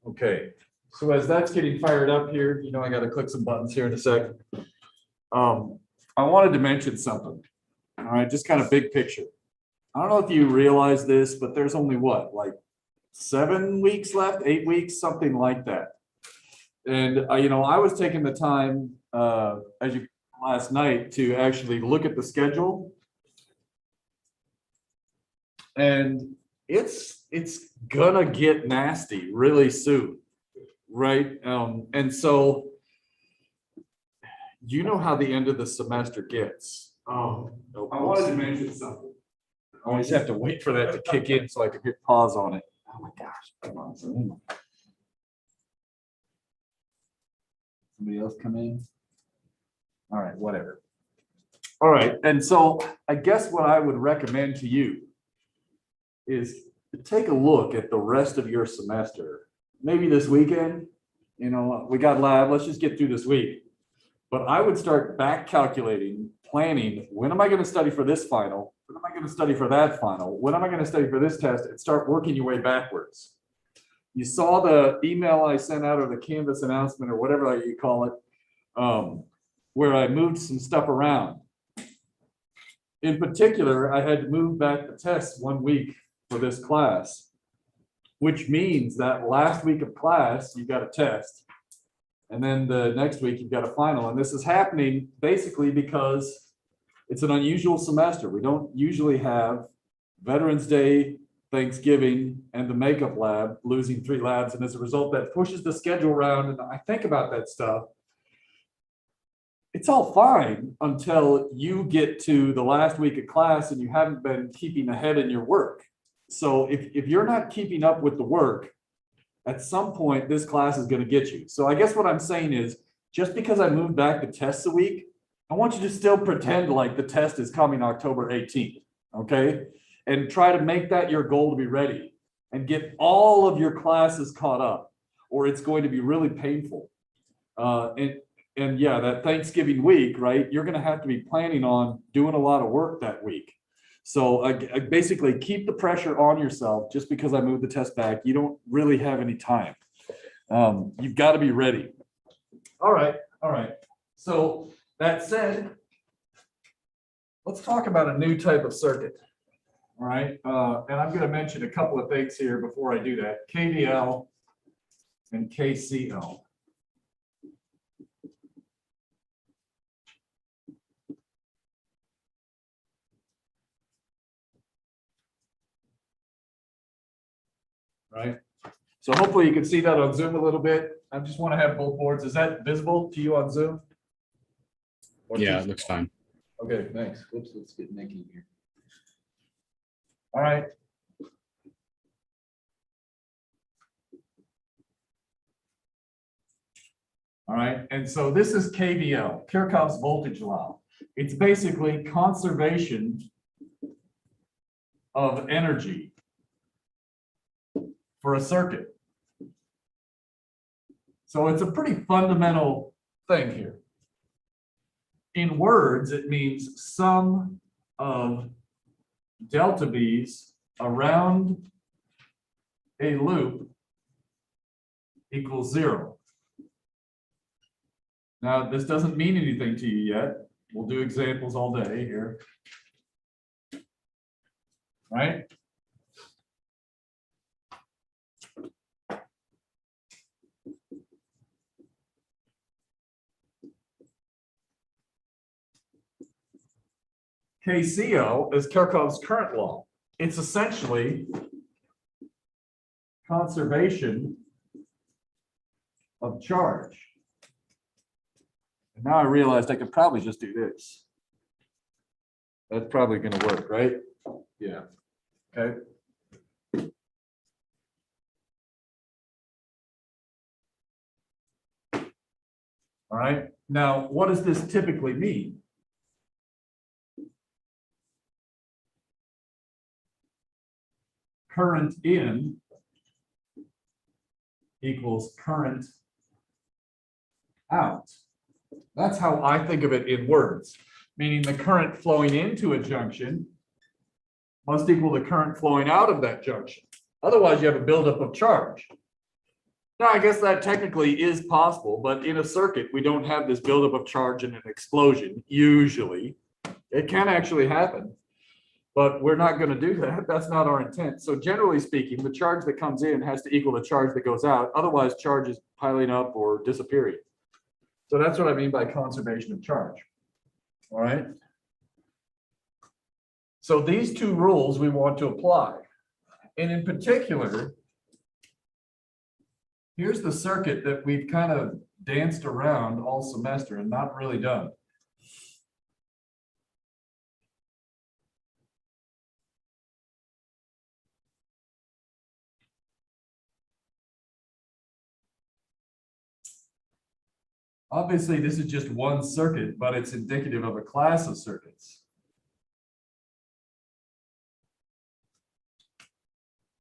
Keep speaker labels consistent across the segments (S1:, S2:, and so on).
S1: Okay, so as that's getting fired up here, you know, I gotta click some buttons here in a second. I wanted to mention something. All right, just kind of big picture. I don't know if you realize this, but there's only what, like 7 weeks left, 8 weeks, something like that. And you know, I was taking the time, as you last night, to actually look at the schedule. And it's gonna get nasty really soon, right? And so you know how the end of the semester gets. I wanted to mention something. I always have to wait for that to kick in so I can hit pause on it. Oh my gosh, come on. Somebody else come in? All right, whatever. All right, and so I guess what I would recommend to you is to take a look at the rest of your semester. Maybe this weekend, you know, we got lab, let's just get through this week. But I would start back calculating, planning, when am I going to study for this final? When am I going to study for that final? When am I going to study for this test? And start working your way backwards. You saw the email I sent out, or the Canvas announcement, or whatever you call it, where I moved some stuff around. In particular, I had to move back the tests 1 week for this class, which means that last week of class, you got a test. And then the next week you've got a final. And this is happening basically because it's an unusual semester. We don't usually have Veterans Day, Thanksgiving, and the makeup lab losing 3 labs. And as a result, that pushes the schedule around. And I think about that stuff. It's all fine until you get to the last week of class and you haven't been keeping ahead in your work. So if you're not keeping up with the work, at some point, this class is going to get you. So I guess what I'm saying is, just because I moved back the tests a week, I want you to still pretend like the test is coming October 18th, okay? And try to make that your goal to be ready and get all of your classes caught up, or it's going to be really painful. And yeah, that Thanksgiving week, right? You're going to have to be planning on doing a lot of work that week. So I basically keep the pressure on yourself. Just because I moved the test back, you don't really have any time. You've got to be ready. All right. So that said, let's talk about a new type of circuit. All right. And I'm going to mention a couple of things here before I do that. KVL and KCL. Right. So hopefully you can see that on Zoom a little bit. I just want to have both boards. Is that visible to you on Zoom?
S2: Or yeah, it looks fine.
S1: Okay, thanks. Whoops, let's get Nikki here. All right. All right, and so this is KVL, Kirchhoff's voltage law. It's basically conservation of energy for a circuit. So it's a pretty fundamental thing here. In words, it means sum of delta V's around a loop equals 0. Now, this doesn't mean anything to you yet. We'll do examples all day here. Right? KCL is Kirchhoff's current law. It's essentially conservation of charge. And now I realized I could probably just do this. That's probably going to work, right? Yeah. Okay. All right. Now, what does this typically mean? Current in equals current out. That's how I think of it in words, meaning the current flowing into a junction must equal the current flowing out of that junction. Otherwise, you have a buildup of charge. Now, I guess that technically is possible, but in a circuit, we don't have this buildup of charge and an explosion, usually. It can actually happen, but we're not going to do that. That's not our intent. So generally speaking, the charge that comes in has to equal the charge that goes out. Otherwise, charge is piling up or disappearing. So that's what I mean by conservation of charge. All right. So these two rules we want to apply. And in particular, here's the circuit that we've kind of danced around all semester and not really done. Obviously, this is just one circuit, but it's indicative of a class of circuits.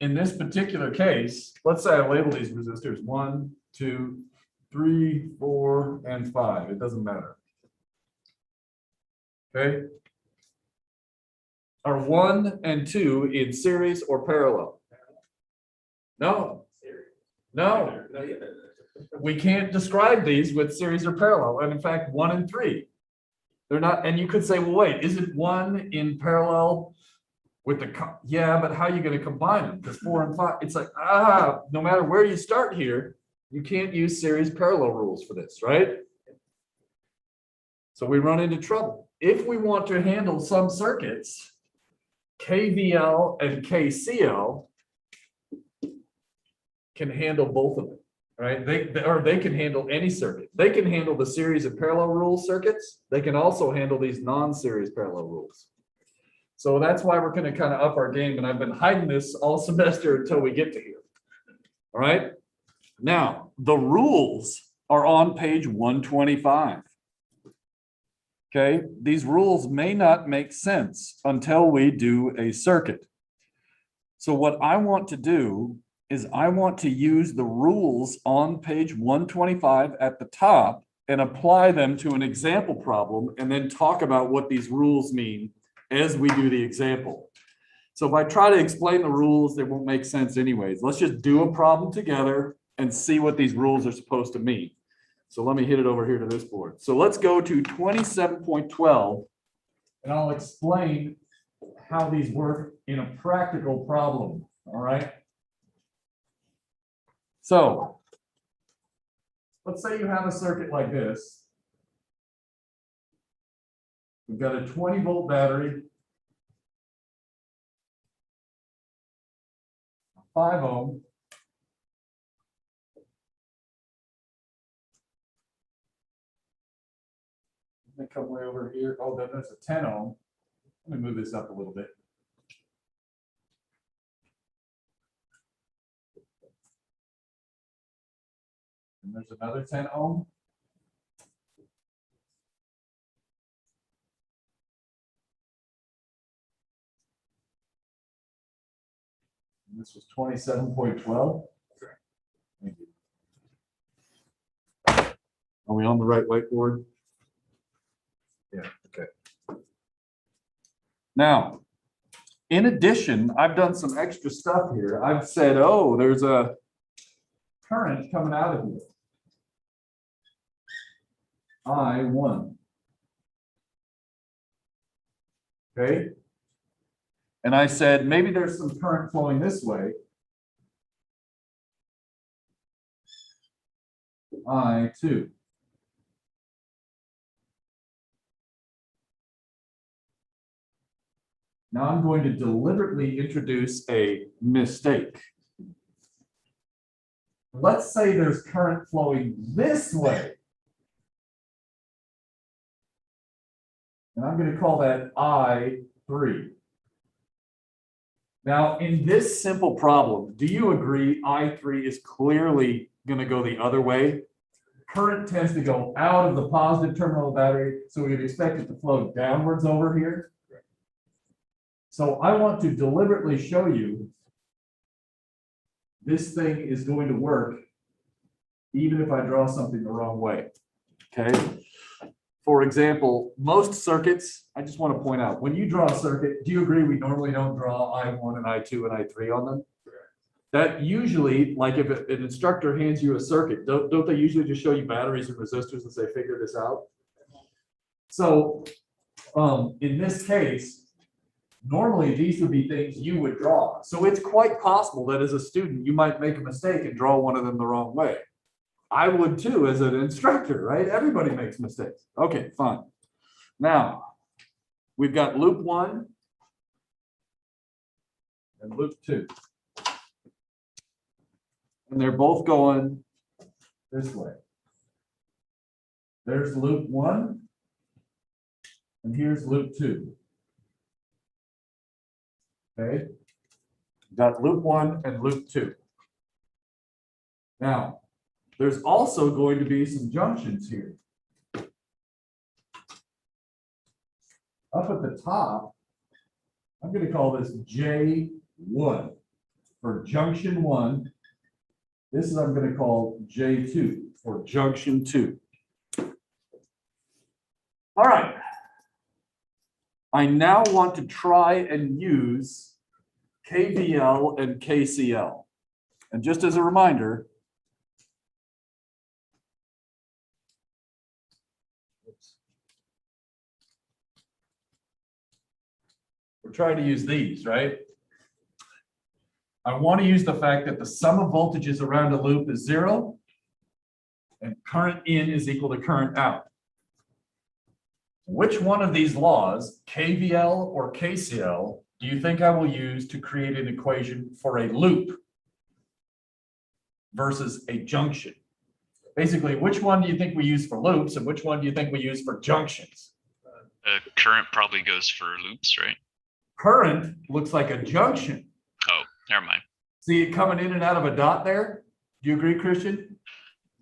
S1: In this particular case, let's say I label these resistors 1, 2, 3, 4, and 5. It doesn't matter. Okay. Are 1 and 2 in series or parallel? No. No. We can't describe these with series or parallel. And in fact, 1 and 3. They're not, and you could say, well, wait, isn't 1 in parallel with the, yeah, but how are you going to combine them? Because 4 and 5, it's like, no matter where you start here, you can't use series parallel rules for this, right? So we run into trouble. If we want to handle some circuits, KVL and KCL can handle both of them, right? They can handle any circuit. They can handle the series and parallel rule circuits. They can also handle these non-series parallel rules. So that's why we're going to kind of up our game, and I've been hiding this all semester until we get to here. All right. Now, the rules are on page 125. Okay, these rules may not make sense until we do a circuit. So what I want to do is I want to use the rules on page 125 at the top and apply them to an example problem and then talk about what these rules mean as we do the example. So if I try to explain the rules, they won't make sense anyways. Let's just do a problem together and see what these rules are supposed to mean. So let me hit it over here to this board. So let's go to 27.12 and I'll explain how these work in a practical problem. All right. So let's say you have a circuit like this. We've got a 20-volt battery, 5 ohm, let me come way over here. Oh, then there's a 10 ohm. Let me move this up a little bit. And there's another 10 ohm. And this was 27.12. Thank you. Are we on the right whiteboard? Yeah, okay. Now, in addition, I've done some extra stuff here. I've said, oh, there's a current coming out of here. I1. Okay. And I said, maybe there's some current flowing this way. I2. Now I'm going to deliberately introduce a mistake. Let's say there's current flowing this way. And I'm going to call that I3. Now, in this simple problem, do you agree I3 is clearly going to go the other way? Current tends to go out of the positive terminal of the battery, so we'd expect it to flow downwards over here. So I want to deliberately show you this thing is going to work even if I draw something the wrong way. Okay. For example, most circuits, I just want to point out, when you draw a circuit, do you agree we normally don't draw I1 and I2 and I3 on them? that usually, like if an instructor hands you a circuit, don't they usually just show you batteries and resistors and say, figure this out? So in this case, normally these would be things you would draw. So it's quite possible that as a student, you might make a mistake and draw one of them the wrong way. I would too as an instructor, right? Everybody makes mistakes. Okay, fine. Now, we've got loop 1 and loop 2. And they're both going this way. There's loop 1, and here's loop 2. Okay, got loop 1 and loop 2. Now, there's also going to be some junctions here. Up at the top, I'm going to call this J1 for junction 1. This is I'm going to call J2 for junction 2. All right. I now want to try and use KVL and KCL. And just as a reminder, we're trying to use these, right? I want to use the fact that the sum of voltages around a loop is 0 and current in is equal to current out. Which one of these laws, KVL or KCL, do you think I will use to create an equation for a loop versus a junction? Basically, which one do you think we use for loops and which one do you think we use for junctions?
S3: Current probably goes for loops, right?
S1: Current looks like a junction.
S3: Oh, never mind.
S1: See it coming in and out of a dot there? Do you agree, Christian?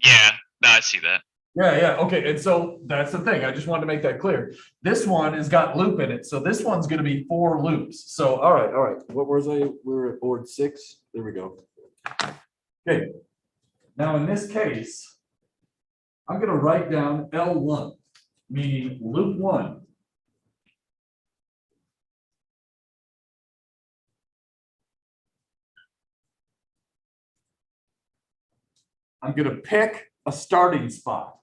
S3: Yeah, no, I see that.
S1: Yeah, okay, and so that's the thing, I just wanted to make that clear. This one has got loop in it, so this one's gonna be 4 loops. So, all right, what was I, we were at board 6, there we go. Okay, now in this case, I'm gonna write down L1, meaning loop 1. I'm gonna pick a starting spot.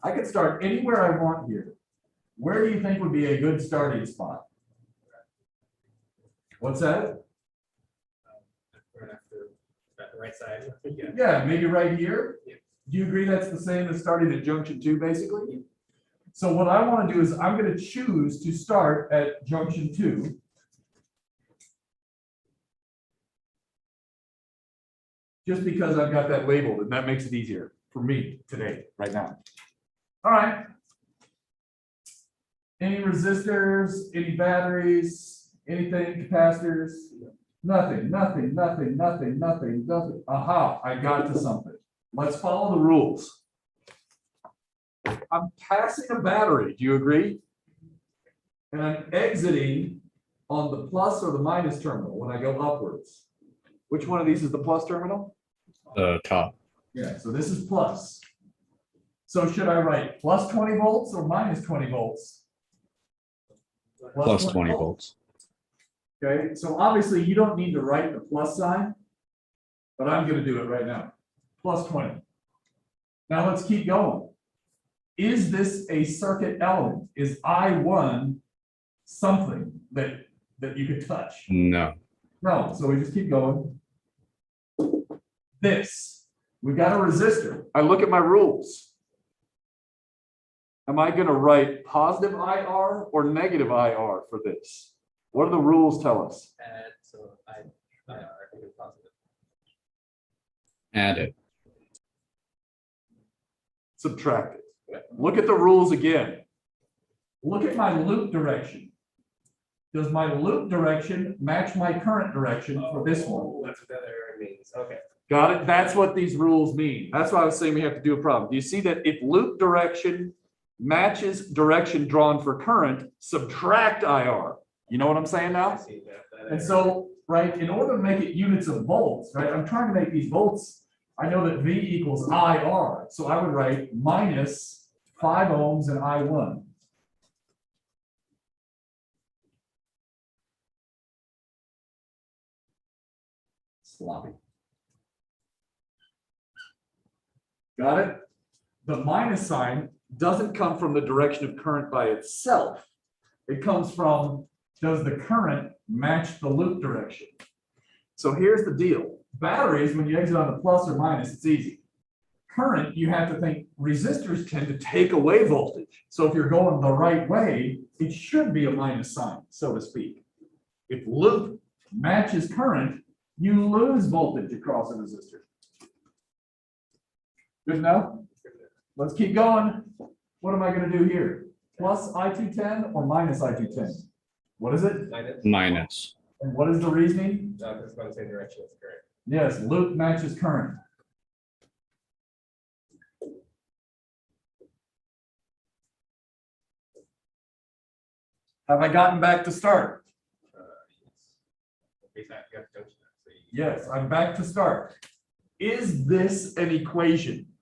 S1: I could start anywhere I want here. Where do you think would be a good starting spot? What's that?
S4: Right after the right side. Yeah.
S1: Yeah, maybe right here.
S4: Yeah.
S1: Do you agree that's the same as starting at junction 2, basically? So what I want to do is I'm going to choose to start at junction 2. Just because I've got that labeled, and that makes it easier for me today, right now. All right. Any resistors, any batteries, anything, capacitors? Nothing. Aha, I got to something. Let's follow the rules. I'm passing a battery, do you agree? And I'm exiting on the plus or the minus terminal when I go upwards. Which one of these is the plus terminal?
S2: The top.
S1: Yeah, so this is plus. So should I write plus 20 volts or minus 20 volts?
S2: Plus 20 volts.
S1: Okay, so obviously you don't need to write the plus sign, but I'm going to do it right now. Plus 20. Now let's keep going. Is this a circuit element? Is I1 something that you could touch?
S2: No.
S1: No, so we just keep going. This, we've got a resistor. I look at my rules. Am I going to write positive IR or negative IR for this? What do the rules tell us?
S4: Add, so IR is positive.
S2: Add it.
S1: Subtract it. Look at the rules again. Look at my loop direction. Does my loop direction match my current direction for this one?
S4: That's what that error means. Okay.
S1: Got it? That's what these rules mean. That's why I was saying we have to do a problem. Do you see that if loop direction matches direction drawn for current, subtract IR? You know what I'm saying
S4: I
S1: now?
S4: see that
S1: And so, right, in order to make it units of volts, right, I'm trying to make these volts. I know that V equals IR. So I would write minus 5 ohms and I1. Sloppy. Got it? The minus sign doesn't come from the direction of current by itself. It comes from, does the current match the loop direction? So here's the deal. Batteries, when you exit on the plus or minus, it's easy. Current, you have to think resistors tend to take away voltage. So if you're going the right way, it should be a minus sign, so to speak. If loop matches current, you lose voltage across a resistor. Good enough? Let's keep going. What am I going to do here? Plus I210 or minus I210? What is it?
S2: Minus.
S1: And what is the reasoning?
S4: It's going the same direction as current.
S1: Yes, loop matches current. Have I gotten back to start?
S4: Yes. Okay, so you have to junction that, so you-
S1: Yes, I'm back to start. Is this an equation?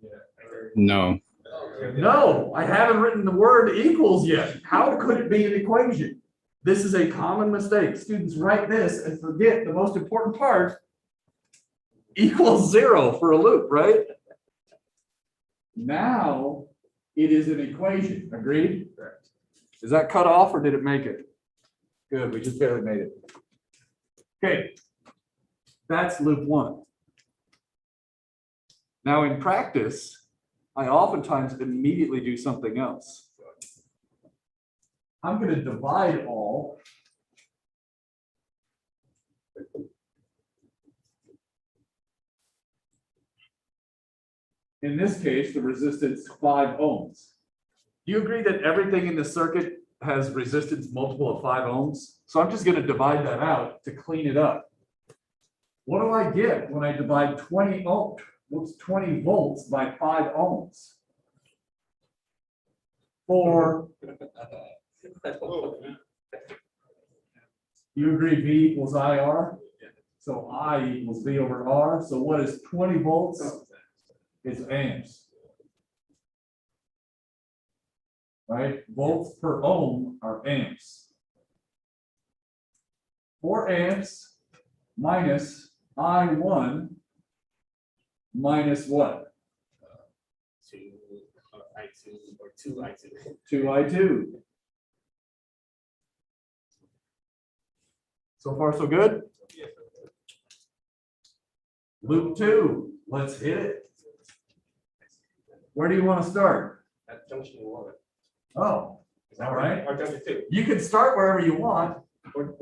S4: Yeah, I heard-
S2: No.
S1: No, I haven't written the word equals yet. How could it be an equation? This is a common mistake. Students write this and forget the most important part. Equals 0 for a loop, right? Now it is an equation. Agreed?
S4: Correct.
S1: Is that cut off or did it make it? Good, we just barely made it. Okay. That's loop 1. Now in practice, I oftentimes immediately do something else. I'm going to divide all. In this case, the resistance 5 ohms. Do you agree that everything in the circuit has resistance multiple of 5 ohms? So I'm just going to divide that out to clean it up. What do I get when I divide 20 volts by 5 ohms? For, you agree V equals IR? So I equals V over R. So what is 20 volts? It's amps. Right? Volts per ohm are amps. 4 amps minus I1 minus what?
S4: I2 or 2I2.
S1: 2I2. So far, so good?
S4: Yes.
S1: Loop 2, let's hit it. Where do you want to start?
S4: At junction 1.
S1: Oh,
S4: Is that
S1: all right.
S4: Or junction 2.
S1: You can start wherever you want.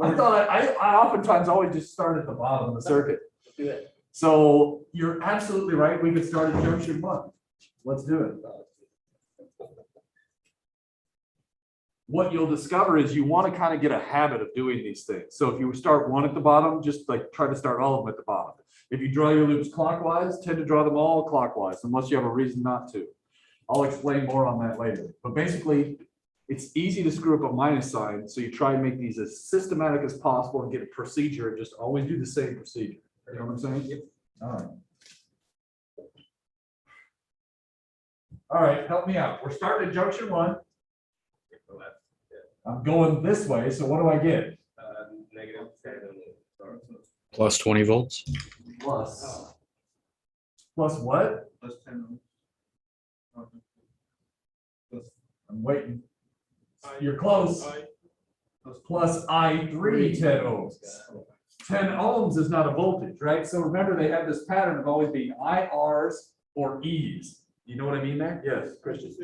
S1: I thought I oftentimes always just start at the bottom of the circuit.
S4: Do that.
S1: So you're absolutely right. We could start at junction 1. Let's do it. What you'll discover is you want to kind of get a habit of doing these things. So if you start one at the bottom, just like try to start all of them at the bottom. If you draw your loops clockwise, tend to draw them all clockwise unless you have a reason not to. I'll explain more on that later. But basically, it's easy to screw up a minus sign. So you try and make these as systematic as possible and get a procedure and just always do the same procedure. You know what I'm saying?
S4: Yep.
S1: All right. All right, help me out. We're starting at junction 1.
S4: The left.
S1: I'm going this way, so what do I get?
S4: Negative 10.
S2: Plus 20 volts.
S1: Plus. Plus what?
S5: Plus 10.
S1: I'm waiting. You're close. Plus I3 10 ohms. 10 ohms is not a voltage, right? So remember, they have this pattern of always being IRs or E's. You know what I mean there? Yes, Christian.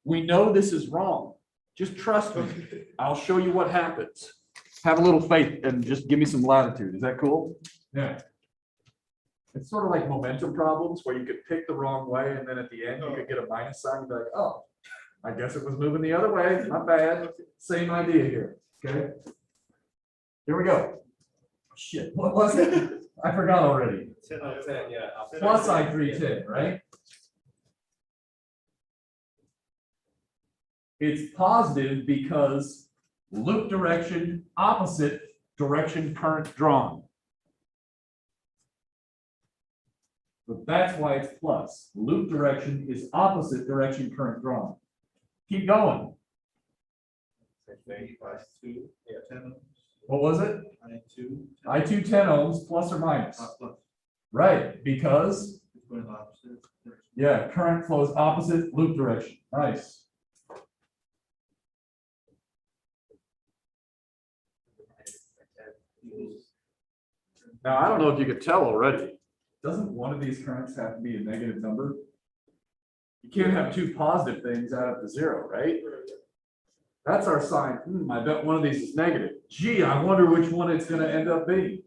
S1: We know this is wrong. Just trust me. I'll show you what happens. Have a little faith and just give me some latitude. Is that cool? Yeah. It's sort of like momentum problems where you could pick the wrong way and then at the end you could get a minus sign and be like, oh, I guess it was moving the other way. Not bad. Same idea here. Okay. Here we go. Shit. What was it? I forgot already.
S4: 10 out of 10, yeah.
S1: Plus I310, right? It's positive because loop direction, opposite direction current drawn. But that's why it's plus. Loop direction is opposite direction current drawn. Keep going.
S4: Plus 2. Yeah.
S5: 10.
S1: What was it? I2 10 ohms plus or minus. Right, because, yeah, current flows opposite loop direction. Nice. Now, I don't know if you could tell already. Doesn't one of these currents have to be a negative number? You can't have two positive things add up to 0, right? That's our sign. I bet one of these is negative. Gee, I wonder which one it's going to end up being.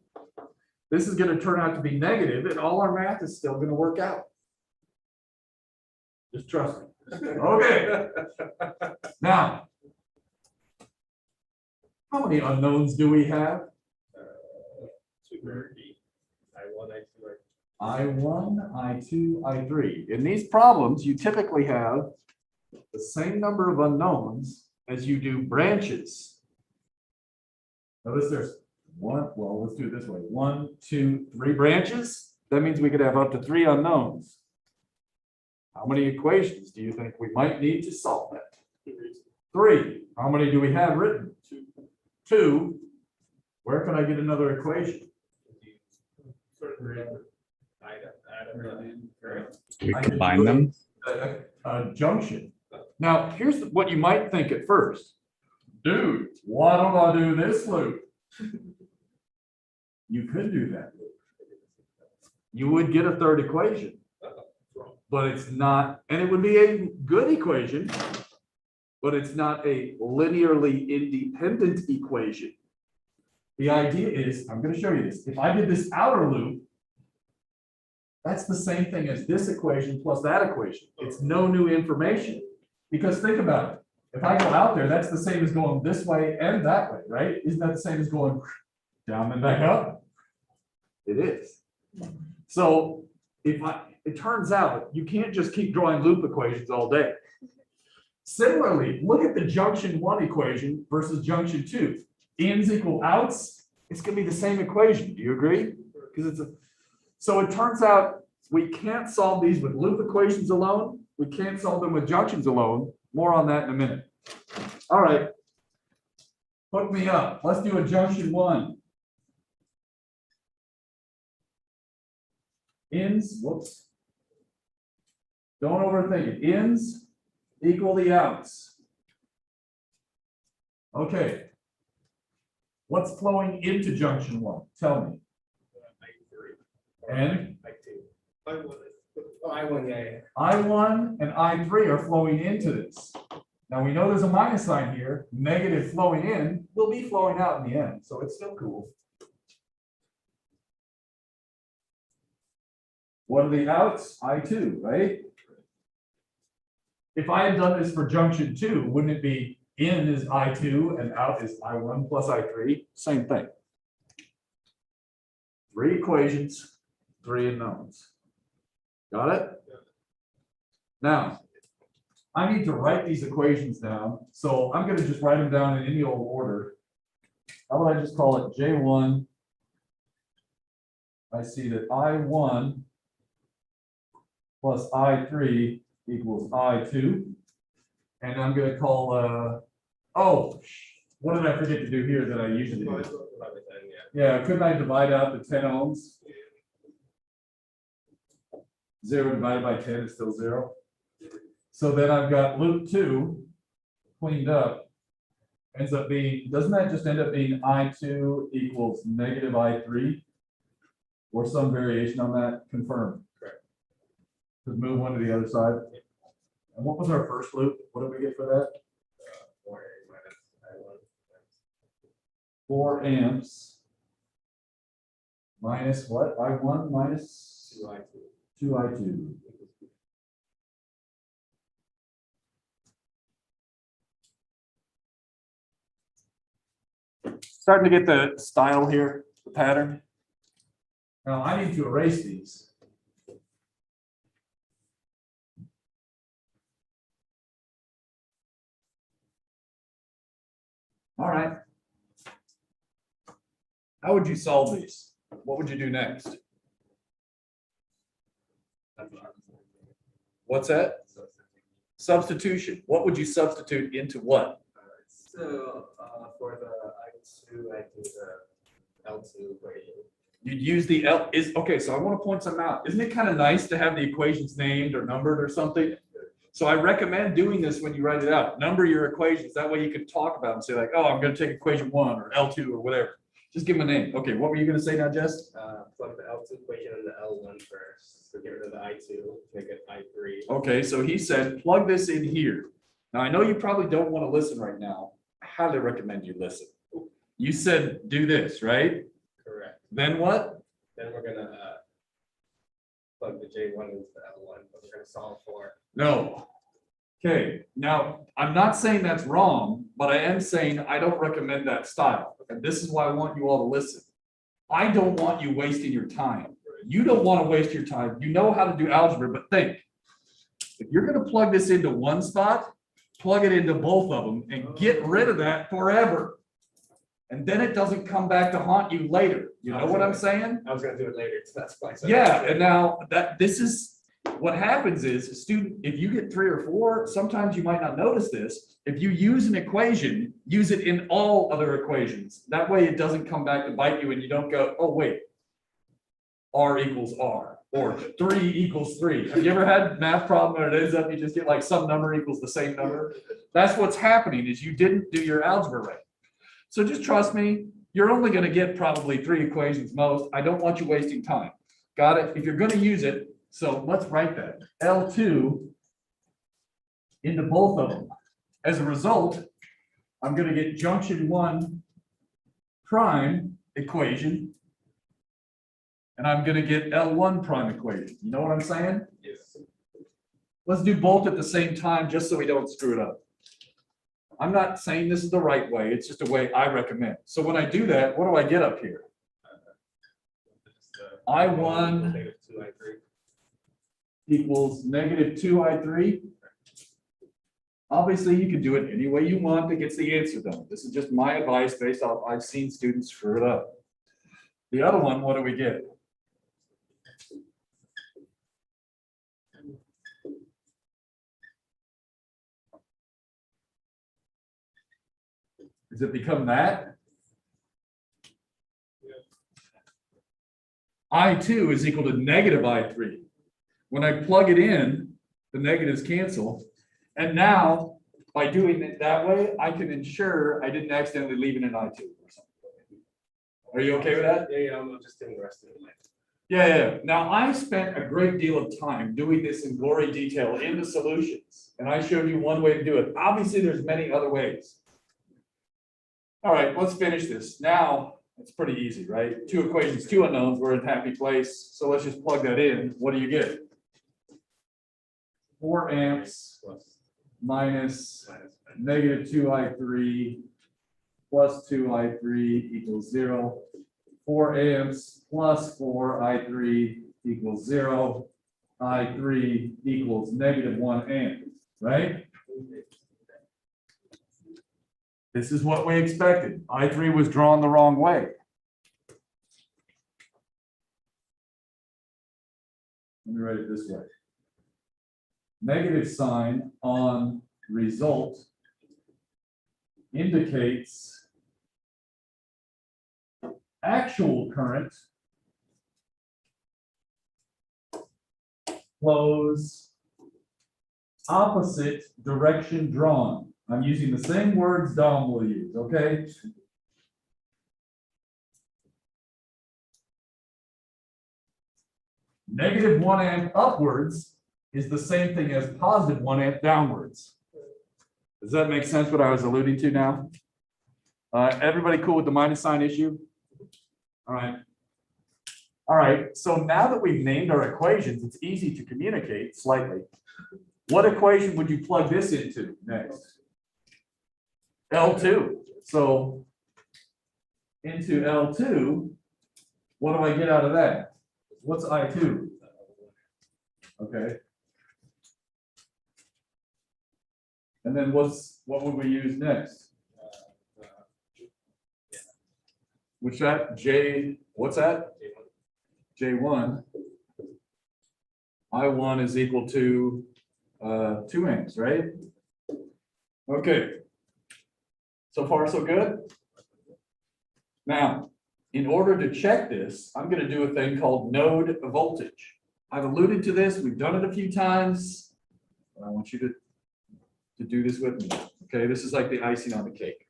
S1: This is going to turn out to be negative, and all our math is still going to work out. Just trust me. Okay. Now, how many unknowns do we have? I1, I2, I3. In these problems, you typically have the same number of unknowns as you do branches. Notice there's one, well, let's do it this way. 1, 2, 3 branches. That means we could have up to 3 unknowns. How many equations do you think we might need to solve that? 3. How many do we have written? 2. Where can I get another equation?
S2: Do we combine them?
S1: A junction. Now, here's what you might think at first. Dude, why don't I do this loop? You could do that loop. You would get a third equation. But it's not, and it would be a good equation, but it's not a linearly independent equation. The idea is, I'm going to show you this. If I did this outer loop, that's the same thing as this equation plus that equation. It's no new information. Because think about it. If I go out there, that's the same as going this way and that way, right? Isn't that the same as going down and back up? It is. So it turns out you can't just keep drawing loop equations all day. Similarly, look at the junction 1 equation versus junction 2. Ins equal outs. It's going to be the same equation. Do you agree? Because so it turns out we can't solve these with loop equations alone. We can't solve them with junctions alone. More on that in a minute. All right. Hook me up. Let's do a junction 1. Ins, whoops. Don't overthink it. Ins equal the outs. Okay. What's flowing into junction 1? Tell me. And
S4: I1, yeah.
S1: I1 and I3 are flowing into this. Now we know there's a minus sign here. Negative flowing in will be flowing out in the end. So it's still cool. What are the outs? I2, right? If I had done this for junction 2, wouldn't it be in is I2 and out is I1 plus I3? Same thing. 3 equations, 3 unknowns. Got it? Now, I need to write these equations down. So I'm going to just write them down in any old order. How would I just call it J1? I see that I1 plus I3 equals I2. And I'm going to call, what did I forget to do here that I usually do? Yeah, couldn't I divide out the 10 ohms? 0 divided by 10 is still 0. So then I've got loop 2 cleaned up. Ends up being, doesn't that just end up being I2 equals negative I3? Or some variation on that? Confirm. Correct. Just move one to the other side. And what was our first loop? What did we get for that? 4 amps minus what? I1 minus 2I2. Starting to get the style here, the pattern. Now I need to erase these. All right. How would you solve these? What would you do next? What's that? Substitution. What would you substitute into what?
S4: So for the I2, I do L2 equation.
S1: You'd use the L is, okay, so I want to point something out. Isn't it kind of nice to have the equations named or numbered or something? So I recommend doing this when you write it out. Number your equations. That way you can talk about them and say like, oh, I'm going to take equation 1 or L2 or whatever. Just give them a name. Okay, what were you going to say now, Jess?
S4: Plug the L2 equation in the L1 first. So get rid of the I2, make it I3.
S1: Okay, so he said, plug this in here. Now, I know you probably don't want to listen right now. I highly recommend you listen. You said do this, right?
S4: Correct.
S1: Then what?
S4: Then we're gonna plug the J1 into the L1, but we're gonna solve for.
S1: No. Okay, now, I'm not saying that's wrong, but I am saying I don't recommend that style. And this is why I want you all to listen. I don't want you wasting your time. You don't want to waste your time. You know how to do algebra, but think. If you're going to plug this into one spot, plug it into both of them and get rid of that forever. And then it doesn't come back to haunt you later. You know what I'm saying?
S4: I was gonna do it later, so that's why I said.
S1: Yeah, and now this is what happens is a student, if you get 3 or 4, sometimes you might not notice this. If you use an equation, use it in all other equations. That way it doesn't come back to bite you and you don't go, oh, wait, R equals R or 3 equals 3. Have you ever had math problem where it ends up you just get like some number equals the same number? That's what's happening is you didn't do your algebra right. So just trust me, you're only going to get probably 3 equations most. I don't want you wasting time. Got it? If you're going to use it, so let's write that. L2 into both of them. As a result, I'm going to get junction 1 prime equation, and I'm going to get L1 prime equation. You know what I'm saying?
S4: Yes.
S1: Let's do both at the same time just so we don't screw it up. I'm not saying this is the right way. It's just a way I recommend. So when I do that, what do I get up here? I1
S4: -2, I3.
S1: equals -2I3. Obviously, you can do it any way you want that gets the answer done. This is just my advice based off I've seen students screw it up. The other one, what do we get? Does it become that? I2 is equal to -I3. When I plug it in, the negatives cancel. And now, by doing it that way, I can ensure I didn't accidentally leave it in I2 or something. Are you okay with that?
S4: Yeah, I'm just doing the rest of it.
S1: Yeah. Now, I spent a great deal of time doing this in glory detail in the solutions. And I showed you one way to do it. Obviously, there's many other ways. All right, let's finish this. Now, it's pretty easy, right? 2 equations, 2 unknowns, we're in a happy place. So let's just plug that in. What do you get? 4 amps minus -2I3 plus 2I3 equals 0. 4 amps plus 4I3 equals 0. I3 equals -1 amp, right? This is what we expected. I3 was drawn the wrong way. Let me write it this way. Negative sign on result indicates actual current flows opposite direction drawn. I'm using the same words Dom will use, okay? -1 amp upwards is the same thing as +1 amp downwards. Does that make sense what I was alluding to now? Everybody cool with the minus sign issue? All right. All right, so now that we've named our equations, it's easy to communicate slightly. What equation would you plug this into next? L2. So into L2, what do I get out of that? What's I2? Okay. And then what would we use next? Which that J, what's that? J1. I1 is equal to 2 amps, right? Okay. So far, so good? Now, in order to check this, I'm gonna do a thing called node voltage. I've alluded to this, we've done it a few times. But I want you to do this with me, okay? This is like the icing on the cake.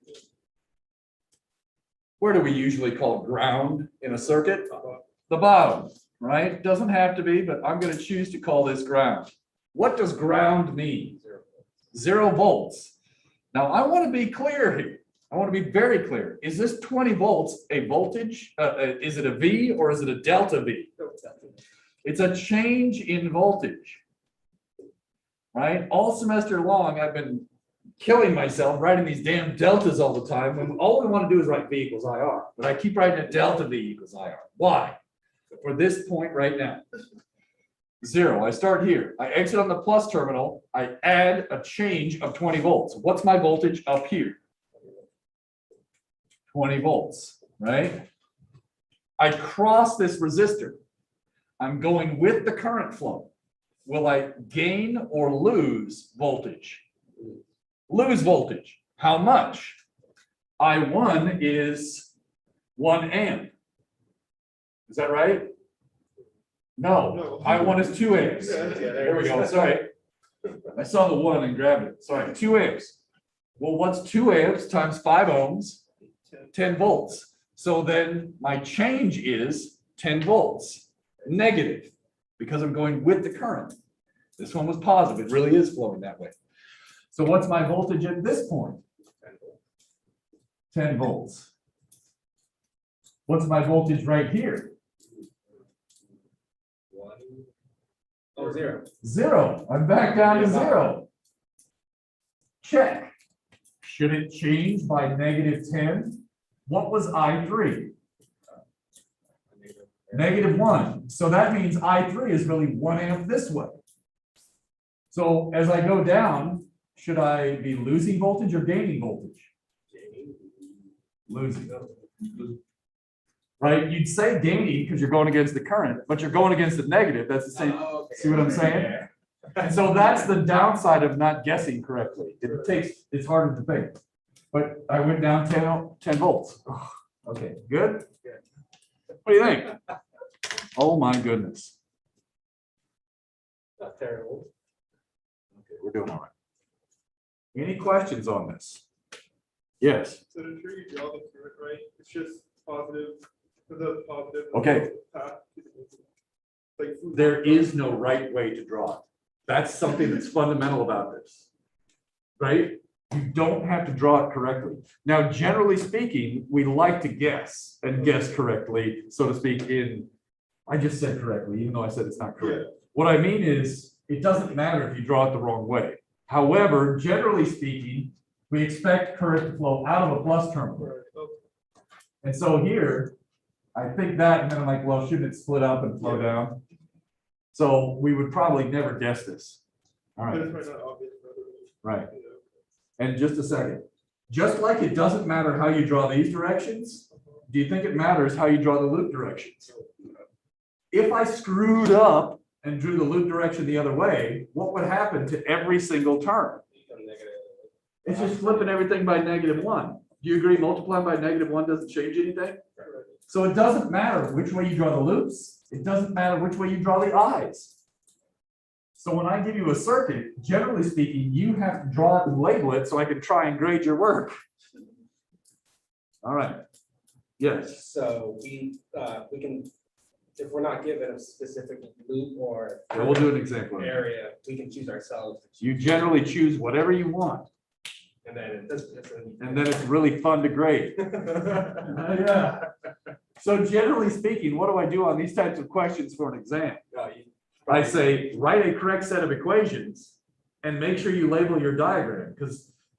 S1: Where do we usually call ground in a circuit? The bottom, right? Doesn't have to be, but I'm gonna choose to call this ground. What does ground mean? 0 volts. Now, I wanna be clear here. I want to be very clear. Is this 20 volts a voltage? Is it a V or is it a delta V? It's a change in voltage, right? All semester long, I've been killing myself writing these damn deltas all the time when all we want to do is write V equals IR, but I keep writing a delta V equals IR. Why? For this point right now. 0, I start here. I exit on the plus terminal. I add a change of 20 volts. What's my voltage up here? 20 volts, right? I cross this resistor. I'm going with the current flow. Will I gain or lose voltage? Lose voltage. How much? I1 is 1 amp. Is that right? No, I1 is 2 amps. There we go, sorry. I saw the 1 and grabbed it. Sorry, 2 amps. Well, what's 2 amps times 5 ohms? 10 volts. So then my change is 10 volts, negative, because I'm going with the current. This one was positive. It really is flowing that way. So what's my voltage at this point? 10 volts. What's my voltage right here?
S4: 0.
S1: 0. I'm back down to 0. Check. Should it change by -10? What was I3? -1. So that means I3 is really 1 amp this way. So as I go down, should I be losing voltage or gaining voltage? Losing. Right? You'd say gaining because you're going against the current, but you're going against the negative. That's the same. See what I'm saying? And so that's the downside of not guessing correctly. It's harder to think. But I went down 10 volts. Oh, okay, good? What do you think? Oh my goodness.
S4: Not terrible.
S1: Okay, we're doing all right. Any questions on this? Yes.
S5: So to sure you draw the current right, it's just positive for the positive.
S1: Okay.
S5: Path. Like
S1: There is no right way to draw it. That's something that's fundamental about this, right? You don't have to draw it correctly. Now, generally speaking, we like to guess and guess correctly, so to speak, I just said correctly, even though I said it's not correct. What I mean is, it doesn't matter if you draw it the wrong way. However, generally speaking, we expect current to flow out of a plus terminal. And so here, I think that, and then I'm like, well, shouldn't it split up and flow down? So we would probably never guess this. All
S5: But
S1: right,
S5: it's probably not obvious for other reasons,
S1: right.
S5: you know.
S1: And just a second, just like it doesn't matter how you draw these directions, do you think it matters how you draw the loop directions? If I screwed up and drew the loop direction the other way, what would happen to every single term? It's just flipping everything by -1. Do you agree multiplying by -1 doesn't change anything? So it doesn't matter which way you draw the loops. It doesn't matter which way you draw the eyes. So when I give you a circuit, generally speaking, you have to draw it and label it so I can try and grade your work. All right. Yes.
S4: So we can, if we're not given a specific loop or
S1: Yeah, we'll do an example.
S4: area, we can choose ourselves.
S1: You generally choose whatever you want,
S4: And then
S1: and then it's really fun to grade. Yeah. So generally speaking, what do I do on these types of questions for an exam? I say, write a correct set of equations and make sure you label your diagram,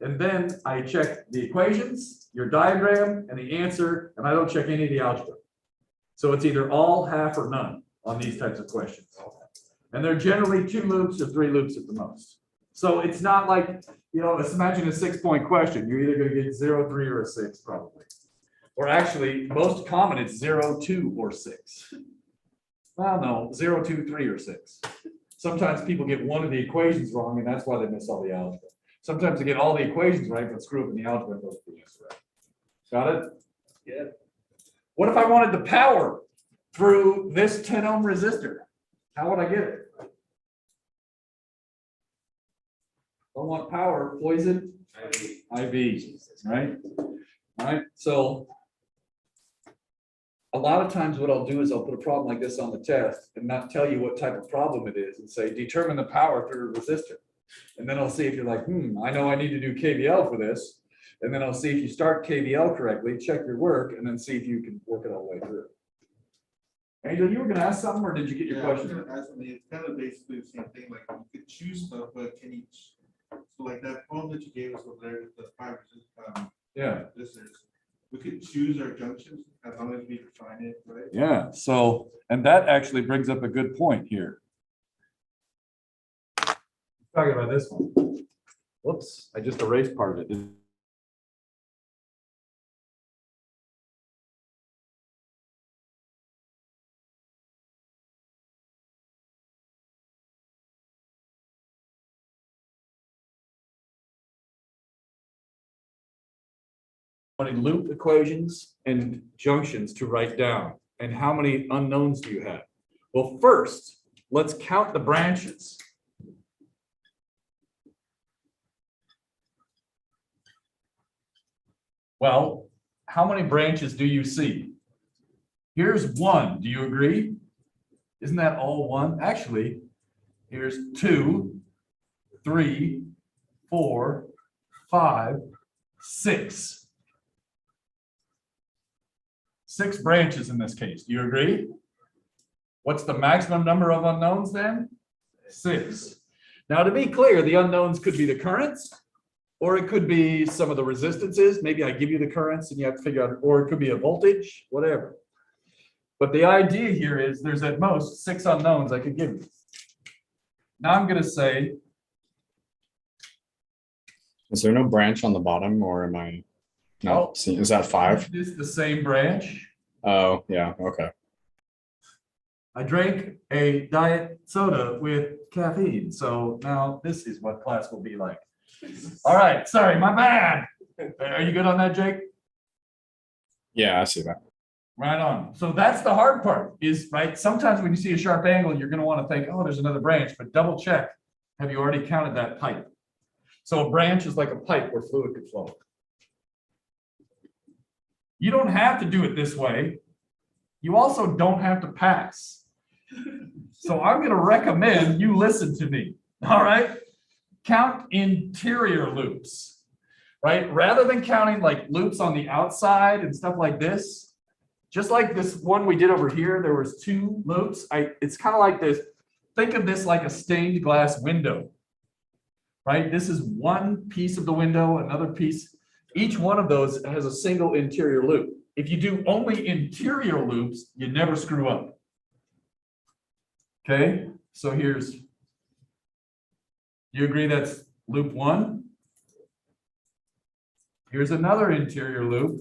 S1: and then I check the equations, your diagram, and the answer, and I don't check any of the algebra. So it's either all, half, or none on these types of questions. And they're generally 2 loops or 3 loops at the most. So it's not like, let's imagine a 6-point question. You're either gonna get 0, 3, or a 6 probably. Or actually, most common, it's 0, 2, or 6. Well, no, 0, 2, 3, or 6. Sometimes people get one of the equations wrong, and that's why they miss all the algebra. Sometimes they get all the equations right, but screw up in the algebra. And don't get the answer right. Got it?
S4: Yeah.
S1: What if I wanted the power through this 10 ohm resistor? How would I get it? I want power, poison, IV, right? All right, so a lot of times what I'll do is I'll put a problem like this on the test and not tell you what type of problem it is and say, determine the power through a resistor. And then I'll see if you're like, I know I need to do KVL for this. And then I'll see if you start KVL correctly, check your work, and then see if you can work it all the way through. Angel, you were gonna ask something, or did you get your question?
S6: It's kind of basically the same thing, like you could choose stuff, but can you, so like that phone that you gave us over there with the five,
S1: Yeah.
S6: resistors, we could choose our junctions as long as we define it, right?
S1: Yeah, so, and that actually brings up a good point here. Talking about this one. Whoops, I just erased part of it. Loop equations and junctions to write down. And how many unknowns do you have? Well, first, let's count the branches. Well, how many branches do you see? Here's one. Do you agree? Isn't that all one? Actually, here's 2, 3, 4, 5, 6. 6 branches in this case. Do you agree? What's the maximum number of unknowns then? 6. Now, to be clear, the unknowns could be the currents, or it could be some of the resistances. Maybe I give you the currents and you have to figure out, or it could be a voltage, whatever. But the idea here is there's at most 6 unknowns I could give you. Now I'm going to say,
S2: Is there no branch on the bottom, or am I
S1: Oh.
S2: not seeing? Is that 5?
S1: This is the same branch.
S2: Oh, yeah, okay.
S1: I drank a diet soda with caffeine. So now this is what class will be like. All right, sorry, my bad. Are you good on that, Jake?
S2: Yeah, I see that.
S1: Right on. So that's the hard part is, right, sometimes when you see a sharp angle, you're going to want to think, oh, there's another branch, but double check. Have you already counted that pipe? So a branch is like a pipe where fluid could flow. You don't have to do it this way. You also don't have to pass. So I'm going to recommend you listen to me. All right. Count interior loops, right? Rather than counting like loops on the outside and stuff like this, just like this one we did over here, there was 2 loops. It's kind of like this. Think of this like a stained glass window, right? This is one piece of the window, another piece. Each one of those has a single interior loop. If you do only interior loops, you never screw up. Okay, so here's, you agree that's loop 1? Here's another interior loop.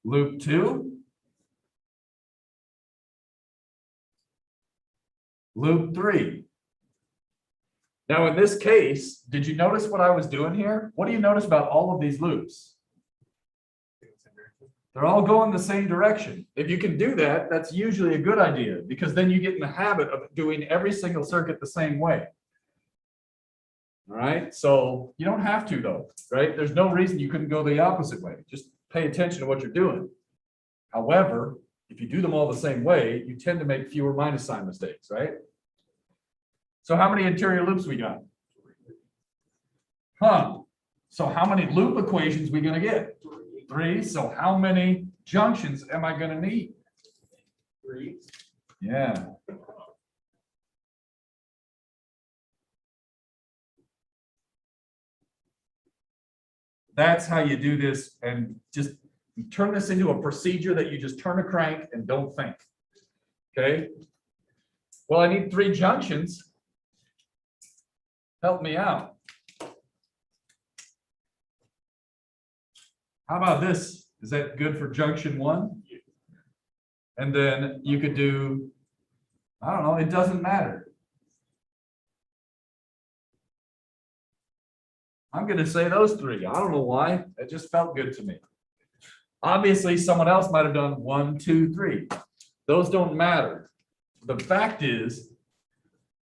S1: Loop 2. Loop 3. Now, in this case, did you notice what I was doing here? What do you notice about all of these loops? They're all going the same direction. If you can do that, that's usually a good idea because then you get in the habit of doing every single circuit the same way. All right, so you don't have to though, right? There's no reason you couldn't go the opposite way. Just pay attention to what you're doing. However, if you do them all the same way, you tend to make fewer minus sign mistakes, right? So how many interior loops we got? So how many loop equations we gonna get? 3. So how many junctions am I gonna need?
S4: 3.
S1: Yeah. That's how you do this, and just turn this into a procedure that you just turn a crank and don't think. Okay. Well, I need 3 junctions. Help me out. How about this? Is that good for junction 1? And then you could do, I don't know, it doesn't matter. I'm going to say those 3. I don't know why. It just felt good to me. Obviously, someone else might have done 1, 2, 3. Those don't matter. The fact is,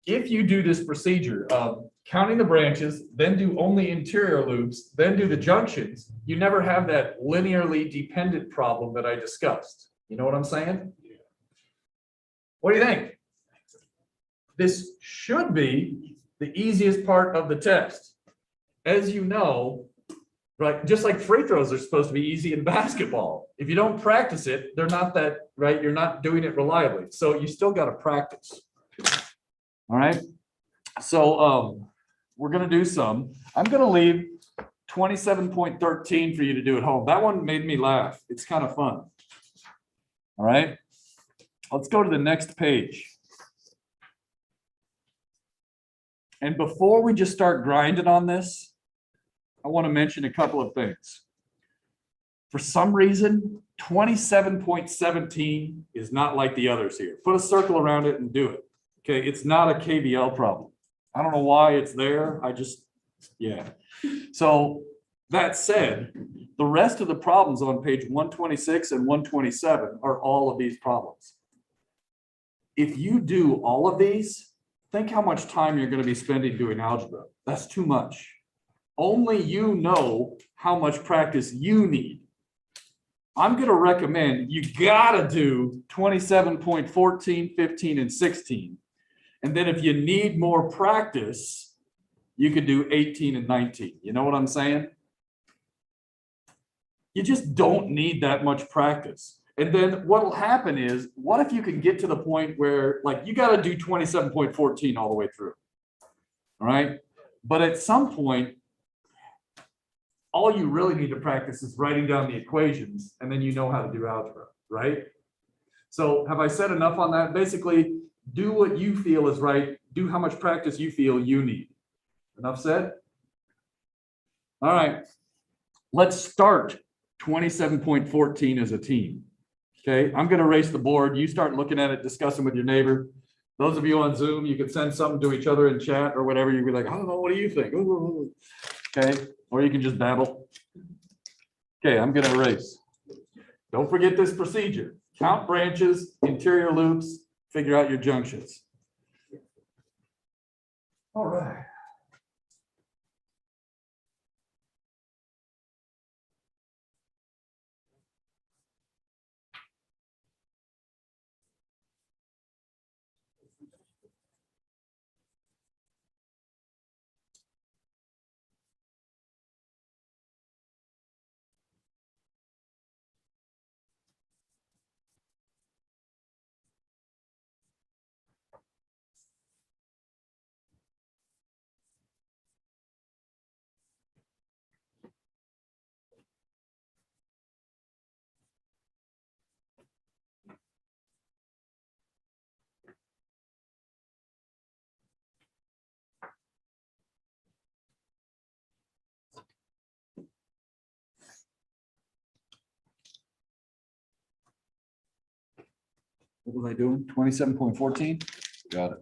S1: if you do this procedure of counting the branches, then do only interior loops, then do the junctions, you never have that linearly dependent problem that I discussed. You know what I'm saying? What do you think? This should be the easiest part of the test. As you know, right, just like free throws are supposed to be easy in basketball. If you don't practice it, they're not that, right? You're not doing it reliably. So you still got to practice. All right. So we're going to do some. I'm going to leave 27.13 for you to do at home. That one made me laugh. It's kind of fun. All right. Let's go to the next page. And before we just start grinding on this, I want to mention a couple of things. For some reason, 27.17 is not like the others here. Put a circle around it and do it. Okay, it's not a KVL problem. I don't know why it's there. Yeah. So that said, the rest of the problems on page 126 and 127 are all of these problems. If you do all of these, think how much time you're going to be spending doing algebra. That's too much. Only you know how much practice you need. I'm going to recommend you got to do 27.14, 15, and 16. And then if you need more practice, you could do 18 and 19. You know what I'm saying? You just don't need that much practice. And then what will happen is, what if you can get to the point where, like, you got to do 27.14 all the way through? All right. But at some point, all you really need to practice is writing down the equations, and then you know how to do algebra, right? So have I said enough on that? Basically, do what you feel is right. Do how much practice you feel you need. Enough said? All right. Let's start 27.14 as a team. Okay, I'm going to erase the board. You start looking at it, discussing with your neighbor. Those of you on Zoom, you can send something to each other in chat or whatever. You'd be like, I don't know, what do you think? Ooh. Okay, or you can just babble. Okay, I'm going to erase. Don't forget this procedure. Count branches, interior loops, figure out your junctions. All right. What was I doing? 27.14? Got it.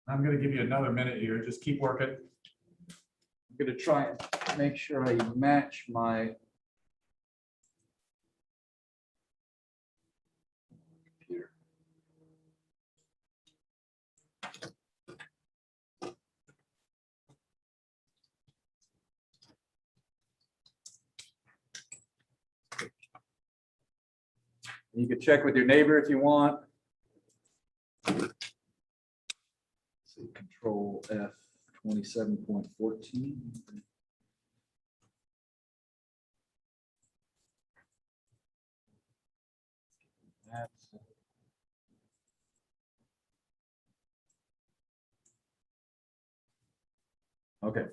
S1: I'm going to give you another minute here. Just keep working. I'm going to try and make sure I match my computer. You can check with your neighbor if you want. See, Control F 27.14. Okay.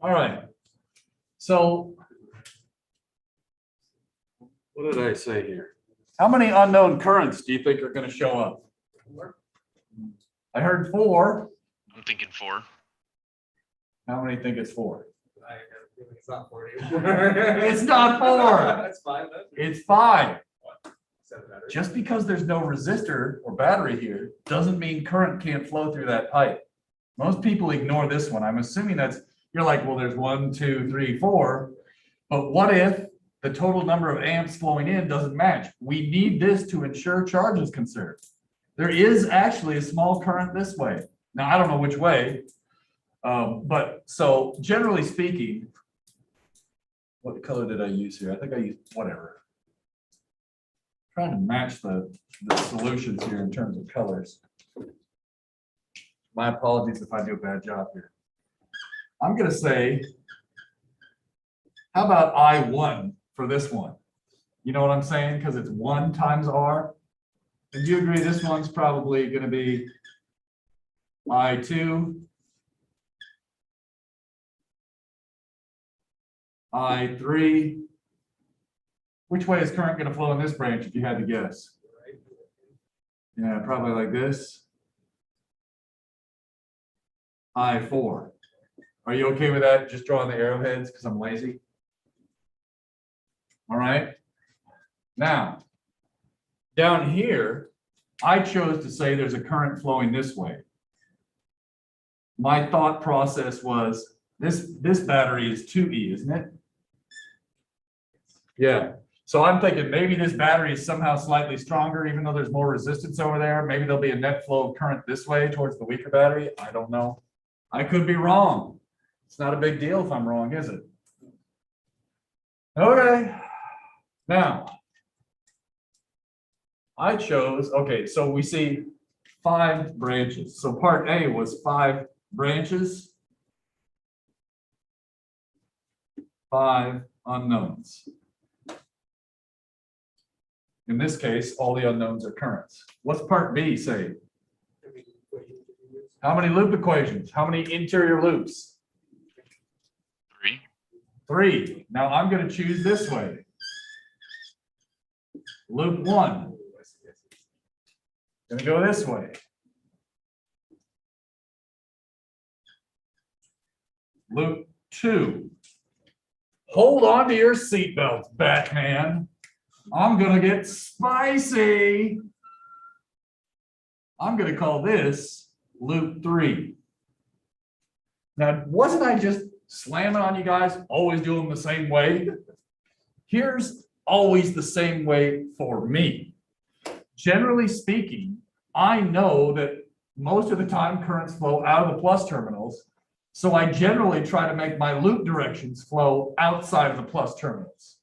S1: All right. So what did I say here? How many unknown currents do you think are going to show up? I heard 4.
S3: I'm thinking 4.
S1: How many think it's 4?
S4: I have a feeling it's not 4 anymore.
S1: It's not 4.
S4: That's fine.
S1: It's 5.
S4: Doesn't matter.
S1: Just because there's no resistor or battery here doesn't mean current can't flow through that pipe. Most people ignore this one. I'm assuming you're like, well, there's 1, 2, 3, 4. But what if the total number of amps flowing in doesn't match? We need this to ensure charge is conserved. There is actually a small current this way. Now, I don't know which way, but so generally speaking, what color did I use here? I think I used whatever. Trying to match the solutions here in terms of colors. My apologies if I do a bad job here. I'm going to say, how about I1 for this one? You know what I'm saying? Because it's 1 times R. And do you agree this one's probably going to be I2, I3. Which way is current going to flow in this branch if you had to guess? Yeah, probably like this. I4. Are you okay with that? Just drawing the arrowheads because I'm lazy. All right. Now, down here, I chose to say there's a current flowing this way. My thought process was this battery is 2E, isn't it? Yeah. So I'm thinking maybe this battery is somehow slightly stronger, even though there's more resistance over there. Maybe there'll be a net flow of current this way towards the weaker battery. I don't know. I could be wrong. It's not a big deal if I'm wrong, is it? Okay. Now, I chose, okay, so we see 5 branches. So part A was 5 branches, 5 unknowns. In this case, all the unknowns are currents. What's part B say? How many loop equations? How many interior loops?
S3: 3.
S1: 3. Now I'm going to choose this way. Loop 1. Going to go this way. Loop 2. Hold on to your seatbelts, Batman. I'm going to get spicy. I'm going to call this loop 3. Now, wasn't I just slamming on you guys, always do them the same way? Here's always the same way for me. Generally speaking, I know that most of the time currents flow out of the plus terminals. So I generally try to make my loop directions flow outside of the plus terminals.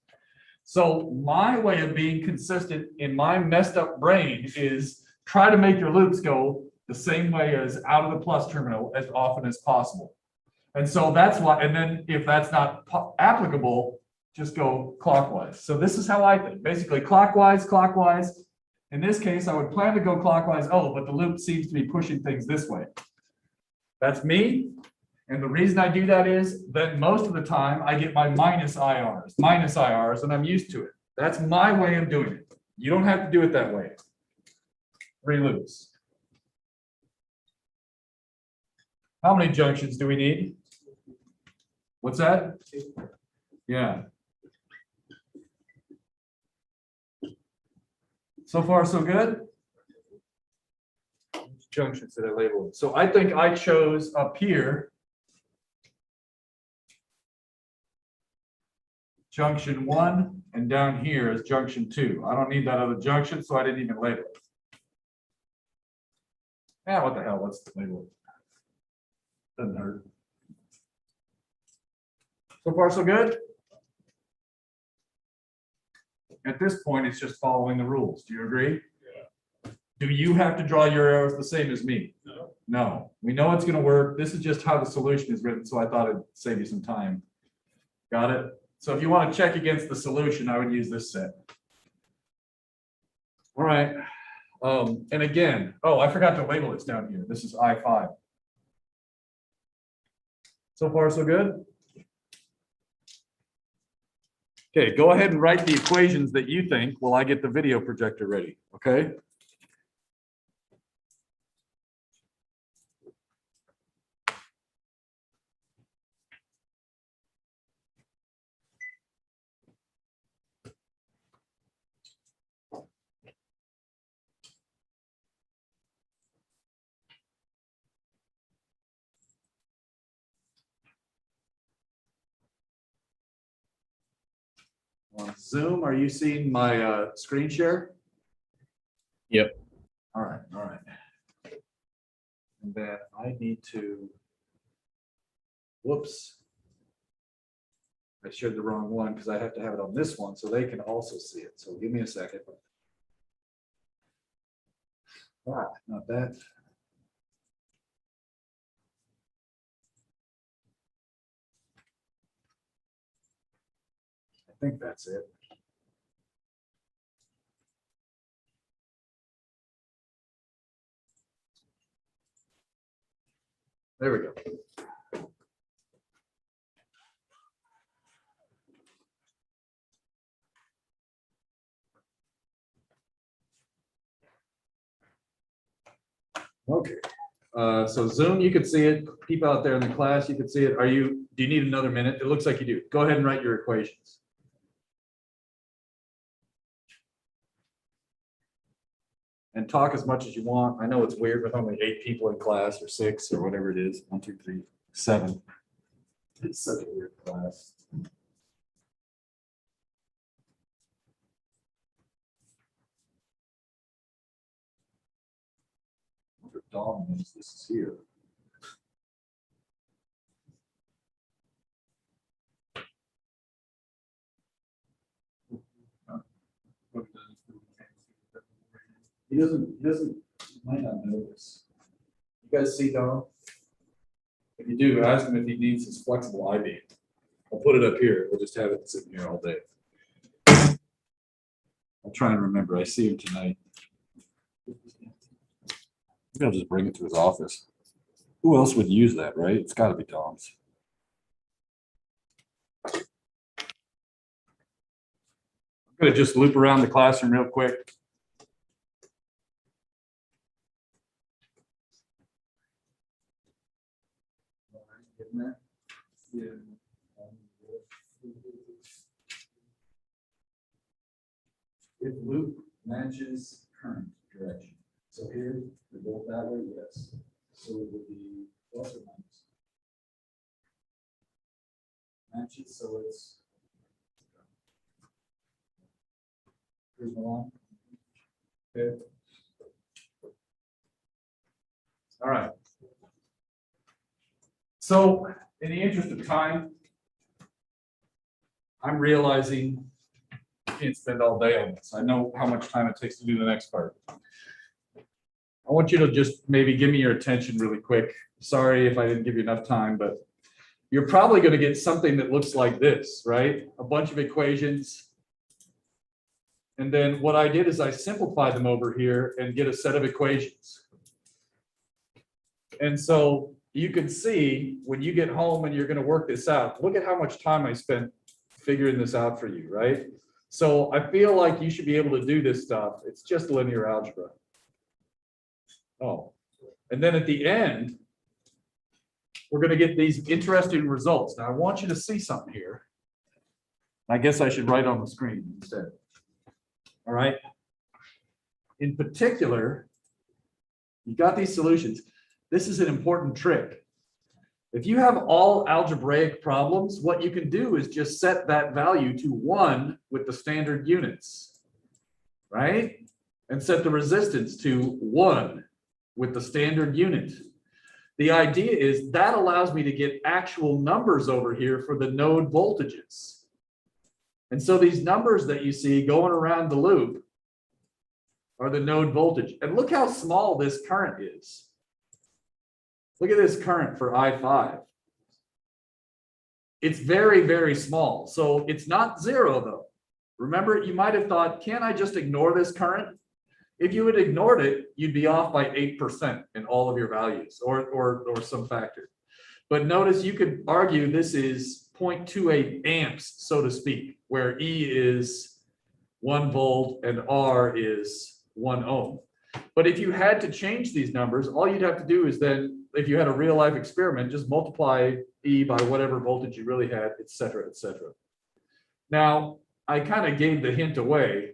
S1: So my way of being consistent in my messed up brain is try to make your loops go the same way as out of the plus terminal as often as possible. And so that's why, and then if that's not applicable, just go clockwise. So this is how I think, basically clockwise, clockwise. In this case, I would plan to go clockwise. Oh, but the loop seems to be pushing things this way. That's me. And the reason I do that is then most of the time I get my minus IRs, and I'm used to it. That's my way of doing it. You don't have to do it that way. 3 loops. How many junctions do we need? What's that? Yeah. So far, so good? Which junctions did I label? So I think I chose up here junction 1, and down here is junction 2. I don't need that other junction, so I didn't even label it. Yeah, what the hell, let's label it. Doesn't hurt. So far, so good? At this point, it's just following the rules. Do you agree?
S5: Yeah.
S1: Do you have to draw your arrows the same as me?
S5: No.
S1: No, we know it's gonna work. This is just how the solution is written, so I thought it'd save you some time. Got it? So if you want to check against the solution, I would use this set. All right. And again, oh, I forgot to label this down here. This is I5. So far, so good? Okay, go ahead and write the equations that you think while I get the video projector ready, okay? On Zoom, are you seeing my screen share?
S2: Yep.
S1: All right, all right. And then I need to, whoops. I shared the wrong one because I have to have it on this one so they can also see it. So give me a second. Ah, not that. I think that's it. There we go. Okay, so Zoom, you can see it. People out there in the class, you can see it. Do you need another minute? It looks like you do. Go ahead and write your equations. And talk as much as you want. I know it's weird with only 8 people in class or 6 or whatever it is. 1, 2, 3, 7. It's such a weird class. Dominance, this is here. He doesn't, might not know this. You guys see Don? If you do, ask him if he needs his flexible I-beam. I'll put it up here. We'll just have it sitting here all day. I'll try and remember. I see him tonight. Maybe I'll just bring it to his office. Who else would use that, right? It's got to be Dom's. I'm going to just loop around the classroom real quick. If loop matches current direction. So here, we go that way, yes. So it would be plus or minus. Matches, so it's. Here's my line. Okay. All right. So in the interest of time, I'm realizing I can't spend all day on this. I know how much time it takes to do the next part. I want you to just maybe give me your attention really quick. Sorry if I didn't give you enough time, but you're probably going to get something that looks like this, right? A bunch of equations. And then what I did is I simplified them over here and get a set of equations. And so you can see when you get home and you're going to work this out, look at how much time I spent figuring this out for you, right? So I feel like you should be able to do this stuff. It's just linear algebra. Oh, and then at the end, we're going to get these interesting results. Now I want you to see something here. I guess I should write on the screen instead. All right. In particular, you got these solutions. This is an important trick. If you have all algebraic problems, what you can do is just set that value to 1 with the standard units, right? And set the resistance to 1 with the standard unit. The idea is that allows me to get actual numbers over here for the node voltages. And so these numbers that you see going around the loop are the node voltage. And look how small this current is. Look at this current for I5. It's very, very small. So it's not zero though. Remember, you might have thought, can I just ignore this current? If you had ignored it, you'd be off by 8% in all of your values or some factor. But notice you could argue this is 0.28 amps, so to speak, where E is 1 volt and R is 1 ohm. But if you had to change these numbers, all you'd have to do is then, if you had a real life experiment, just multiply E by whatever voltage you really had, et cetera, et cetera. Now, I kind of gave the hint away.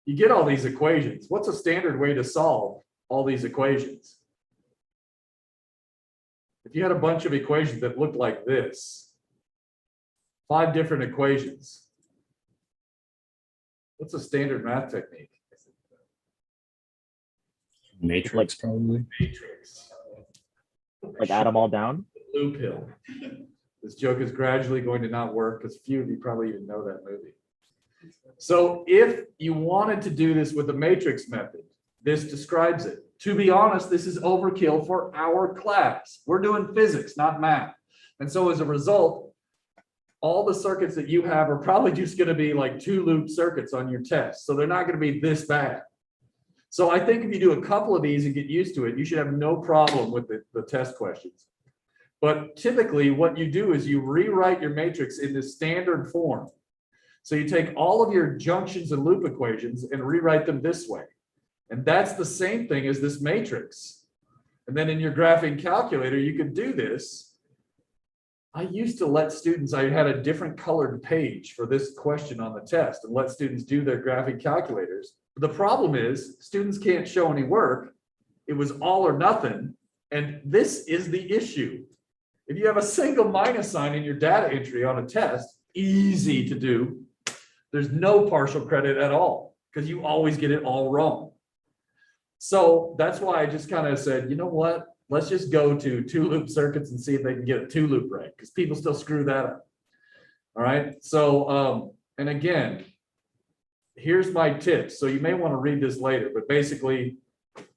S1: You get all these equations. What's a standard way to solve all these equations? If you had a bunch of equations that looked like this, 5 different equations, what's a standard math technique?
S2: Matrix, probably.
S1: Matrix.
S7: Like add them all down.
S1: Loop hill. This joke is gradually going to not work because few of you probably even know that movie. So if you wanted to do this with the matrix method, this describes it. To be honest, this is overkill for our class. We're doing physics, not math. And so as a result, all the circuits that you have are probably just going to be like 2-loop circuits on your test. So they're not going to be this bad. So I think if you do a couple of these and get used to it, you should have no problem with the test questions. But typically what you do is you rewrite your matrix in the standard form. So you take all of your junctions and loop equations and rewrite them this way. And that's the same thing as this matrix. And then in your graphing calculator, you could do this. I used to let students, I had a different colored page for this question on the test and let students do their graphing calculators. The problem is students can't show any work. It was all or nothing. And this is the issue. If you have a single minus sign in your data entry on a test, easy to do. There's no partial credit at all because you always get it all wrong. So that's why I just kind of said, you know what? Let's just go to 2-loop circuits and see if they can get a 2-loop right because people still screw that up. All right. So, and again, here's my tips. So you may want to read this later, but basically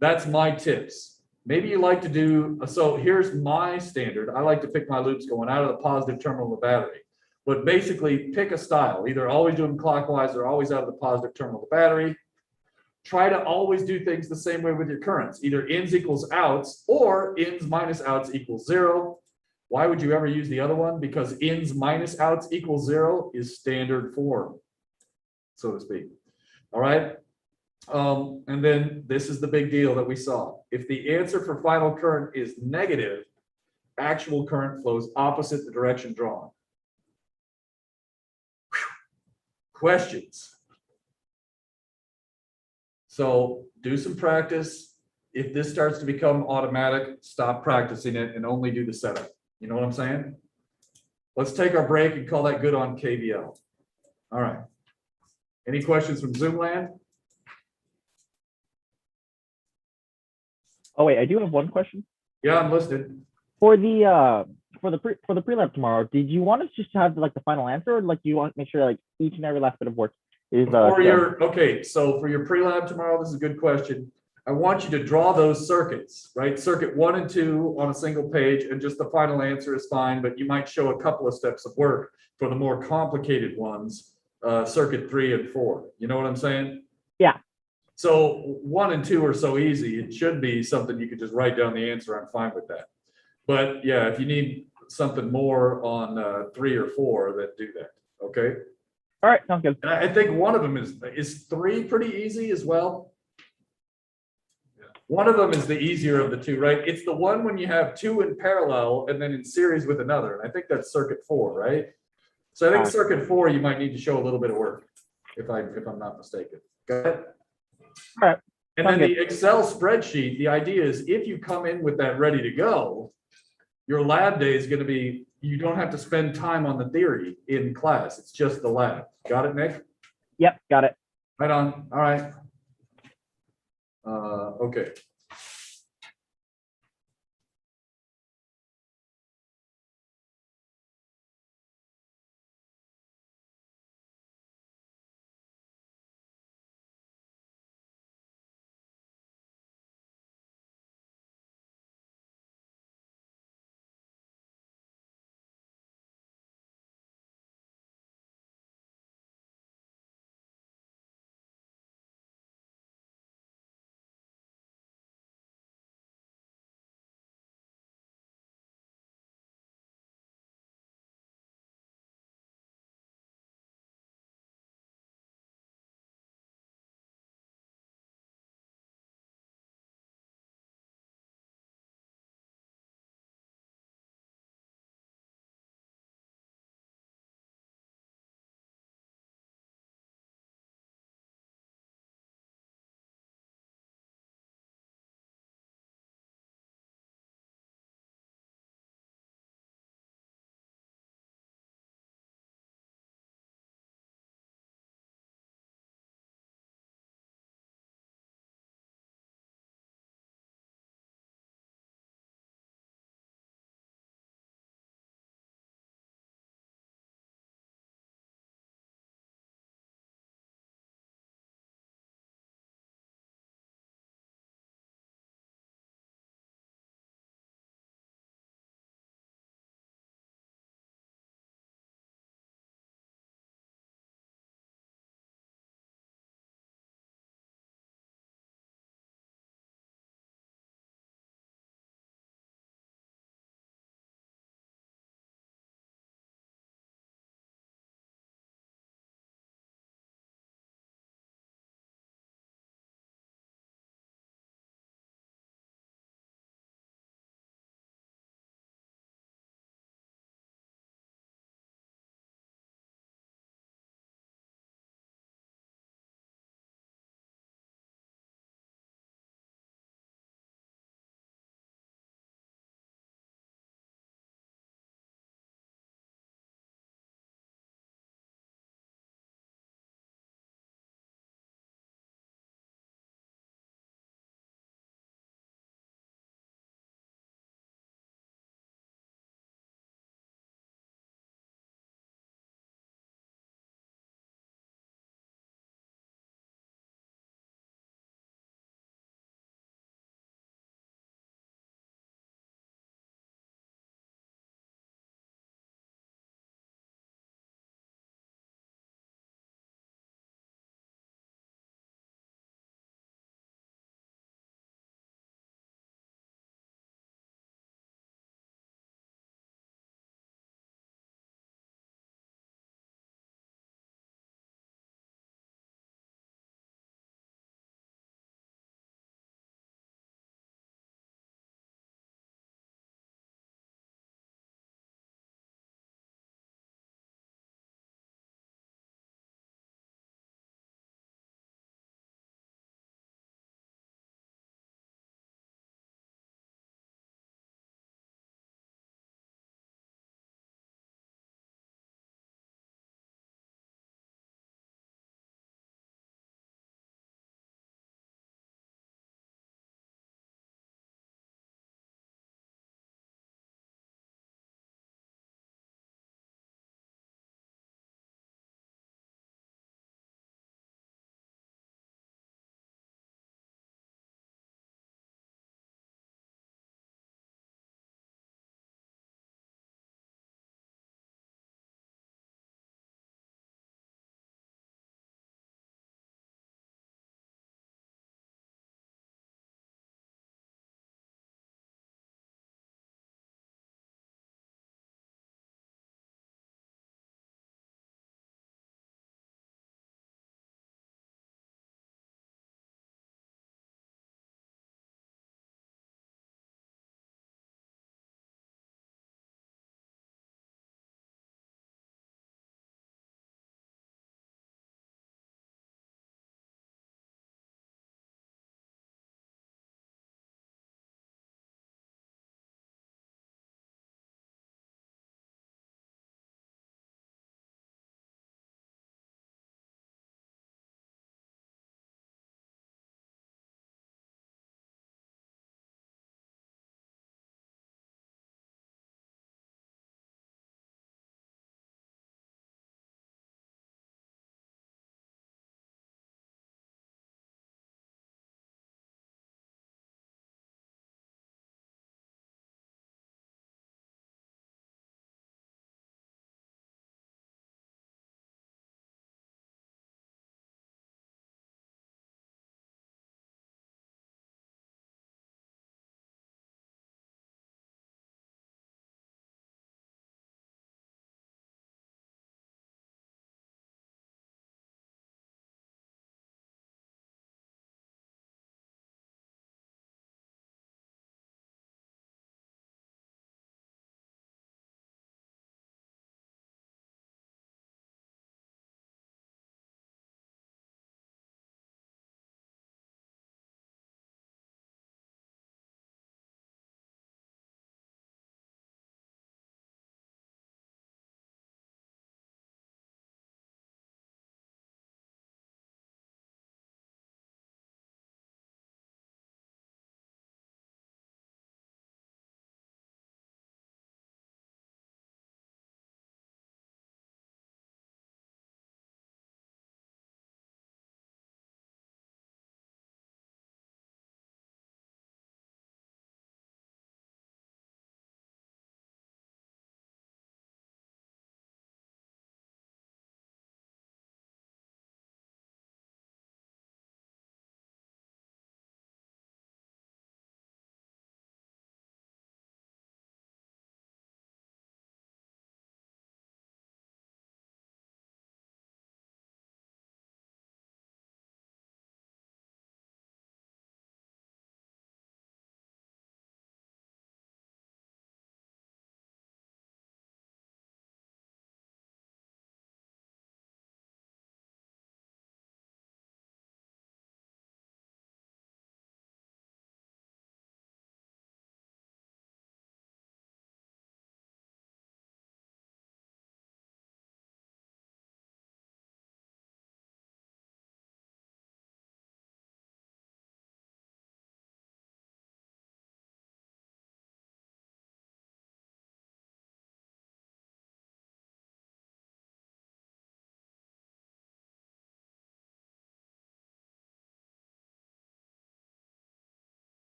S1: that's my tips. Maybe you like to do, so here's my standard. I like to pick my loops going out of the positive terminal of the battery. But basically pick a style, either always do them clockwise or always out of the positive terminal of the battery. Try to always do things the same way with your currents, either ins equals outs or ins minus outs equals 0. Why would you ever use the other one? Because ins minus outs equals 0 is standard form, so to speak. All right. And then this is the big deal that we saw. If the answer for final current is negative, actual current flows opposite the direction drawn. Questions? So do some practice. If this starts to become automatic, stop practicing it and only do the setup. You know what I'm saying? Let's take our break and call that good on KVL. All right. Any questions from Zoom land?
S7: Oh wait, I do have one question.
S1: Yeah, I'm listening.
S7: For the pre-lab tomorrow, did you want us just to have like the final answer, or like do you want to make sure like each and every last bit of work is
S1: Okay, so for your pre-lab tomorrow, this is a good question. I want you to draw those circuits, right? Circuit 1 and 2 on a single page, and just the final answer is fine, but you might show a couple of steps of work for the more complicated ones, circuit 3 and 4. You know what I'm saying?
S7: Yeah.
S1: So 1 and 2 are so easy, it should be something you could just write down the answer. I'm fine with that. But yeah, if you need something more on 3 or 4, then do that. Okay.
S7: All right, sounds good.
S1: And I think one of them is 3 pretty easy as well. One of them is the easier of the two, right? It's the one when you have 2 in parallel and then in series with another. And I think that's circuit 4, right? So I think circuit 4, you might need to show a little bit of work, if I'm not mistaken. Got it?
S7: All right.
S1: And then the Excel spreadsheet, the idea is if you come in with that ready to go, your lab day is going to be, you don't have to spend time on the theory in class. It's just the lab. Got it, Nick?
S7: Yep, got it.
S1: Right on. All right. Okay,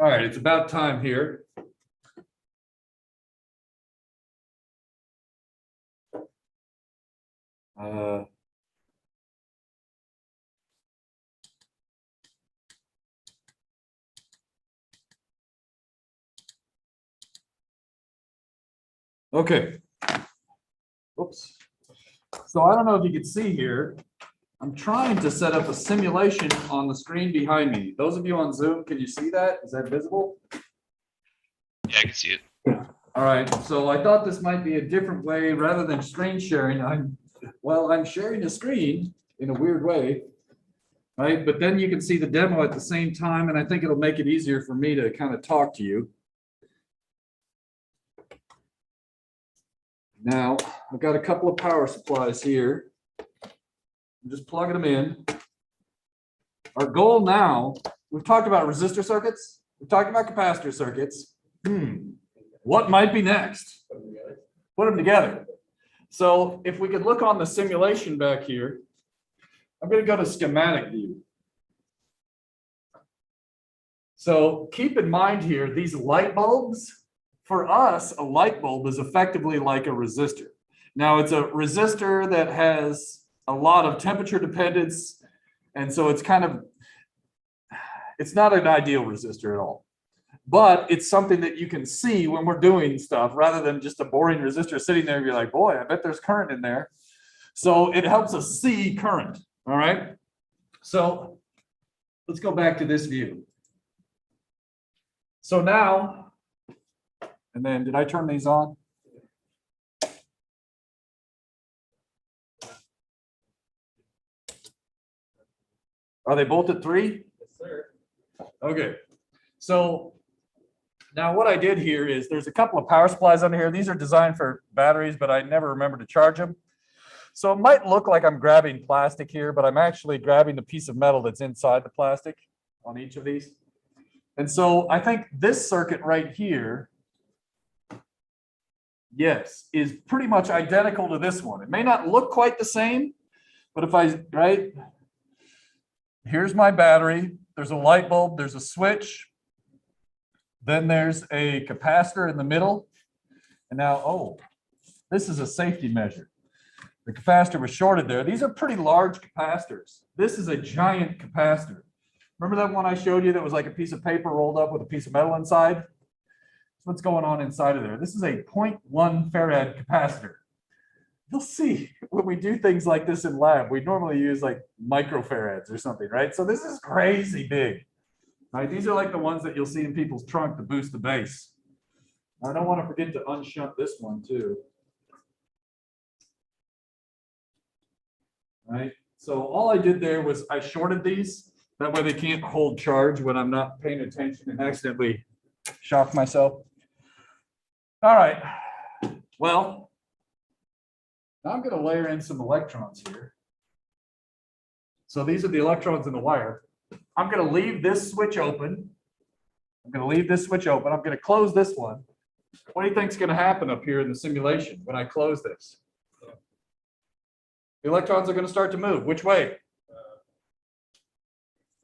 S1: All right, it's about time here. Okay. Oops. So I don't know if you can see here. I'm trying to set up a simulation on the screen behind me. Those of you on Zoom, can you see that? Is that visible?
S3: Yeah, I can see it.
S1: All right, so I thought this might be a different way rather than screen sharing. I'm sharing a screen in a weird way. Right, but then you can see the demo at the same time, and I think it'll make it easier for me to kind of talk to you. Now, I've got a couple of power supplies here. I'm just plugging them in. Our goal now, we've talked about resistor circuits. We've talked about capacitor circuits. What might be next? Put them together. So if we could look on the simulation back here, I'm going to go to schematic view. So keep in mind here, these light bulbs, for us, a light bulb is effectively like a resistor. Now it's a resistor that has a lot of temperature dependence. And so it's not an ideal resistor at all. But it's something that you can see when we're doing stuff rather than just a boring resistor sitting there. You're like, boy, I bet there's current in there. So it helps us see current. All right. So let's go back to this view. So now, and then did I turn these on? Are they both at 3?
S4: Yes, sir.
S1: Okay. So now what I did here is there's a couple of power supplies under here. These are designed for batteries, but I never remember to charge them. So it might look like I'm grabbing plastic here, but I'm actually grabbing the piece of metal that's inside the plastic on each of these. And so I think this circuit right here, yes, is pretty much identical to this one. It may not look quite the same, but if I, right, here's my battery, there's a light bulb, there's a switch, then there's a capacitor in the middle. And now, oh, this is a safety measure. The capacitor was shorted there. These are pretty large capacitors. This is a giant capacitor. Remember that one I showed you that was like a piece of paper rolled up with a piece of metal inside? That's what's going on inside of there. This is a 0.1 farad capacitor. You'll see when we do things like this in lab, we normally use like microfarads or something, right? So this is crazy big. Right? These are like the ones that you'll see in people's trunk to boost the bass. I don't want to forget to unshunt this one too. Right, so all I did there was I shorted these. That way they can't hold charge when I'm not paying attention and accidentally shock myself. All right, well, now I'm going to layer in some electrons here. So these are the electrons in the wire. I'm going to leave this switch open. I'm going to leave this switch open. I'm going to close this one. What do you think is going to happen up here in the simulation when I close this? The electrons are going to start to move. Which way?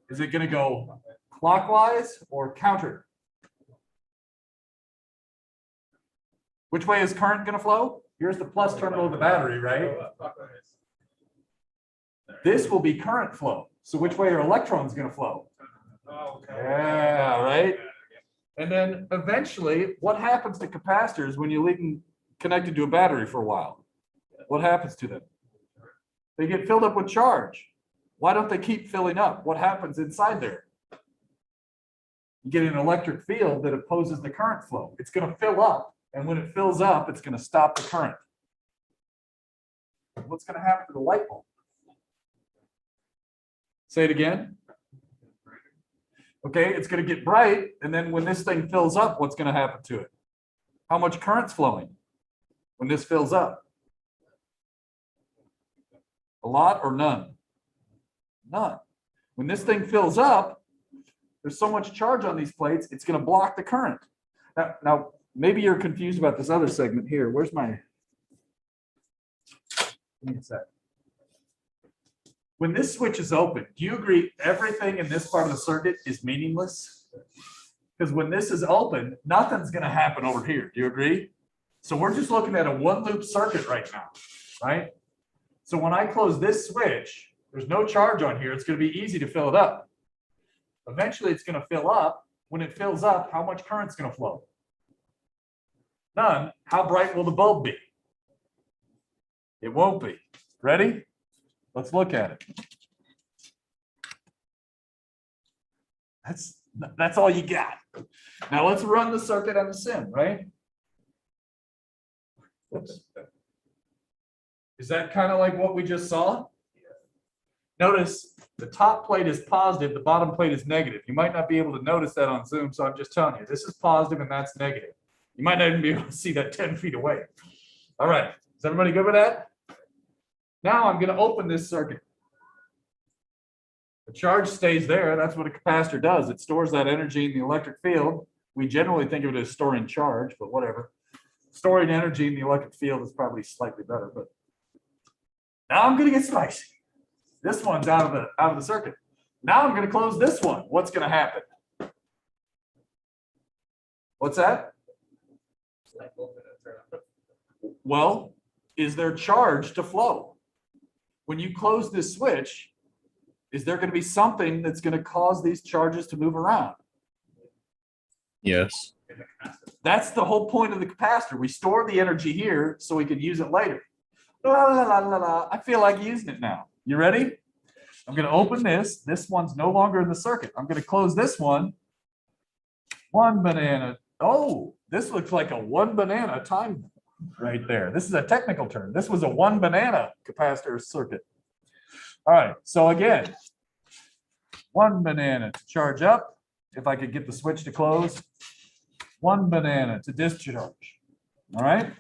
S1: Is it going to go clockwise or counter? Which way is current going to flow? Here's the plus terminal of the battery, right? This will be current flow. So which way are electrons going to flow? Yeah, right? And then eventually, what happens to capacitors when you leave them connected to a battery for a while? What happens to them? They get filled up with charge. Why don't they keep filling up? What happens inside there? You get an electric field that opposes the current flow. It's going to fill up, and when it fills up, it's going to stop the current. What's going to happen to the light bulb? Say it again. Okay, it's going to get bright, and then when this thing fills up, what's going to happen to it? How much current's flowing when this fills up? A lot or none? None. When this thing fills up, there's so much charge on these plates, it's going to block the current. Now, maybe you're confused about this other segment here. Where's my... Give me a sec. When this switch is open, do you agree everything in this part of the circuit is meaningless? Because when this is open, nothing's gonna happen over here. Do you agree? So we're just looking at a one loop circuit right now, right? So when I close this switch, there's no charge on here. It's gonna be easy to fill it up. Eventually, it's gonna fill up. When it fills up, how much current's gonna flow? None. How bright will the bulb be? It won't be. Ready? Let's look at it. That's all you got. Now let's run the circuit on the sim, right? Whoops. Is that kind of like what we just saw? Notice the top plate is positive, the bottom plate is negative. You might not be able to notice that on Zoom, so I'm just telling you, this is positive and that's negative. You might not even be able to see that 10 feet away. All right, is everybody good with that? Now I'm going to open this circuit. The charge stays there. That's what a capacitor does. It stores that energy in the electric field. We generally think of it as storing charge, but whatever. Storing energy in the electric field is probably slightly better, but now I'm going to get spicy. This one's out of the circuit. Now I'm going to close this one. What's going to happen? What's that? Well, is there charge to flow? When you close this switch, is there going to be something that's going to cause these charges to move around?
S2: Yes.
S1: That's the whole point of the capacitor. We store the energy here so we can use it later. La, la, la, la, la. I feel like using it now. You ready? I'm going to open this. This one's no longer in the circuit. I'm going to close this one. One banana. Oh, this looks like a one banana time right there. This is a technical term. This was a one banana capacitor circuit. All right. So again, one banana to charge up. If I could get the switch to close. One banana to discharge. All right.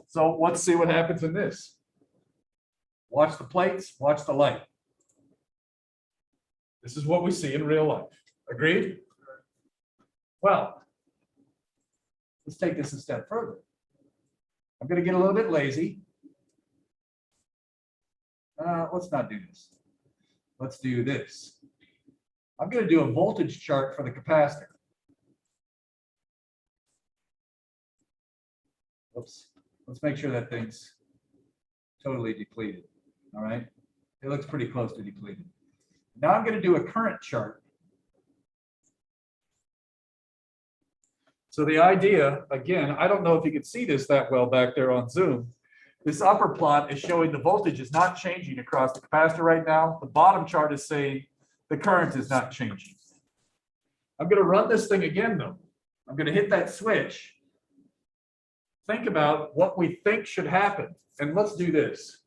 S1: So let's see what happens in this. Watch the plates, watch the light. This is what we see in real life. Agreed? Well, let's take this a step further. I'm going to get a little bit lazy. Let's not do this. Let's do this. I'm going to do a voltage chart for the capacitor. Oops. Let's make sure that thing's totally depleted. All right. It looks pretty close to depleted. Now I'm going to do a current chart. So the idea, again, I don't know if you can see this that well back there on Zoom. This upper plot is showing the voltage is not changing across the capacitor right now. The bottom chart is saying the current is not changing. I'm going to run this thing again, though. I'm going to hit that switch. Think about what we think should happen. And let's do this.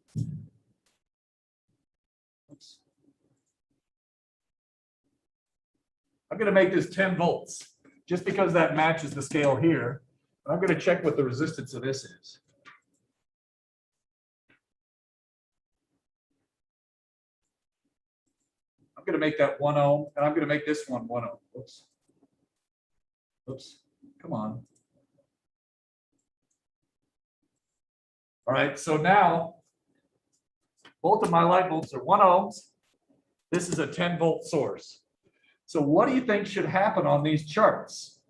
S1: Oops. I'm going to make this 10 volts just because that matches the scale here. I'm going to check what the resistance of this is. I'm going to make that 1 ohm, and I'm going to make this one 1 ohm. Oops. Oops. Come on. All right, so now both of my light bulbs are 1 ohms. This is a 10 volt source. So what do you think should happen on these charts?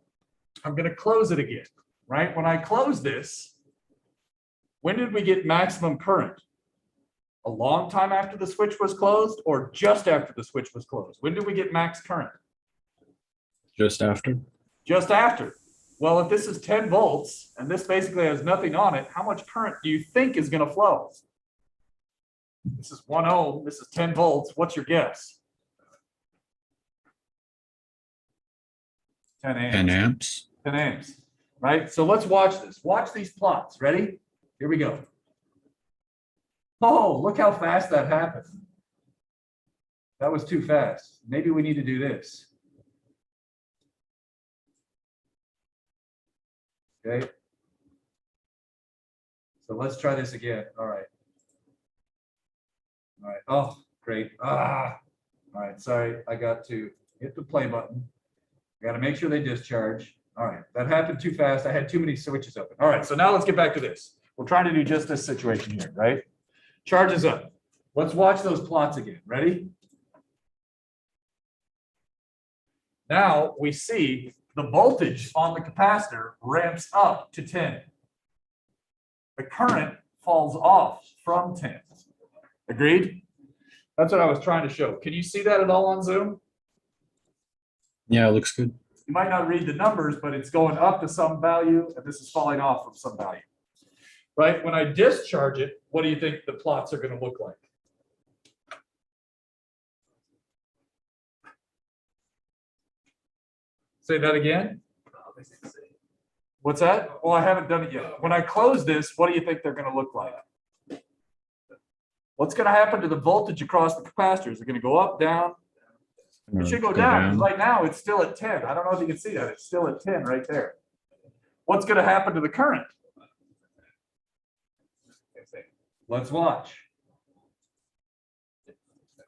S1: I'm going to close it again, right? When I close this, when did we get maximum current? A long time after the switch was closed or just after the switch was closed? When did we get max current?
S2: Just after.
S1: Just after. Well, if this is 10 volts and this basically has nothing on it, how much current do you think is going to flow? This is 1 ohm. This is 10 volts. What's your guess? 10 amps.
S2: 10 amps.
S1: 10 amps, right? So let's watch this. Watch these plots. Ready? Here we go. Oh, look how fast that happened. That was too fast. Maybe we need to do this. Okay. So let's try this again. All right. All right. Oh, great. All right. Sorry. I got to hit the play button. I got to make sure they discharge. All right. That happened too fast. I had too many switches open. All right. So now let's get back to this. We're trying to do just this situation here, right? Charge is up. Let's watch those plots again. Ready? Now we see the voltage on the capacitor ramps up to 10. The current falls off from 10. Agreed? That's what I was trying to show. Can you see that at all on Zoom?
S2: Yeah, it looks good.
S1: You might not read the numbers, but it's going up to some value, and this is falling off from some value. Right? When I discharge it, what do you think the plots are going to look like? Say that again. What's that? Well, I haven't done it yet. When I close this, what do you think they're going to look like? What's going to happen to the voltage across the capacitor? Is it going to go up, down? It should go down. Right now, it's still at 10. I don't know if you can see that. It's still at 10 right there. What's going to happen to the current? Let's watch.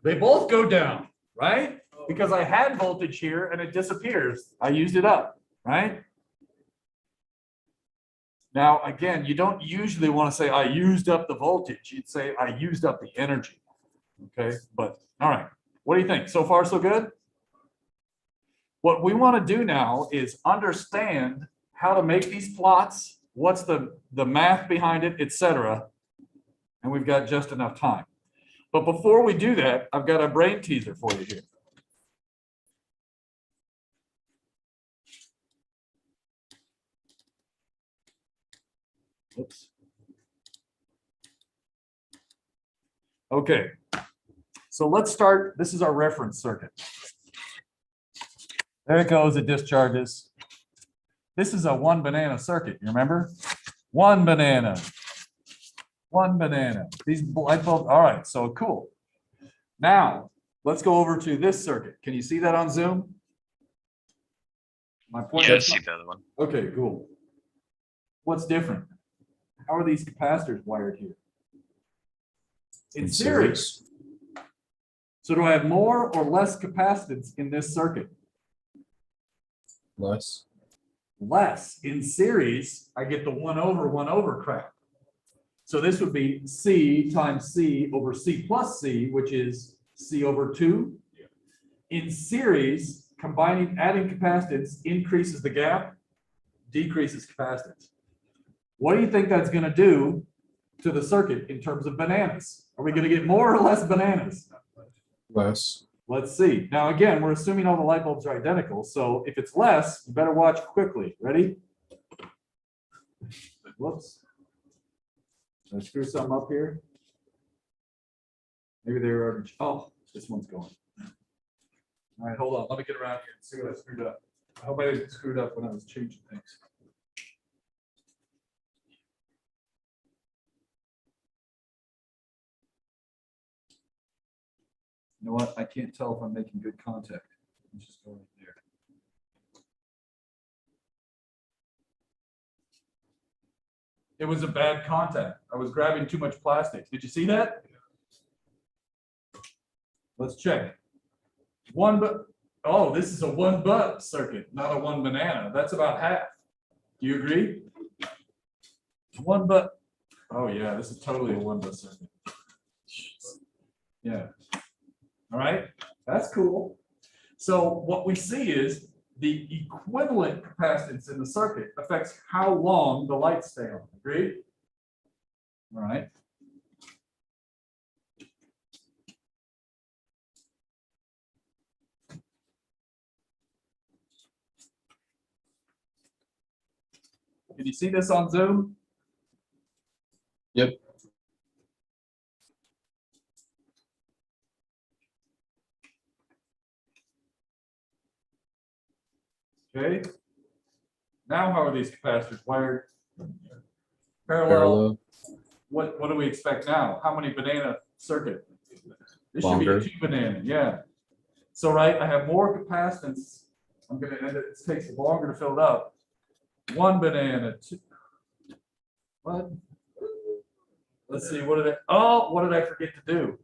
S1: They both go down, right? Because I had voltage here and it disappears. I used it up, right? Now, again, you don't usually want to say I used up the voltage. You'd say I used up the energy. Okay, but all right. What do you think? So far, so good? What we want to do now is understand how to make these plots, what's the math behind it, etc. And we've got just enough time. But before we do that, I've got a brain teaser for you here. Oops. Okay, so let's start. This is our reference circuit. There it goes, it discharges. This is a one banana circuit, you remember? One banana. One banana. These light bulbs, all right, so cool. Now, let's go over to this circuit. Can you see that on Zoom? My point.
S3: Yeah, I see the other one.
S1: Okay, cool. What's different? How are these capacitors wired here? In series. So do I have more or less capacitance in this circuit?
S2: Less.
S1: Less. In series, I get the 1 over crap. So this would be C times C over C plus C, which is C over 2. In series, adding capacitance increases the gap, decreases capacitance. What do you think that's going to do to the circuit in terms of bananas? Are we going to get more or less bananas?
S2: Less.
S1: Let's see. Now, again, we're assuming all the light bulbs are identical. So if it's less, you better watch quickly. Ready? Whoops. Did I screw something up here? Maybe they were, oh, this one's going. All right, hold on. Let me get around here and see what I screwed up. I hope I didn't screw it up when I was changing things. You know what? I can't tell if I'm making good contact. Let's just go right there. It was a bad contact. I was grabbing too much plastic. Did you see that? Let's check. Oh, this is a 1 but circuit, not a 1 banana. That's about half. Do you agree? 1 but. Oh yeah, this is totally a 1 but circuit. Yeah. All right, that's cool. So what we see is the equivalent capacitance in the circuit affects how long the lights stay on. Agreed? All right. Can you see this on Zoom?
S2: Yep.
S1: Okay. Now, how are these capacitors wired? Parallel. What do we expect now? How many banana circuit? This should be a
S2: Longer.
S1: 2 banana, yeah. So, right, I have more capacitance. I'm going to end it. It takes longer to fill it up. 1 banana, 2. What? Let's see. What did I forget to do?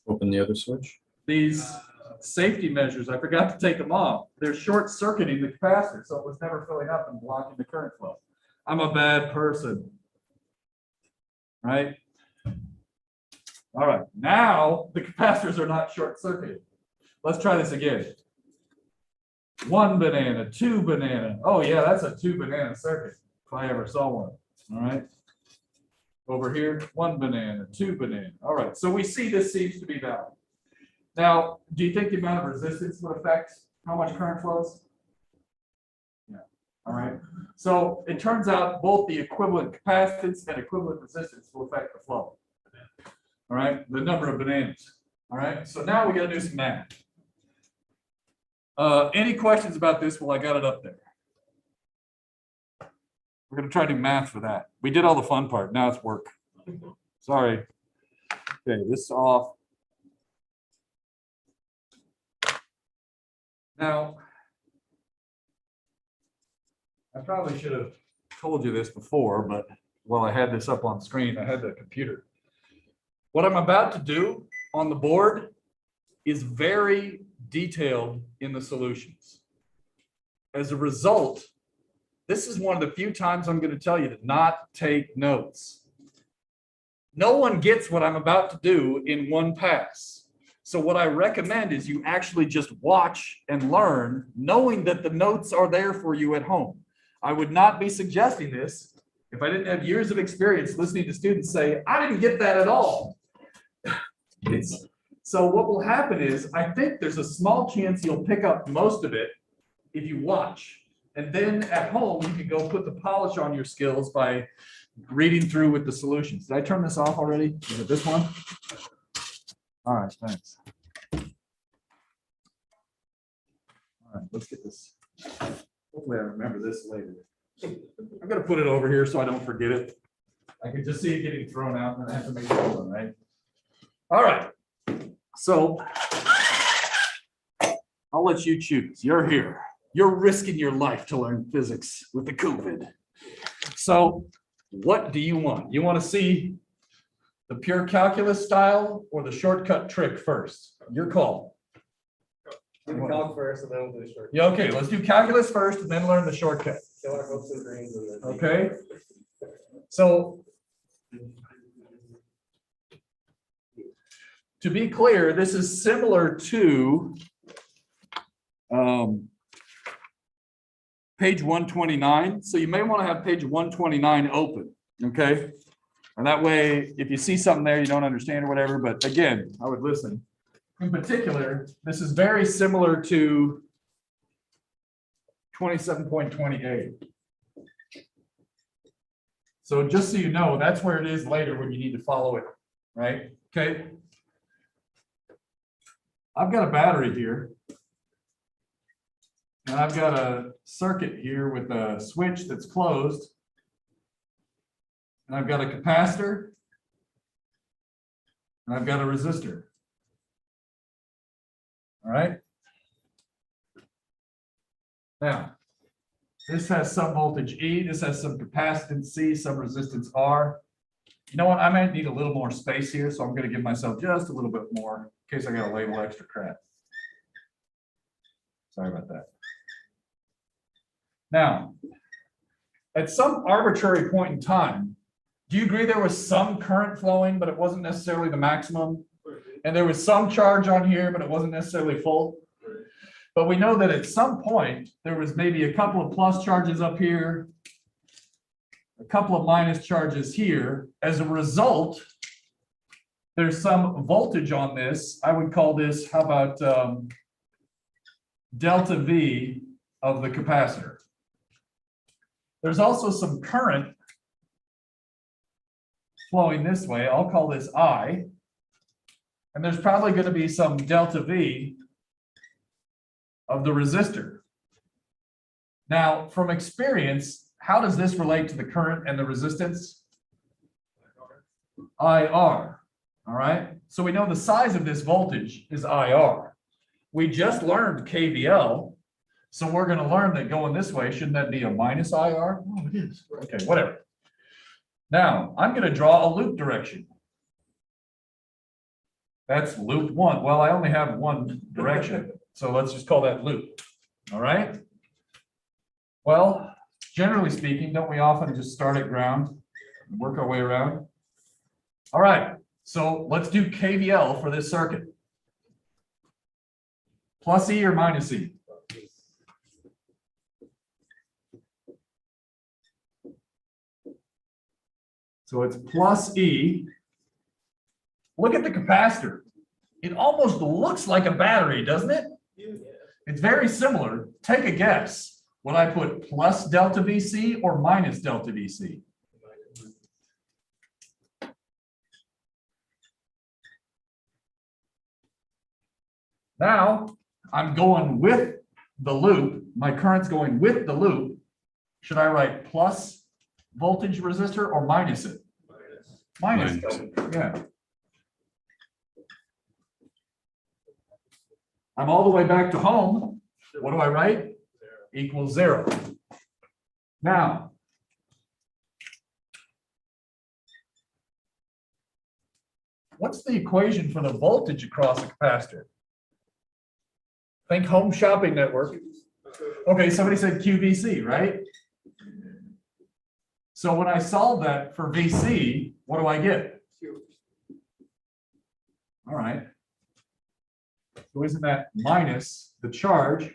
S2: Open the other switch.
S1: These safety measures, I forgot to take them off. They're short circuiting the capacitor, so it was never filling up and blocking the current flow. I'm a bad person. Right? All right. Now the capacitors are not short circuited. Let's try this again. 1 banana, 2 banana. Oh yeah, that's a 2 banana circuit, if I ever saw one. All right. Over here, 1 banana, 2 banana. All right, so we see this seems to be valid. Now, do you think the amount of resistance would affect how much current flows? Yeah. All right. So it turns out both the equivalent capacitance and equivalent resistance will affect the flow. All right, the number of bananas. All right, so now we got to do some math. Any questions about this? Well, I got it up there. We're going to try to do math for that. We did all the fun part. Now it's work. Sorry. Okay, this is off. Now, I probably should have told you this before, but while I had this up on screen, I had the computer. What I'm about to do on the board is very detailed in the solutions. As a result, this is one of the few times I'm going to tell you to not take notes. No one gets what I'm about to do in one pass. So what I recommend is you actually just watch and learn, knowing that the notes are there for you at home. I would not be suggesting this if I didn't have years of experience listening to students say, I didn't get that at all. So what will happen is, I think there's a small chance you'll pick up most of it if you watch. And then at home, you can go put the polish on your skills by reading through with the solutions. Did I turn this off already? Is it this one? All right, thanks. All right, let's get this. Hopefully I remember this later. I'm gonna put it over here so I don't forget it. I can just see it getting thrown out and I have to make it one, right? All right, so I'll let you choose. You're here. You're risking your life to learn physics with the COVID. So what do you want? You want to see the pure calculus style or the shortcut trick first? Your call.
S4: Do the calc first and then we'll do the short.
S1: Yeah, okay, let's do calculus first and then learn the shortcut.
S4: Kill our hopes and dreams and then.
S1: Okay. So to be clear, this is similar to page 129. So you may want to have page 129 open, okay? And that way, if you see something there you don't understand or whatever, but again, I would listen. In particular, this is very similar to 27.28. So just so you know, that's where it is later when you need to follow it, right? Okay. I've got a battery here. And I've got a circuit here with a switch that's closed. And I've got a capacitor. And I've got a resistor. All right. Now, this has some voltage E, this has some capacitance C, some resistance R. You know what? I might need a little more space here, so I'm going to give myself just a little bit more in case I got to label extra crap. Sorry about that. Now, at some arbitrary point in time, do you agree there was some current flowing, but it wasn't necessarily the maximum? And there was some charge on here, but it wasn't necessarily full? But we know that at some point, there was maybe a couple of plus charges up here, a couple of minus charges here. As a result, there's some voltage on this. I would call this, how about delta V of the capacitor. There's also some current flowing this way. I'll call this I. And there's probably going to be some delta V of the resistor. Now, from experience, how does this relate to the current and the resistance? IR, all right? So we know the size of this voltage is IR. We just learned KVL, so we're going to learn that going this way, shouldn't that be a minus IR? Oh, it is. Okay, whatever. Now, I'm going to draw a loop direction. That's loop one. Well, I only have one direction. So let's just call that loop. All right. Well, generally speaking, don't we often just start at ground and work our way around? All right. So let's do KVL for this circuit. Plus E or minus E? So it's plus E. Look at the capacitor. It almost looks like a battery, doesn't it? It's very similar. Take a guess. Would I put plus delta VC or minus delta VC? Now I'm going with the loop. My current's going with the loop. Should I write plus voltage resistor or minus it? Minus. Yeah. I'm all the way back to home. What do I write? Equals 0. Now, what's the equation for the voltage across a capacitor? Think home shopping network. Okay, somebody said QVC, right? So when I solve that for VC, what do I get? All right. So isn't that minus the charge?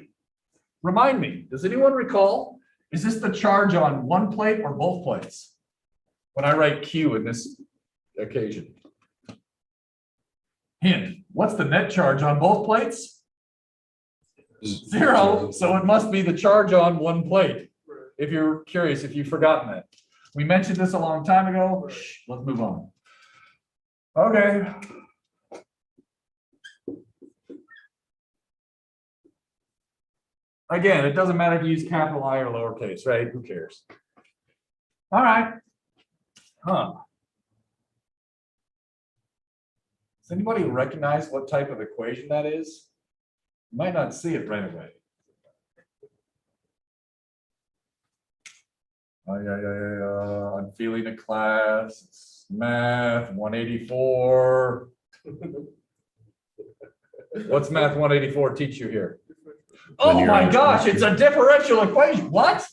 S1: Remind me, does anyone recall, is this the charge on one plate or both plates? When I write Q in this occasion. Hint, what's the net charge on both plates? 0, so it must be the charge on one plate. If you're curious, if you've forgotten that. We mentioned this a long time ago. Shh, let's move on. Okay. Again, it doesn't matter if you use capital I or lowercase, right? Who cares? All right. Huh. Does anybody recognize what type of equation that is? You might not see it right away. I'm feeling a class. It's math 184. What's math 184 teach you here? Oh my gosh, it's a differential equation. What?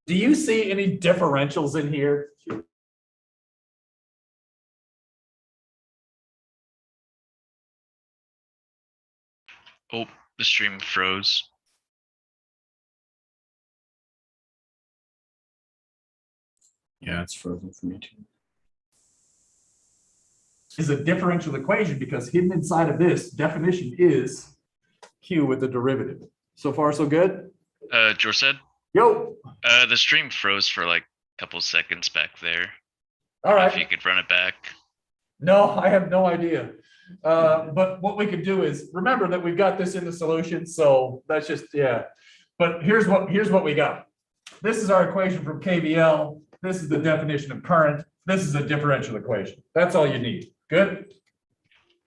S1: Do you see any differentials in here?
S3: Oh, the stream froze.
S2: Yeah, it's frozen for me too.
S1: Is a differential equation because hidden inside of this definition is Q with the derivative. So far, so good?
S3: George said,
S1: Yo.
S3: the stream froze for like a couple seconds back there.
S1: All
S3: If you
S1: right.
S3: could run it back.
S1: No, I have no idea. But what we could do is remember that we've got this in the solution. So that's just, yeah. But here's what we got. This is our equation from KVL. This is the definition of current. This is a differential equation. That's all you need. Good?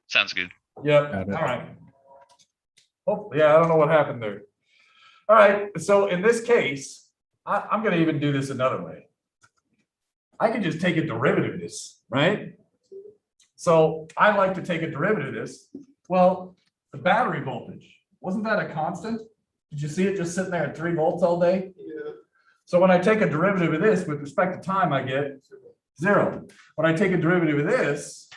S3: Sounds good.
S1: Yep.
S2: Got it.
S1: All right. Oh, yeah, I don't know what happened there. All right. So in this case, I'm going to even do this another way. I can just take a derivative of this, right? So I like to take a derivative of this. Well, the battery voltage, wasn't that a constant? Did you see it just sitting there at 3 volts all day?
S5: Yeah.
S1: So when I take a derivative of this with respect to time, I get 0. When I take a derivative of this,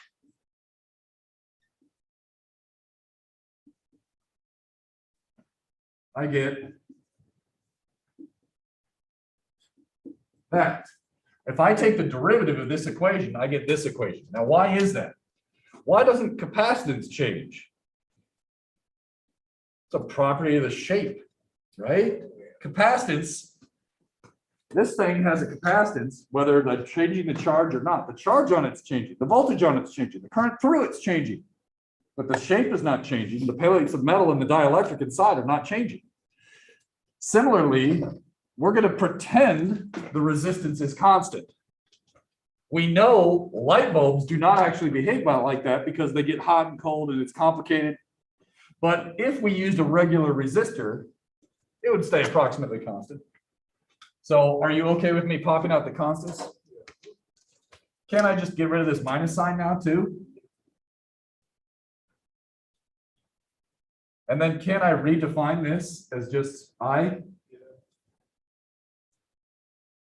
S1: I get that. If I take the derivative of this equation, I get this equation. Now, why is that? Why doesn't capacitance change? It's a property of the shape, right? Capacitance, this thing has a capacitance, whether they're changing the charge or not. The charge on it's changing, the voltage on it's changing, the current through it's changing, but the shape is not changing. The plates of metal and the dielectric inside are not changing. Similarly, we're going to pretend the resistance is constant. We know light bulbs do not actually behave like that because they get hot and cold and it's complicated. But if we used a regular resistor, it would stay approximately constant. So are you okay with me popping out the constants? Can I just get rid of this minus sign now too? And then can I redefine this as just I?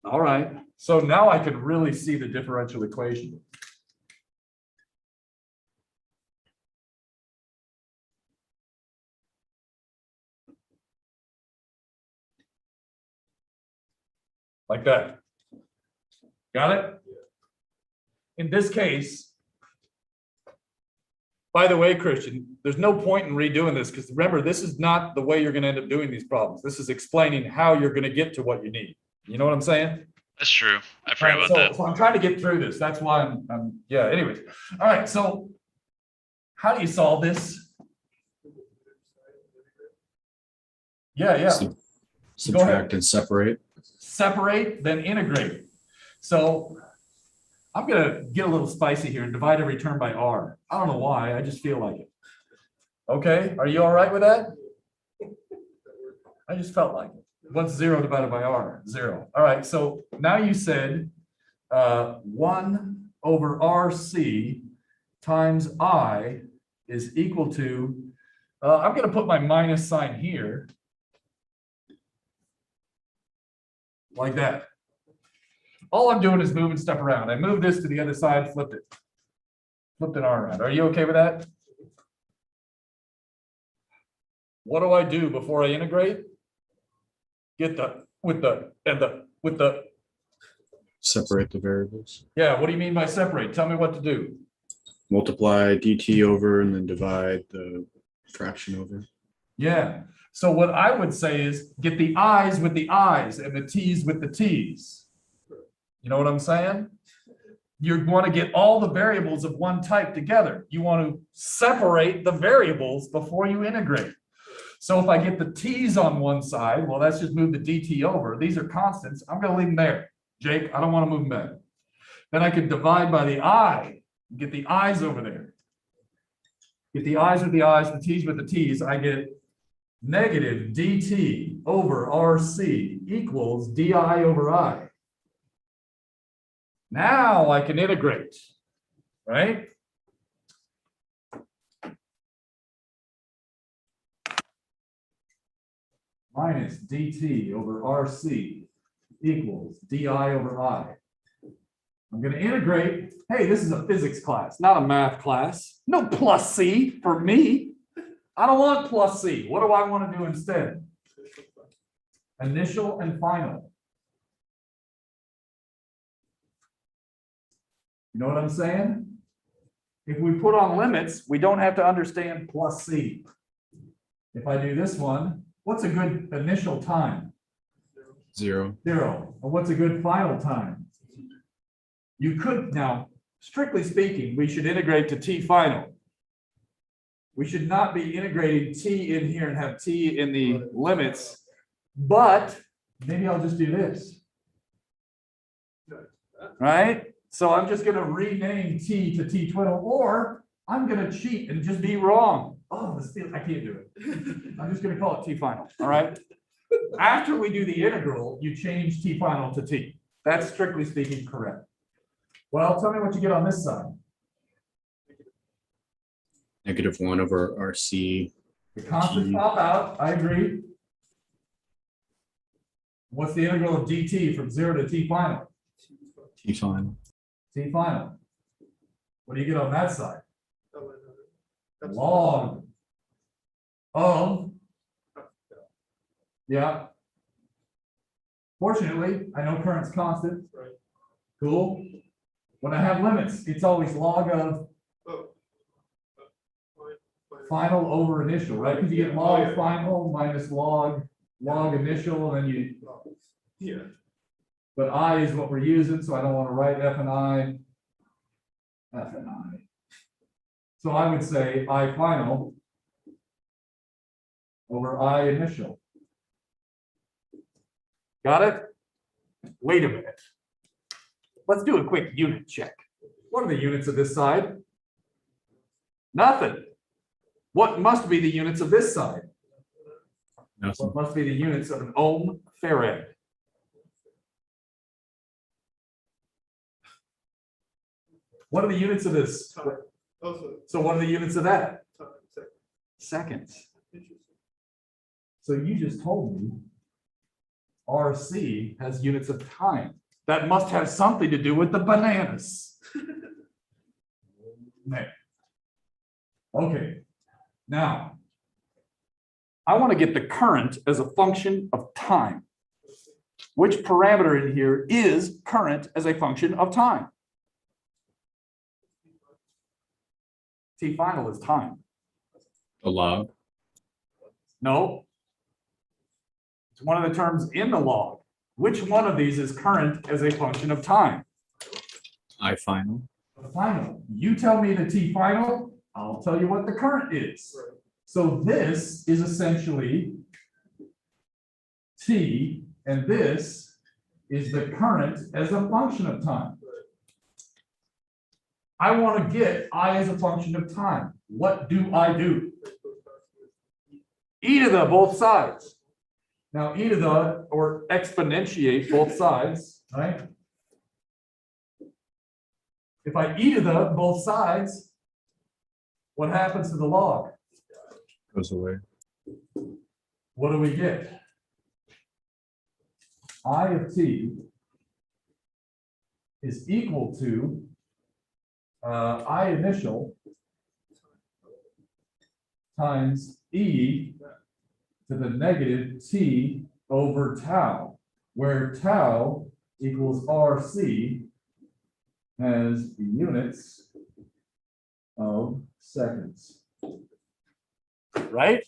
S1: All right, so now I can really see the differential equation. Like that. Got it? in this case, by the way, Christian, there's no point in redoing this because remember, this is not the way you're gonna end up doing these problems. This is explaining how you're gonna get to what you need. You know what I'm saying?
S3: That's true. I forgot
S1: Right,
S3: about that.
S1: so I'm trying to get through this. That's why yeah, anyways. All right, so how do you solve this? Yeah.
S2: Subtract and separate.
S1: Separate, then integrate. So I'm gonna get a little spicy here and divide every term by R. I don't know why, I just feel like it. Okay, are you all right with that? I just felt like it. What's 0 divided by R? 0. All right, so now you said 1 over RC times I is equal to, I'm gonna put my minus sign here. Like that. All I'm doing is moving stuff around. I moved this to the other side, flipped it. Flipped an R around. Are you okay with that? What do I do before I integrate? Get with the,
S2: Separate the variables.
S1: yeah, what do you mean by separate? Tell me what to do.
S2: Multiply dt over and then divide the fraction over.
S1: Yeah, so what I would say is get the I's with the I's and the T's with the T's. You know what I'm saying? You want to get all the variables of one type together. You want to separate the variables before you integrate. So if I get the T's on one side, well, let's just move the dt over. These are constants. I'm going to leave them there. Jake, I don't want to move them back. Then I can divide by the I, get the I's over there. Get the I's with the I's, the T's with the T's. I get negative dt over RC equals di over I. Now I can integrate, right? Minus dt over RC equals di over I. I'm going to integrate. Hey, this is a physics class, not a math class. No plus C for me. I don't want plus C. What do I want to do instead? Initial and final. You know what I'm saying? If we put on limits, we don't have to understand plus C. If I do this one, what's a good initial time?
S2: 0.
S1: 0. And what's a good final time? You could, now, strictly speaking, we should integrate to T final. We should not be integrating T in here and have T in the limits, but maybe I'll just do this. Right? So I'm just going to rename T to T twiddle, or I'm going to cheat and just be wrong. Oh, this feels, I can't do it. I'm just going to call it T final. All right. After we do the integral, you change T final to T. That's strictly speaking correct. Well, tell me what you get on this side.
S2: Negative 1 over RC.
S1: The constants pop out. I agree. What's the integral of dt from 0 to T final?
S2: T final.
S1: T final. What do you get on that side? Log of, yeah. Fortunately, I know current's constant.
S5: Right.
S1: Cool. When I have limits, it's always log of final over initial, right? Because you get log final minus log initial, and then you.
S5: Yeah.
S1: But I is what we're using, so I don't want to write F and I. F and I. So I would say I final over I initial. Got it? Wait a minute. Let's do a quick unit check. What are the units of this side? Nothing. What must be the units of this side?
S2: Nothing.
S1: What must be the units of an ohm farad? What are the units of this?
S5: Also,
S1: So what are the units of that?
S5: time,
S1: Seconds.
S5: interesting.
S1: So you just told me RC has units of time. That must have something to do with the bananas. Man. Okay. Now, I want to get the current as a function of time. Which parameter in here is current as a function of time? T final is time.
S2: A log.
S1: No. It's one of the terms in the log. Which one of these is current as a function of time?
S2: I final.
S1: The final. You tell me the T final, I'll tell you what the current is. So this is essentially T, and this is the current as a function of time. I want to get I as a function of time. What do I do? E to the both sides. Now, e to the, or exponentiate both sides, right? If I e to the both sides, what happens to the log?
S2: Goes away.
S1: What do we get? I of t is equal to I initial times e to the negative t over tau, where tau equals RC as the units of seconds. Right?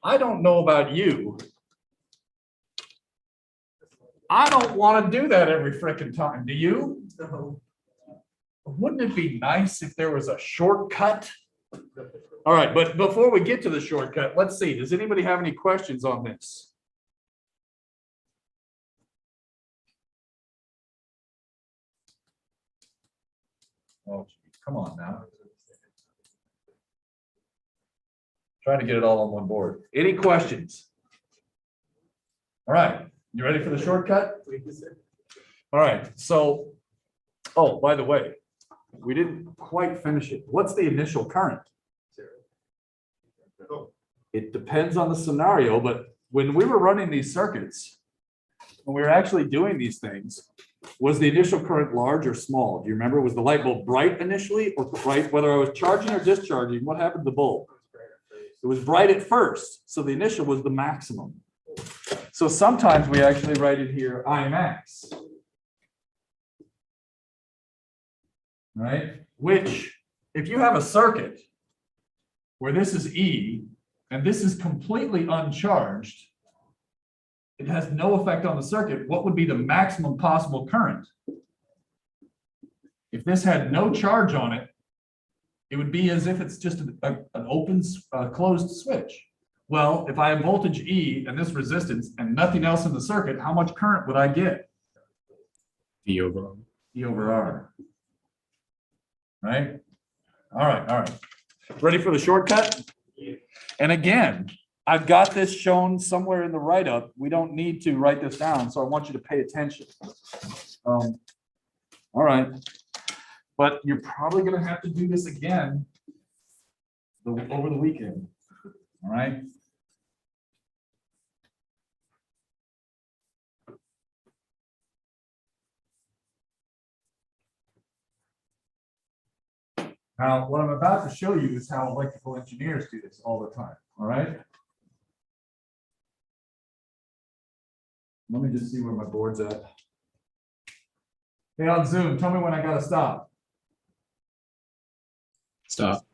S1: I don't know about you. I don't want to do that every frickin' time. Do you?
S5: No.
S1: Wouldn't it be nice if there was a shortcut? All right, but before we get to the shortcut, let's see. Does anybody have any questions on this? Oh, geez, come on now. Trying to get it all on one board. Any questions? All right, you ready for the shortcut? All right, so, oh, by the way, we didn't quite finish it. What's the initial current? It depends on the scenario, but when we were running these circuits, when we were actually doing these things, was the initial current large or small? Do you remember? Was the light bulb bright initially or bright, whether I was charging or discharging? What happened to the bulb? It was bright at first, so the initial was the maximum. So sometimes we actually write it here, I max. Right? Which, if you have a circuit where this is E and this is completely uncharged, it has no effect on the circuit, what would be the maximum possible current? If this had no charge on it, it would be as if it's just an open, closed switch. Well, if I have voltage E and this resistance and nothing else in the circuit, how much current would I get?
S2: E over R.
S1: E over R. Right? All right. Ready for the shortcut? And again, I've got this shown somewhere in the write-up. We don't need to write this down, so I want you to pay attention. All right. But you're probably going to have to do this again over the weekend. All right. Now, what I'm about to show you is how electrical engineers do this all the time. All right. Let me just see where my board's at. Hey, on Zoom, tell me when I got to stop.
S2: Stop.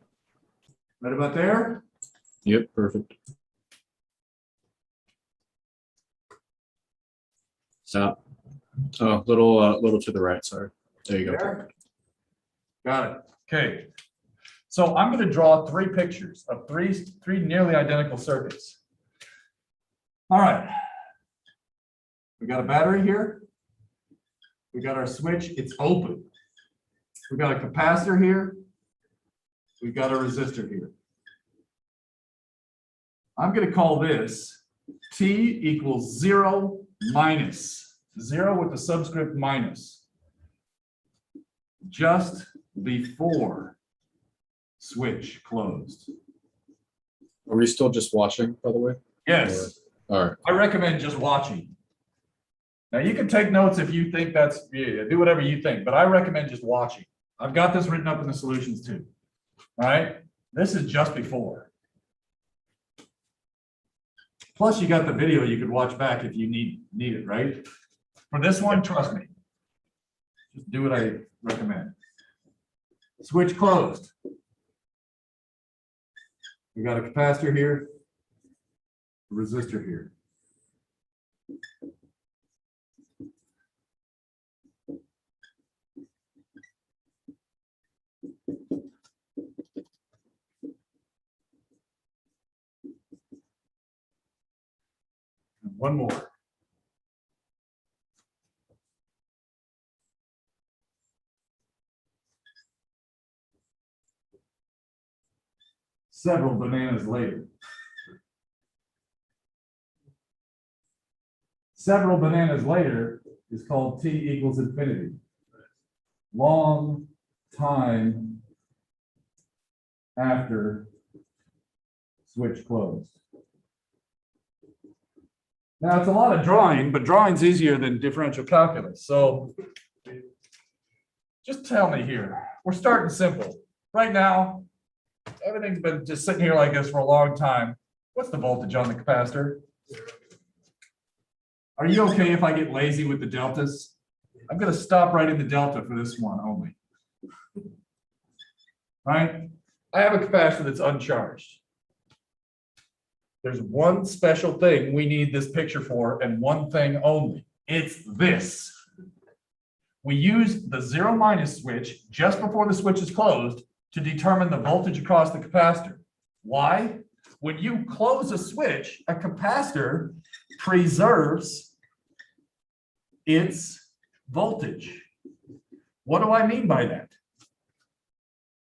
S1: Right about there?
S2: Yep, perfect. Stop. Oh, little to the right, sorry. There you go.
S1: There? Got it. Okay. So I'm going to draw three pictures of three nearly identical circuits. All right. We got a battery here. We got our switch. It's open. We got a capacitor here. We've got a resistor here. I'm going to call this T equals 0 minus 0 with the subscript minus. Just before switch closed.
S2: Are we still just watching, by the way?
S1: Yes,
S2: All right.
S1: I recommend just watching. Now you can take notes if you think that's, yeah, do whatever you think, but I recommend just watching. I've got this written up in the solutions too. All right, this is just before. Plus you got the video you could watch back if you need it, right? For this one, trust me. Just do what I recommend. Switch closed. We got a capacitor here, a resistor here. And one more. Several bananas later. Several bananas later is called t equals infinity. Long time after switch closed. Now it's a lot of drawing, but drawing's easier than differential calculus. So just tell me here, we're starting simple. Right now, everything's been just sitting here like this for a long time. What's the voltage on the capacitor? Are you okay if I get lazy with the deltas? I'm gonna stop writing the delta for this one only. Right? I have a capacitor that's uncharged. There's one special thing we need this picture for, and one thing only. It's this. We use the 0- switch just before the switch is closed to determine the voltage across the capacitor. Why? When you close a switch, a capacitor preserves its voltage. What do I mean by that?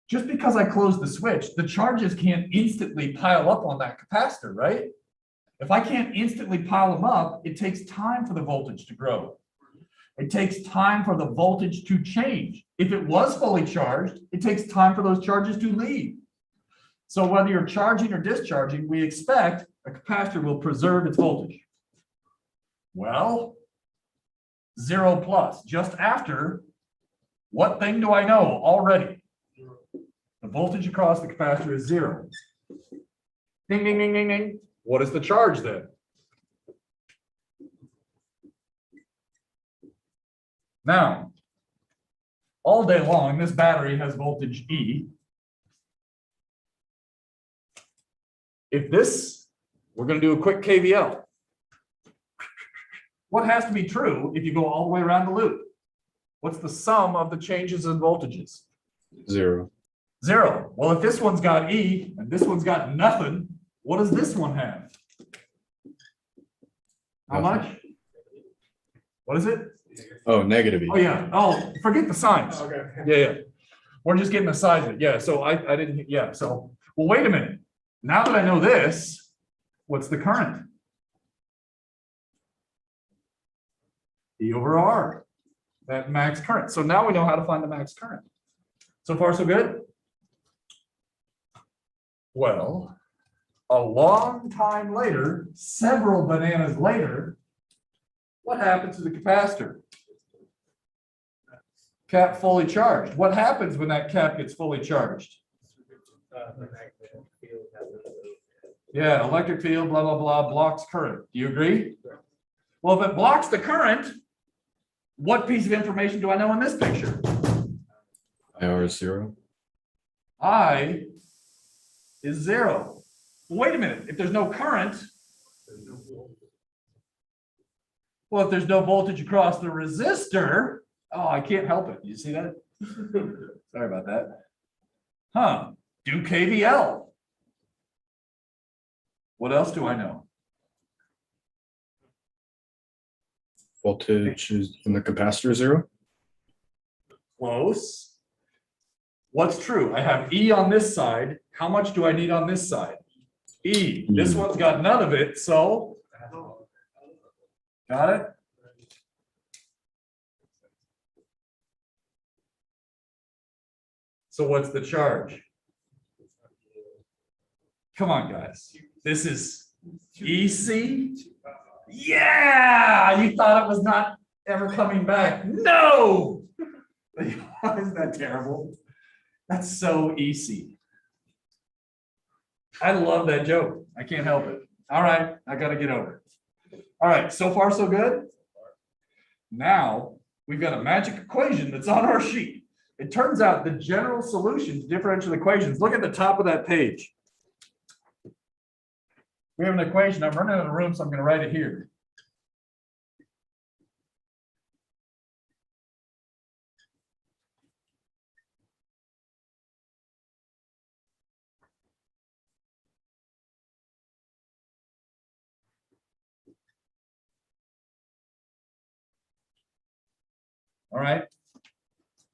S1: Just because I close the switch, the charges can't instantly pile up on that capacitor, right? If I can't instantly pile them up, it takes time for the voltage to grow. It takes time for the voltage to change. If it was fully charged, it takes time for those charges to leave. So whether you're charging or discharging, we expect a capacitor will preserve its voltage. Well, 0+, just after, what thing do I know already? The voltage across the capacitor is 0. Ding, ding, ding, ding, ding. What is the charge then? Now, all day long, this battery has voltage E. If this, we're going to do a quick KVL. What has to be true if you go all the way around the loop? What's the sum of the changes in voltages?
S2: 0.
S1: 0. Well, if this one's got E and this one's got nothing, what does this one have? How much? What is it?
S2: Oh, negative E.
S1: Oh, yeah. Oh, forget the signs.
S5: Okay.
S1: Yeah, yeah. We're just getting the size of it. Yeah, so I didn't, yeah, so, well, wait a minute. Now that I know this, what's the current? E over R, that max current. So now we know how to find the max current. So far, so good? Well, a long time later, several bananas later, what happens to the capacitor? Cap fully charged. What happens when that cap gets fully charged? Yeah, electric field, blah, blah, blah, blocks current. Do you agree? Well, if it blocks the current, what piece of information do I know in this picture?
S2: IR is 0.
S1: I is 0. Wait a minute, if there's no current, well, if there's no voltage across the resistor, oh, I can't help it. You see that? Sorry about that. Huh, do KVL. What else do I know?
S2: Voltage is in the capacitor 0.
S1: Close. What's true? I have E on this side. How much do I need on this side? E. This one's got none of it, so. Got it? So what's the charge? Come on, guys. This is EC. Yeah, you thought it was not ever coming back. No. Isn't that terrible? That's so easy. I love that joke. I can't help it. All right, I got to get over it. All right, so far so good. Now we've got a magic equation that's on our sheet. it turns out the general solution to differential equations, look at the top of that page. We have an equation. I'm running out of room, so I'm going to write it here. All right.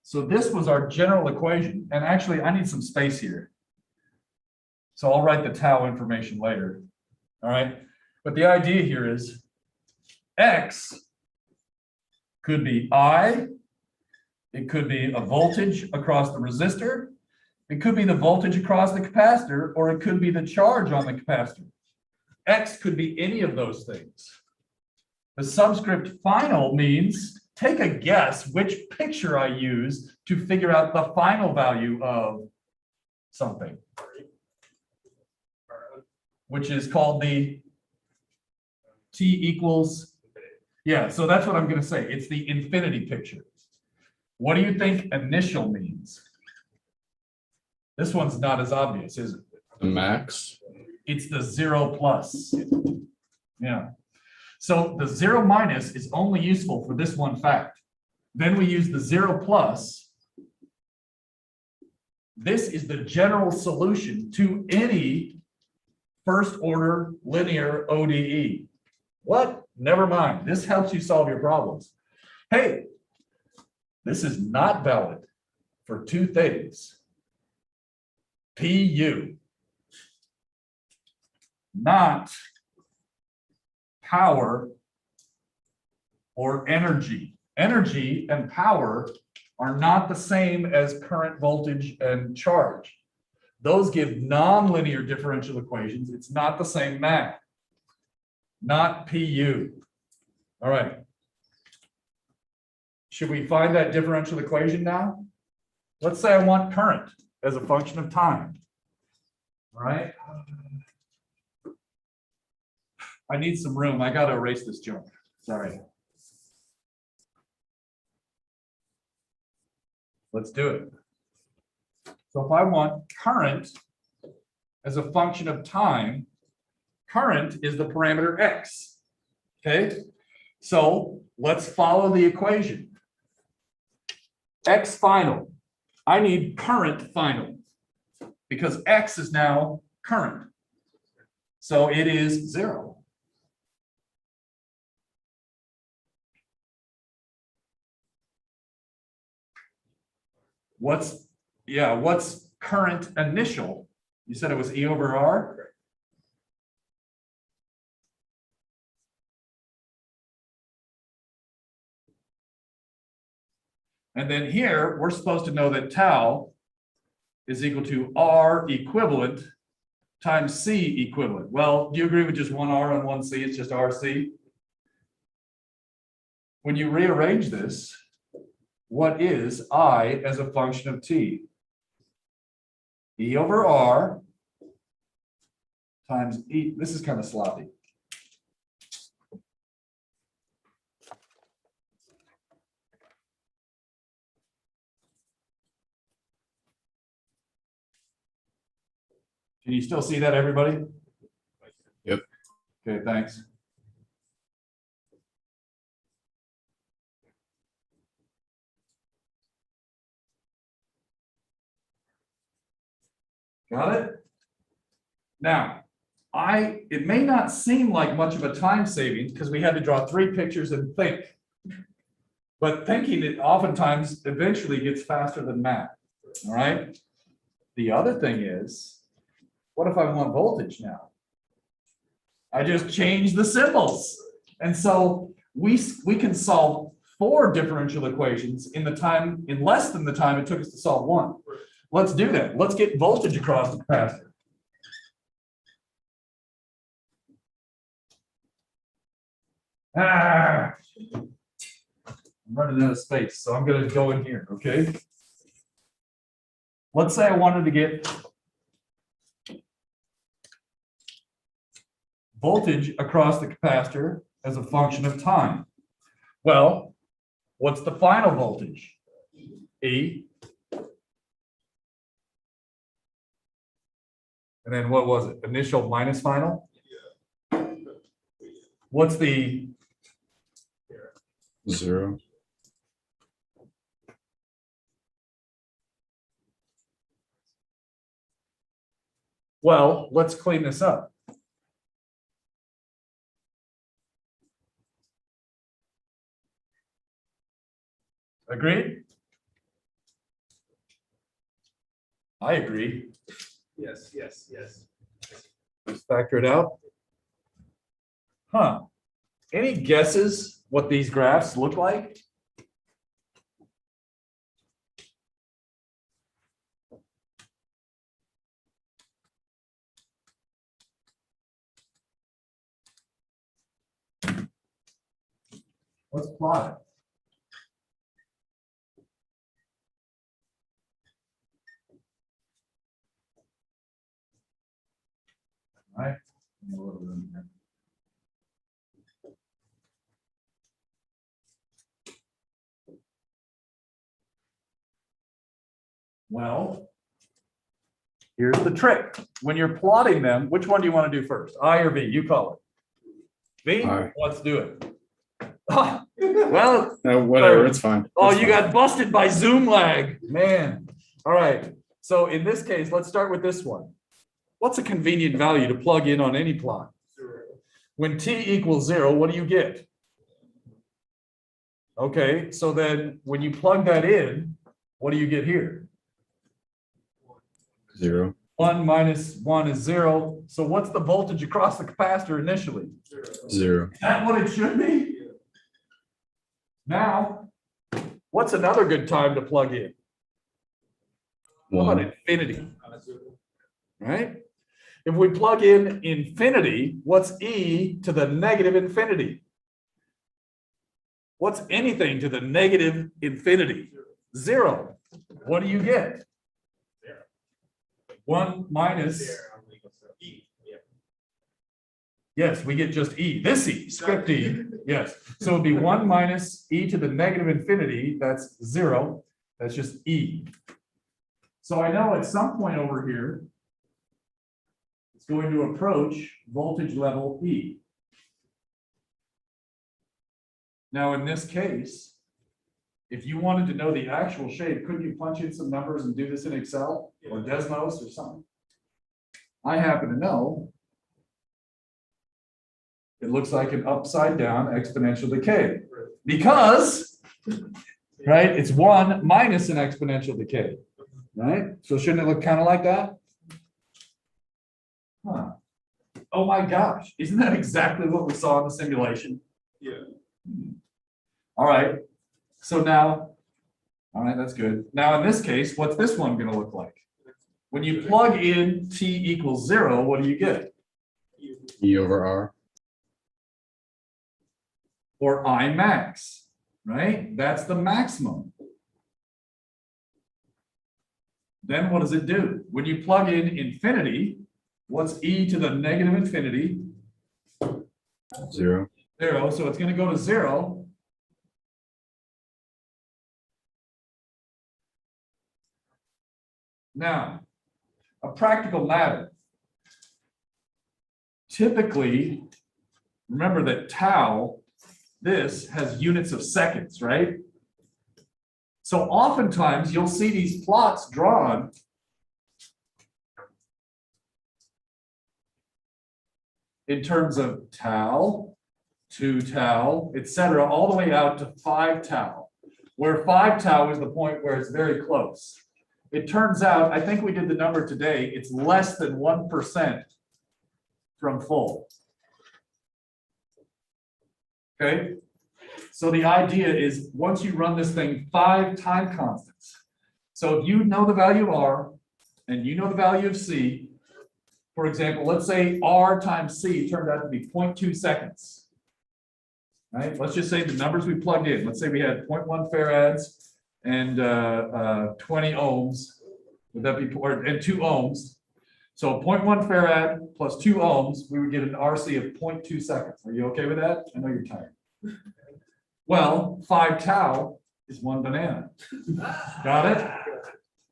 S1: So this was our general equation. And actually, I need some space here. So I'll write the tau information later. All right. But the idea here is X could be I. It could be a voltage across the resistor. It could be the voltage across the capacitor, or it could be the charge on the capacitor. X could be any of those things. The subscript final means take a guess which picture I use to figure out the final value of something, which is called the T equals, yeah, so that's what I'm going to say. It's the infinity picture. What do you think initial means? This one's not as obvious, is it?
S2: The max.
S1: It's the 0 plus. Yeah. So the 0 minus is only useful for this one fact. Then we use the 0 plus. This is the general solution to any first order linear ODE. What? Never mind. This helps you solve your problems. Hey, this is not valid for two things. PU, not power or energy. Energy and power are not the same as current, voltage, and charge. Those give nonlinear differential equations. It's not the same math. Not PU. All right. Should we find that differential equation now? Let's say I want current as a function of time. All right. I need some room. I got to erase this junk. Sorry. Let's do it. So if I want current as a function of time, current is the parameter X. Okay. So let's follow the equation. X final. I need current final because X is now current. So it is 0. What's current initial? You said it was E over R? And then here, we're supposed to know that tau is equal to R equivalent times C equivalent. Well, do you agree with just one R and one C? It's just RC. When you rearrange this, what is I as a function of T? E over R times E. This is kind of sloppy. Can you still see that, everybody?
S2: Yep.
S1: Okay, thanks. Got it? Now, it may not seem like much of a time saving because we had to draw 3 pictures and think. But thinking it oftentimes eventually gets faster than math. All right. The other thing is, what if I want voltage now? I just change the symbols. And so we can solve 4 differential equations in less than the time it took us to solve 1. Let's do that. Let's get voltage across the capacitor. I'm running out of space, so I'm going to go in here, okay? Let's say I wanted to get voltage across the capacitor as a function of time. Well, what's the final voltage? E. And then what was it? Initial minus final? What's the,
S2: 0.
S1: well, let's clean this up. Agreed? I agree.
S4: Yes, yes, yes.
S1: Let's factor it out. Huh. Any guesses what these graphs look like? Let's plot it. All right. A little room here. Well, here's the trick. When you're plotting them, which one do you want to do first? I or V? You call it. V?
S2: I.
S1: Let's do it. Well,
S2: No, whatever, it's fine.
S1: oh,
S2: It's
S1: you
S2: fine.
S1: got busted by Zoom lag, man. All right. So in this case, let's start with this one. What's a convenient value to plug in on any plot? When t equals 0, what do you get? Okay, so then when you plug that in, what do you get here?
S2: 0.
S1: 1 minus 1 is 0. So what's the voltage across the capacitor initially?
S2: 0.
S1: Is that what it should be? Now, what's another good time to plug in? How about
S2: 1.
S1: infinity? Right? If we plug in infinity, what's e to the negative infinity? What's anything to the negative infinity? 0. What do you get? 1 minus, yes, we get just e, this e, script e, yes. So it'd be 1 minus e to the negative infinity, that's 0, that's just e. So I know at some point over here, it's going to approach voltage level E. Now, in this case, if you wanted to know the actual shape, couldn't you punch in some numbers and do this in Excel or Desmos or something? I happen to know it looks like an upside down exponential decay because, right, it's 1 minus an exponential decay, right? So shouldn't it look kind of like that? Huh. Oh my gosh, isn't that exactly what we saw in the simulation?
S5: Yeah.
S1: All right, so now, all right, that's good. Now, in this case, what's this one gonna look like? When you plug in t equals 0, what do you get?
S2: E over R.
S1: Or I max, right? That's the maximum. Then what does it do? When you plug in infinity, what's e to the negative infinity?
S2: 0.
S1: 0, so it's gonna go to 0. Now, a practical matter. Typically, remember that tau, this has units of seconds, right? So oftentimes you'll see these plots drawn in terms of tau, 2 tau, etc., all the way out to 5 tau, where 5 tau is the point where it's very close. It turns out, I think we did the number today, it's less than 1% from full. Okay, so the idea is once you run this thing 5 time constants. So if you know the value of R and you know the value of C, for example, let's say R times C turned out to be 0.2 seconds. Right, let's just say the numbers we plugged in, let's say we had 0.1 farads and 20 ohms, would that be, and 2 ohms. So 0.1 farad plus 2 ohms, we would get an RC of 0.2 seconds. Are you okay with that? I know you're tired. Well, 5 tau is 1 banana. Got it?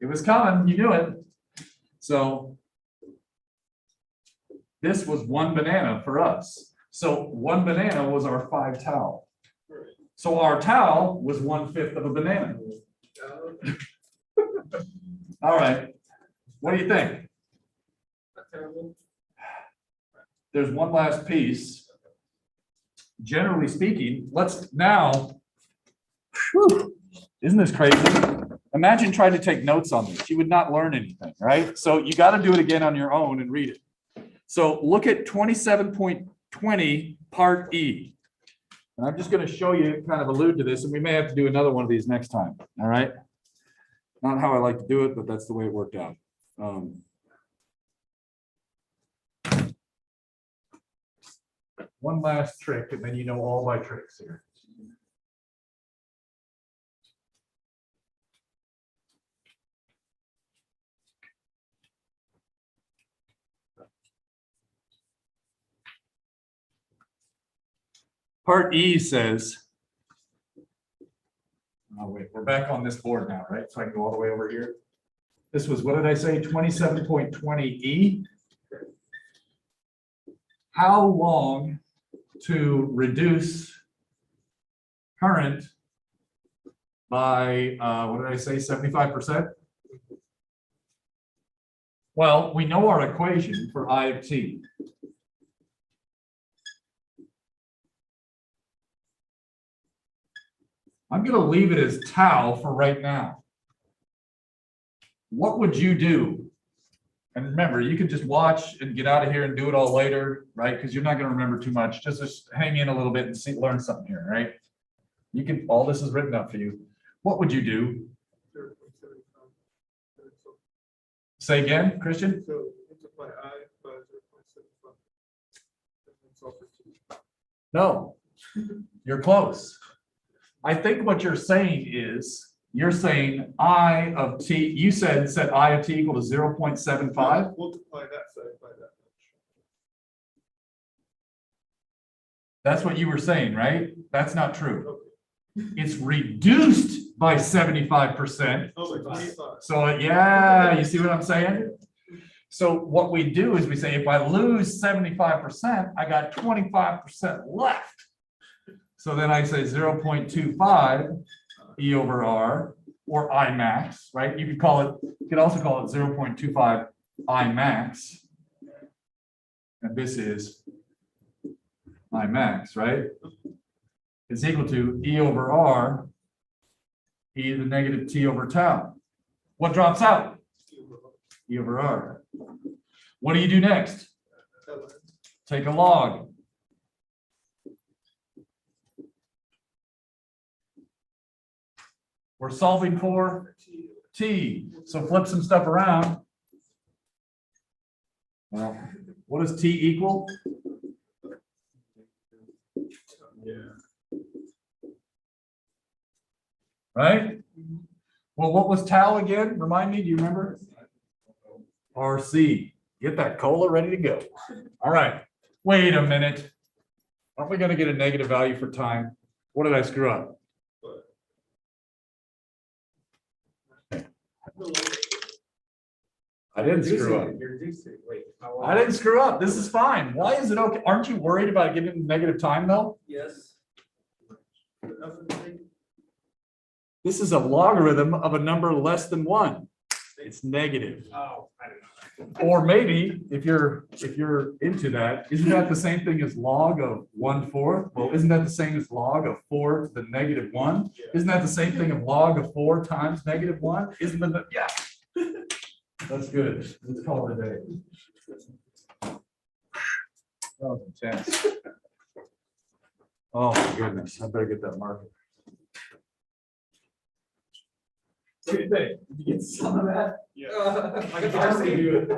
S1: It was coming, you knew it. So this was one banana for us. So one banana was our 5 tau. So our tau was 1/5 of a banana. All right, what do you think?
S5: Not terrible.
S1: There's one last piece. Generally speaking, let's now, whew, isn't this crazy? Imagine trying to take notes on this. You would not learn anything, right? So you got to do it again on your own and read it. So look at 27.20 part E. And I'm just going to show you, kind of allude to this, and we may have to do another one of these next time. All right. Not how I like to do it, but that's the way it worked out. One last trick, and then you know all my tricks here. Part E says, oh wait, we're back on this board now, right? So I can go all the way over here. This was, what did I say, 27.20 E? How long to reduce current by, what did I say, 75%? Well, we know our equation for I of t. I'm going to leave it as tau for right now. What would you do? And remember, you can just watch and get out of here and do it all later, right? Because you're not going to remember too much. Just hang in a little bit and see, learn something here, right? You can, all this is written up for you. What would you do?
S5: 0.75.
S1: Say again, Christian?
S5: So multiply I by 0.75. And solve for T.
S1: No, you're close. I think what you're saying is, you're saying I of t, you said I of t equal to 0.75.
S5: Multiply that side by that much.
S1: That's what you were saying, right? That's not true. It's reduced by 75%.
S5: Oh, like 25.
S1: So yeah, you see what I'm saying? So what we do is we say, if I lose 75%, I got 25% left. So then I say 0.25 E over R, or I max, right? You could call it, you could also call it 0.25 I max. And this is I max, right? It's equal to E over R, E to the negative T over tau. What drops out? E over R. What do you do next? Take a log. We're solving for T. So flip some stuff around. Well, what does T equal?
S5: Yeah.
S1: Right? Well, what was tau again? Remind me, do you remember? RC. Get that cola ready to go. All right. Wait a minute. Aren't we going to get a negative value for time? What did I screw up? I didn't screw up.
S4: You're reducing, wait.
S1: I didn't screw up. This is fine. Why is it okay? Aren't you worried about getting negative time though?
S5: Yes.
S1: This is a logarithm of a number less than 1. It's negative.
S4: Oh, I don't know.
S1: Or maybe if you're into that, isn't that the same thing as log of 1/4? Well, isn't that the same as log of 4 to the negative 1? Isn't that the same thing of log of 4 times negative 1? Isn't that, yeah. That's good. Let's call it a day. That was intense. Oh my goodness, I better get that marker. What do you think? Did you get some of that?
S5: Yeah.
S1: I can hardly do it.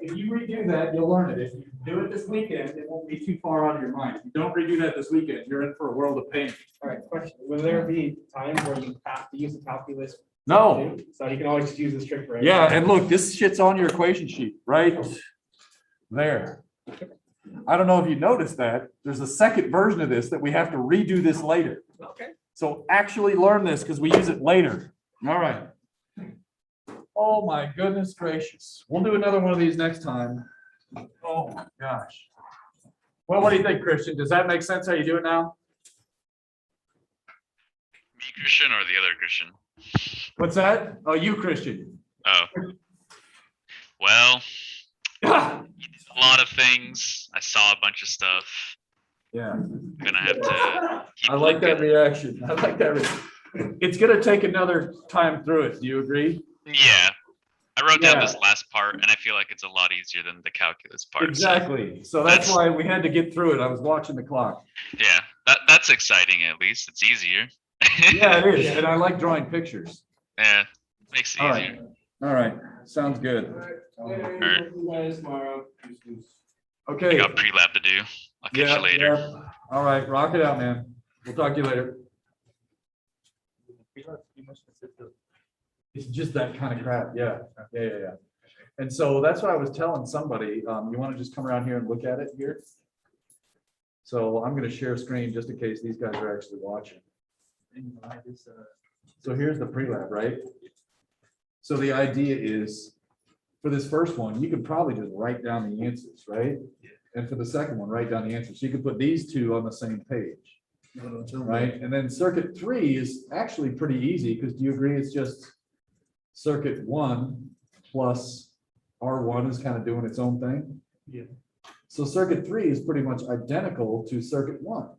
S1: If you redo that, you'll learn it. If you do it this weekend, it won't be too far out of your mind. If you don't redo that this weekend, you're in for a world of pain.
S4: All right, question. Will there be times where you have to use the calculus?
S1: No.
S4: So you can always just use this trick for
S1: Yeah, and look, this shit's on your equation sheet, right there. I don't know if you noticed that. There's a second version of this that we have to redo this later.
S4: Okay.
S1: So actually learn this because we use it later. All right. Oh my goodness gracious. We'll do another one of these next time. Oh my gosh. Well, what do you think, Christian? Does that make sense how you do it now?
S3: Me, Christian, or the other Christian?
S1: What's that? Oh, you, Christian.
S3: Oh. Well,
S1: Yeah.
S3: a lot of things. I saw a bunch of stuff. Gonna have to keep
S1: I like that
S3: looking.
S1: reaction. I like that. It's gonna take another time through it. Do you agree?
S3: Yeah. I wrote down
S1: Yeah.
S3: this last part, and I feel like it's a lot easier than the calculus part. so,
S1: Exactly. So that's
S3: that's-
S1: why we had to get through it. I was watching the clock.
S3: yeah, that's exciting. At least it's easier.
S1: Yeah, it is. And I like drawing pictures.
S3: Yeah, makes it
S1: All
S3: easier.
S1: right. All right. Sounds good.
S3: Alright.
S4: You guys tomorrow.
S3: I
S1: Okay.
S3: got pre-lab to do. I'll catch
S1: Yeah,
S3: you later.
S1: yeah. All right. Rock it out, man. We'll talk to you later. It's just that kind of crap. Yeah. Yeah. And so that's what I was telling somebody. You want to just come around here and look at it here? So I'm going to share screen just in case these guys are actually watching. So here's the pre-lab, right? So the idea is, for this first one, you could probably just write down the answers, right? And for the second one, write down the answers. So you could put these two on the same page, right? And then circuit 3 is actually pretty easy, because do you agree it's just circuit 1 plus R1 is kind of doing its own thing?
S5: Yeah.
S1: So circuit 3 is pretty much identical to circuit 1.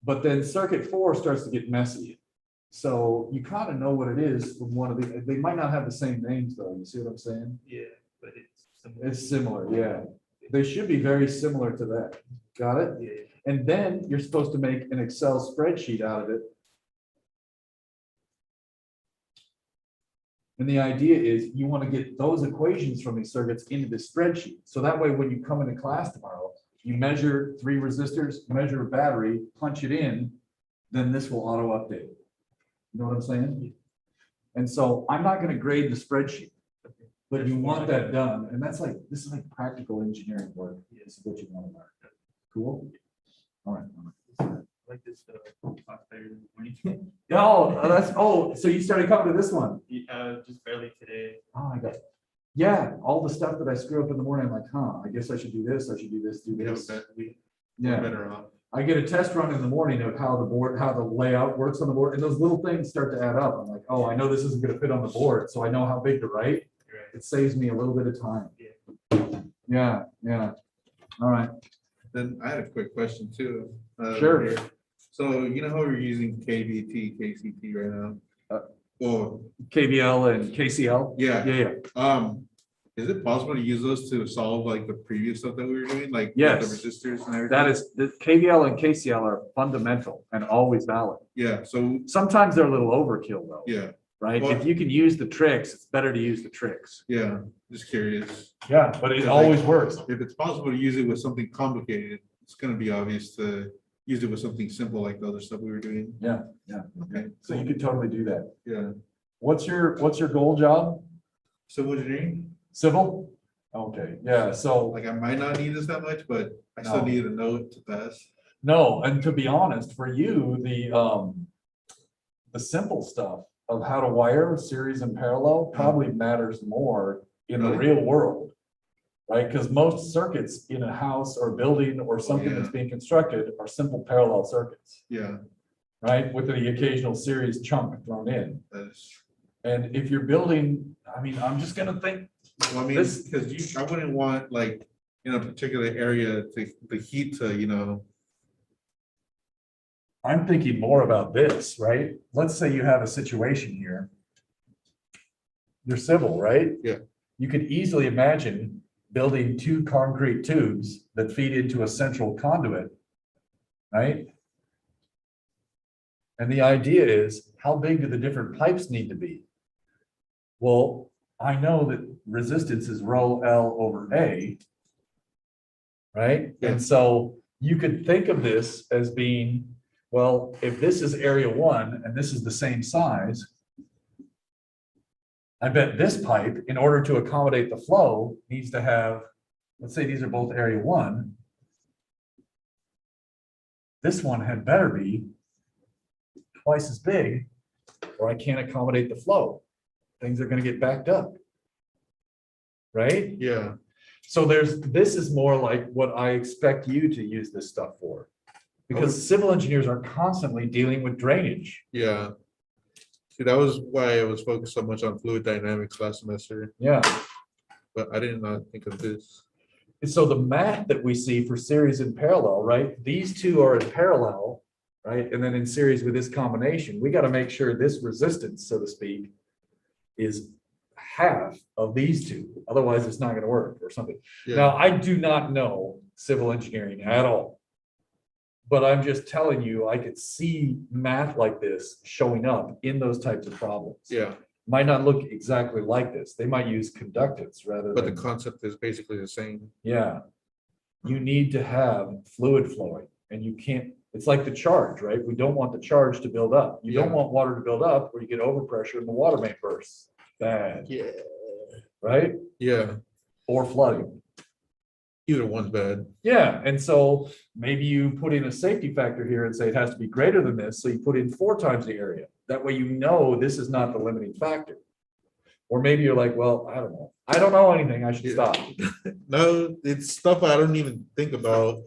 S1: But then circuit 4 starts to get messy. So you kind of know what it is from one of the, they might not have the same names though. You see what I'm saying?
S5: Yeah, but it's similar.
S1: It's similar, yeah. They should be very similar to that. Got it?
S5: Yeah.
S1: And then you're supposed to make an Excel spreadsheet out of it. And the idea is you want to get those equations from these circuits into the spreadsheet. So that way, when you come into class tomorrow, you measure 3 resistors, measure a battery, punch it in, then this will auto update. You know what I'm saying? And so I'm not going to grade the spreadsheet, but you want that done. And that's like, this is like practical engineering work. This is what you want to learn. Cool? All right.
S5: Like this, class better than the morning.
S1: Oh, so you started coming to this one?
S5: Just barely today.
S1: Oh, I got, yeah, all the stuff that I screw up in the morning, I'm like, I guess I should do this, I should do this, do
S6: We have
S1: this.
S6: we're
S1: Yeah,
S6: better off.
S1: I get a test run in the morning of how the board, how the layout works on the board, and those little things start to add up. I'm like, oh, I know this isn't gonna fit on the board, so I know how big to write.
S5: Right.
S1: It saves me a little bit of time.
S5: Yeah.
S1: Yeah, all right,
S6: Then I had a quick question too.
S1: Sure.
S6: here. So you know how we're using KVT, KCT right now? Well,
S1: KVL and KCL.
S6: yeah,
S1: Yeah.
S6: is it possible to use those to solve like the previous stuff that we were doing, like with
S1: Yes.
S6: the resistors and everything?
S1: That is, the KVL and KCL are fundamental and always valid.
S6: Yeah, so,
S1: Sometimes they're a little overkill though.
S6: yeah,
S1: Right?
S6: Well-
S1: If you can use the tricks, it's better to use the tricks.
S6: yeah, just curious.
S1: Yeah, but it
S6: Yeah,
S1: always works.
S6: If it's possible to use it with something complicated, it's gonna be obvious to use it with something simple like the other stuff we were doing.
S1: Yeah.
S6: Okay,
S1: So you could totally do that.
S6: yeah.
S1: What's your goal job?
S6: Civil engineering,
S1: Civil? Okay, yeah, so,
S6: like I might not need this that much, but I still
S1: No.
S6: need to know it to pass.
S1: no, and to be honest, for you, the simple stuff of how to wire series and parallel probably matters more in the
S6: Really?
S1: real world. Right? Because most circuits in a house or building or something
S6: yeah.
S1: that's being constructed are simple parallel circuits,
S6: Yeah,
S1: right? With the occasional series chunk thrown in.
S6: that is,
S1: And if you're building, I mean, I'm just gonna think,
S6: well, I mean,
S1: This-
S6: because I wouldn't want like in a particular area to, the heat to,
S1: I'm thinking more about this, right? Let's say you have a situation here. You're civil, right?
S6: Yeah.
S1: You could easily imagine building 2 concrete tubes that feed into a central conduit, right? And the idea is, how big do the different pipes need to be? Well, I know that resistance is rho L over A. Right?
S6: Yeah.
S1: And so you could think of this as being, well, if this is area 1 and this is the same size, I bet this pipe, in order to accommodate the flow, needs to have, let's say these are both area 1. This one had better be twice as big, or I can't accommodate the flow. Things are gonna get backed up. Right?
S6: yeah.
S1: So this is more like what I expect you to use this stuff for. Because civil engineers are constantly dealing with drainage.
S6: Yeah. See, that was why I was focused so much on fluid dynamics last semester,
S1: Yeah.
S6: but I did not think of this.
S1: And so the math that we see for series and parallel, right? These two are in parallel, right? And then in series with this combination, we got to make sure this resistance, so to speak, is half of these two. Otherwise, it's not going to work or something. Now,
S6: Yeah,
S1: I do not know civil engineering at all. But I'm just telling you, I could see math like this showing up in those types of problems.
S6: yeah,
S1: Might not look exactly like this. They might use conductance rather
S6: but the
S1: than,
S6: concept is basically the same.
S1: yeah. You need to have fluid flowing and you can't, it's like the charge, right? We don't want the charge to build up. You don't
S6: Yeah.
S1: want water to build up where you get overpressure and the water main bursts. Bad,
S6: Yeah.
S1: right?
S6: Yeah,
S1: Or flooding.
S6: either one's bad.
S1: Yeah, and so maybe you put in a safety factor here and say it has to be greater than this, so you put in 4 times the area. That way you know this is not the limiting factor. Or maybe you're like, well, I don't know. I don't know anything, I should
S6: Yeah.
S1: stop.
S6: No, it's stuff I don't even think about.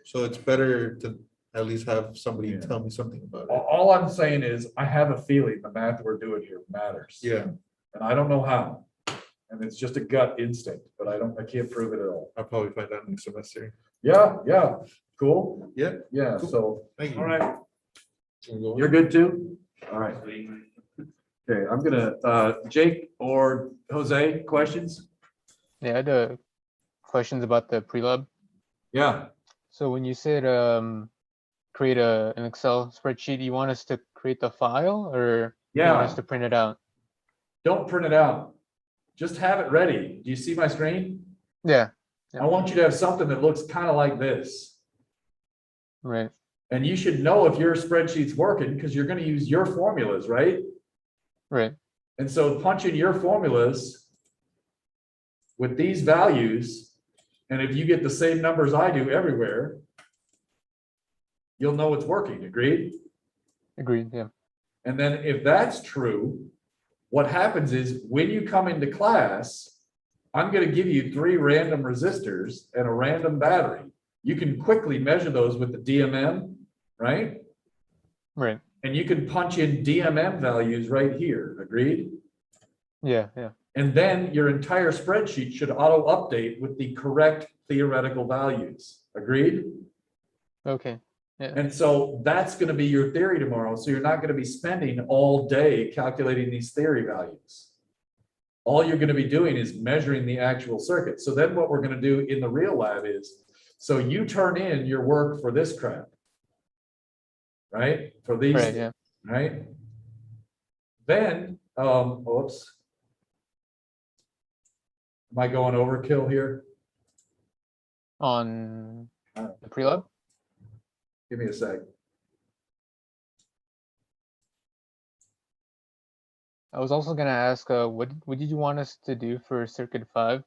S6: So it's better to at least have somebody
S1: Yeah.
S6: tell me something about it.
S1: All I'm saying is, I have a feeling the math we're doing here matters.
S6: Yeah,
S1: And I don't know how. And it's just a gut instinct, but I can't prove it at all.
S6: I'll probably find out next semester.
S1: Yeah, cool.
S6: Yeah,
S1: Yeah,
S6: Cool.
S1: so,
S6: thank you.
S1: all right,
S6: Wanna go on?
S1: you're good too? All right. Okay, I'm gonna, Jake or Jose, questions?
S8: Yeah, I had questions about the pre-lab.
S1: Yeah,
S8: So when you said create an Excel spreadsheet, you want us to create the file or you want us
S1: yeah,
S8: to print it out?
S1: don't print it out. Just have it ready. Do you see my screen?
S8: Yeah,
S1: I want you to have something that looks kind of like this.
S8: right.
S1: And you should know if your spreadsheet's working because you're gonna use your formulas, right?
S8: Right.
S1: And so punch in your formulas with these values, and if you get the same numbers I do everywhere, you'll know it's working, agreed?
S8: Agreed. Yeah.
S1: And then if that's true, what happens is when you come into class, I'm gonna give you 3 random resistors and a random battery. You can quickly measure those with the DMM, right?
S8: Right.
S1: And you can punch in DMM values right here, agreed?
S8: Yeah. Yeah.
S1: And then your entire spreadsheet should auto update with the correct theoretical values, agreed?
S8: Okay. Yeah.
S1: And so that's gonna be your theory tomorrow, so you're not gonna be spending all day calculating these theory values. All you're gonna be doing is measuring the actual circuit. So then what we're gonna do in the real lab is, so you turn in your work for this crap. Right, for these,
S8: Right. Yeah.
S1: right? Then, oops. Am I going overkill here?
S8: On the pre-lab.
S1: Give me a sec.
S8: I was also gonna ask, what did you want us to do for circuit 5?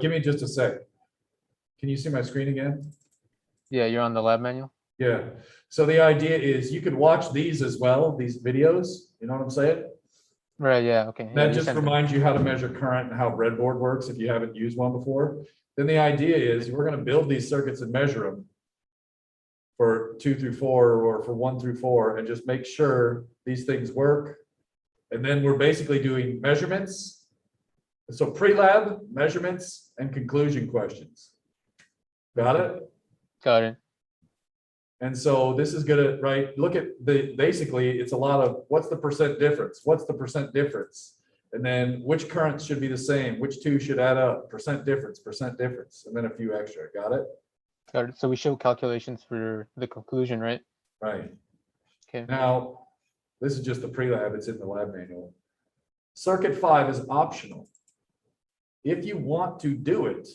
S1: Give me just a sec. Can you see my screen again?
S8: Yeah, you're on the lab manual.
S1: Yeah, so the idea is you could watch these as well, these videos, you know what I'm saying?
S8: Right. Yeah. Okay. Yeah,
S1: That
S8: you
S1: just
S8: sent it.
S1: reminds you how to measure current and how breadboard works if you haven't used one before. Then the idea is we're gonna build these circuits and measure them for 2 through 4 or for 1 through 4 and just make sure these things work. And then we're basically doing measurements. So pre-lab, measurements, and conclusion questions. Got it?
S8: Got it.
S1: And so this is gonna, right, look at basically, it's a lot of, what's the percent difference? What's the percent difference? And then which currents should be the same? Which 2 should add up? Percent difference, and then a few extra. Got it?
S8: Got it. So we show calculations for the conclusion, right?
S1: Right.
S8: Okay.
S1: Now, this is just the pre-lab, it's in the lab manual. Circuit 5 is optional. If you want to do it,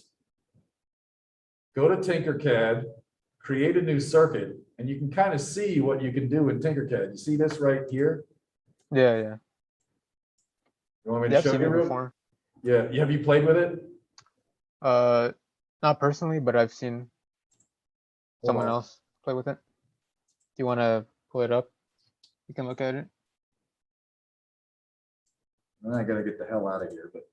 S1: go to Tinkercad, create a new circuit, and you can kind of see what you can do in Tinkercad. You see this right here?
S8: Yeah. Yeah.
S1: You want me
S8: Yeah.
S1: to
S8: I've
S1: show
S8: seen
S1: you?
S8: it
S1: real-
S8: before.
S1: Yeah, have you played with it?
S8: Not personally, but I've seen
S1: Hold
S8: someone
S1: on.
S8: else play with it. Do you want to pull it up? You can look at it.
S1: I gotta get the hell out of here, but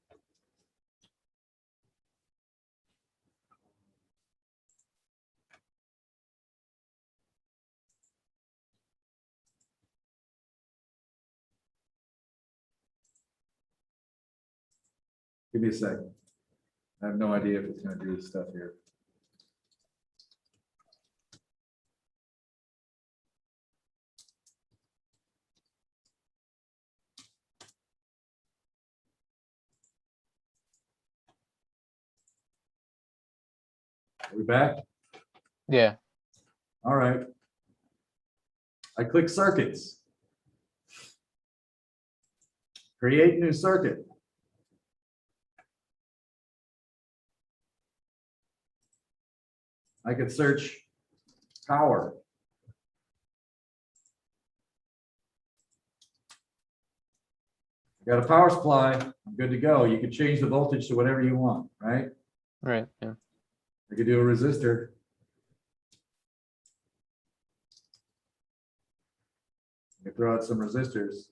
S1: Give me a second. I have no idea if it's gonna do this stuff here. Are we back?
S8: Yeah.
S1: All right. I click circuits. Create new circuit. I could search power. Got a power supply, I'm good to go. You can change the voltage to whatever you want, right?
S8: Right. Yeah.
S1: I could do a resistor. I could throw out some resistors.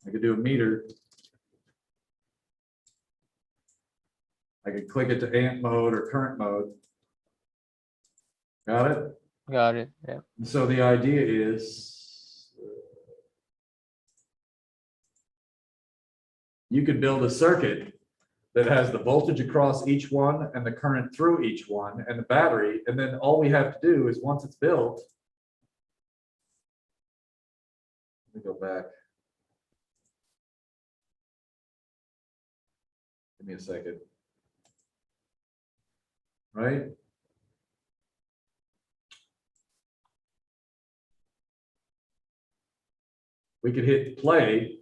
S1: I could do a meter. I could click it to amp mode or current mode. Got it?
S8: Got it. Yeah.
S1: And so the idea is you could build a circuit that has the voltage across each one and the current through each one and the battery. And then all we have to do is once it's built, let me go back. Give me a second. Right? We could hit play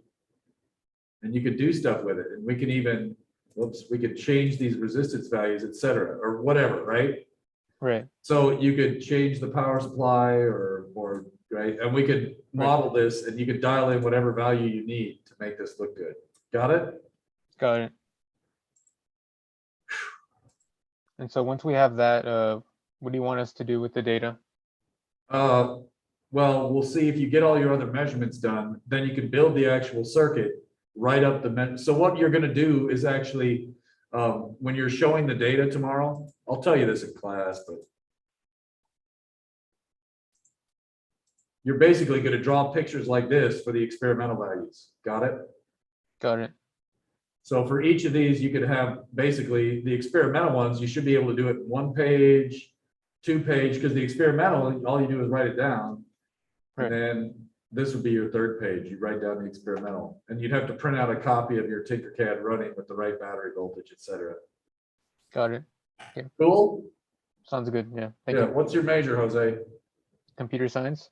S1: and you could do stuff with it. And we can even, whoops, we could change these resistance values, et cetera, or whatever, right?
S8: Right.
S1: So you could change the power supply or right? And we could model this and you could dial in whatever value you need to make this look good. Got it?
S8: Got it. And so once we have that, what do you want us to do with the data?
S1: Well, we'll see if you get all your other measurements done, then you can build the actual circuit, write up the so what you're gonna do is actually, when you're showing the data tomorrow, I'll tell you this in class, but you're basically gonna draw pictures like this for the experimental values. Got it?
S8: Got it.
S1: So for each of these, you could have basically the experimental ones, you should be able to do it 1 page, 2 page, because the experimental, all you do is write it down.
S8: Right.
S1: And then this would be your 3rd page. You write down the experimental and you'd have to print out a copy of your Tinkercad running with the right battery voltage, et cetera.
S8: Got it.
S1: Cool?
S8: Sounds good. Yeah. Thank
S1: Yeah.
S8: you.
S1: What's your major, Jose?
S8: Computer science.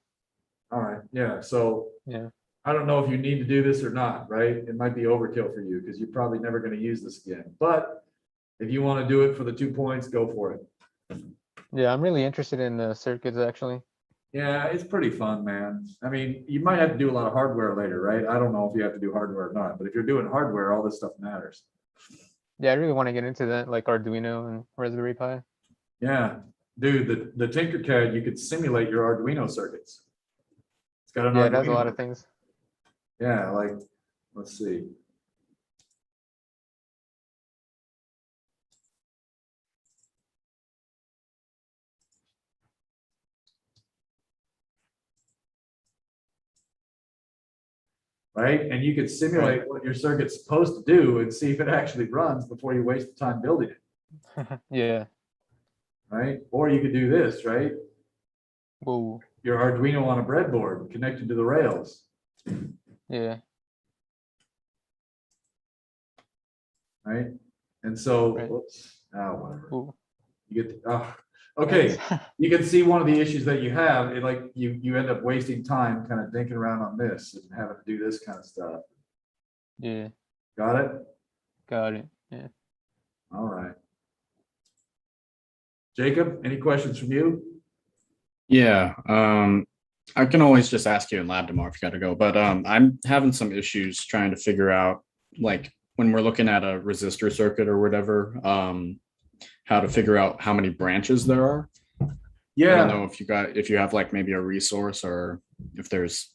S1: All right. Yeah. So
S8: Yeah.
S1: I don't know if you need to do this or not, right? It might be overkill for you because you're probably never going to use this again. But if you want to do it for the 2 points, go for it.
S8: Yeah. I'm really interested in the circuits actually.
S1: Yeah, it's pretty fun, man. I mean, you might have to do a lot of hardware later, right? I don't know if you have to do hardware or not, but if you're doing hardware, all this stuff matters.
S8: Yeah. I really want to get into that, like Arduino and Raspberry Pi.
S1: Yeah, dude, the Tinkercad, you could simulate your Arduino circuits. It's got an
S8: Yeah. It has a lot
S1: Arduino.
S8: of things.
S1: Yeah, like, let's see. Right? And you could simulate what your circuit's supposed to do and see if it actually runs before you waste the time building it,
S8: Yeah.
S1: right? Or you could do this, right?
S8: Whoa.
S1: Your Arduino on a breadboard connected to the rails,
S8: Yeah.
S1: right? And so,
S8: Right.
S1: whoops, oh, whatever.
S8: Ooh.
S1: You get, okay, you can see one of the issues that you have, it like you end up wasting time kind of thinking around on this and having to do this kind of stuff.
S8: Yeah.
S1: Got it?
S8: Got it. Yeah.
S1: All right. Jacob, any questions from you?
S2: Yeah, I can always just ask you in lab tomorrow if you gotta go, but I'm having some issues trying to figure out, like, when we're looking at a resistor circuit or whatever, how to figure out how many branches there are. I don't
S1: Yeah,
S2: know if you have like maybe a resource or if there's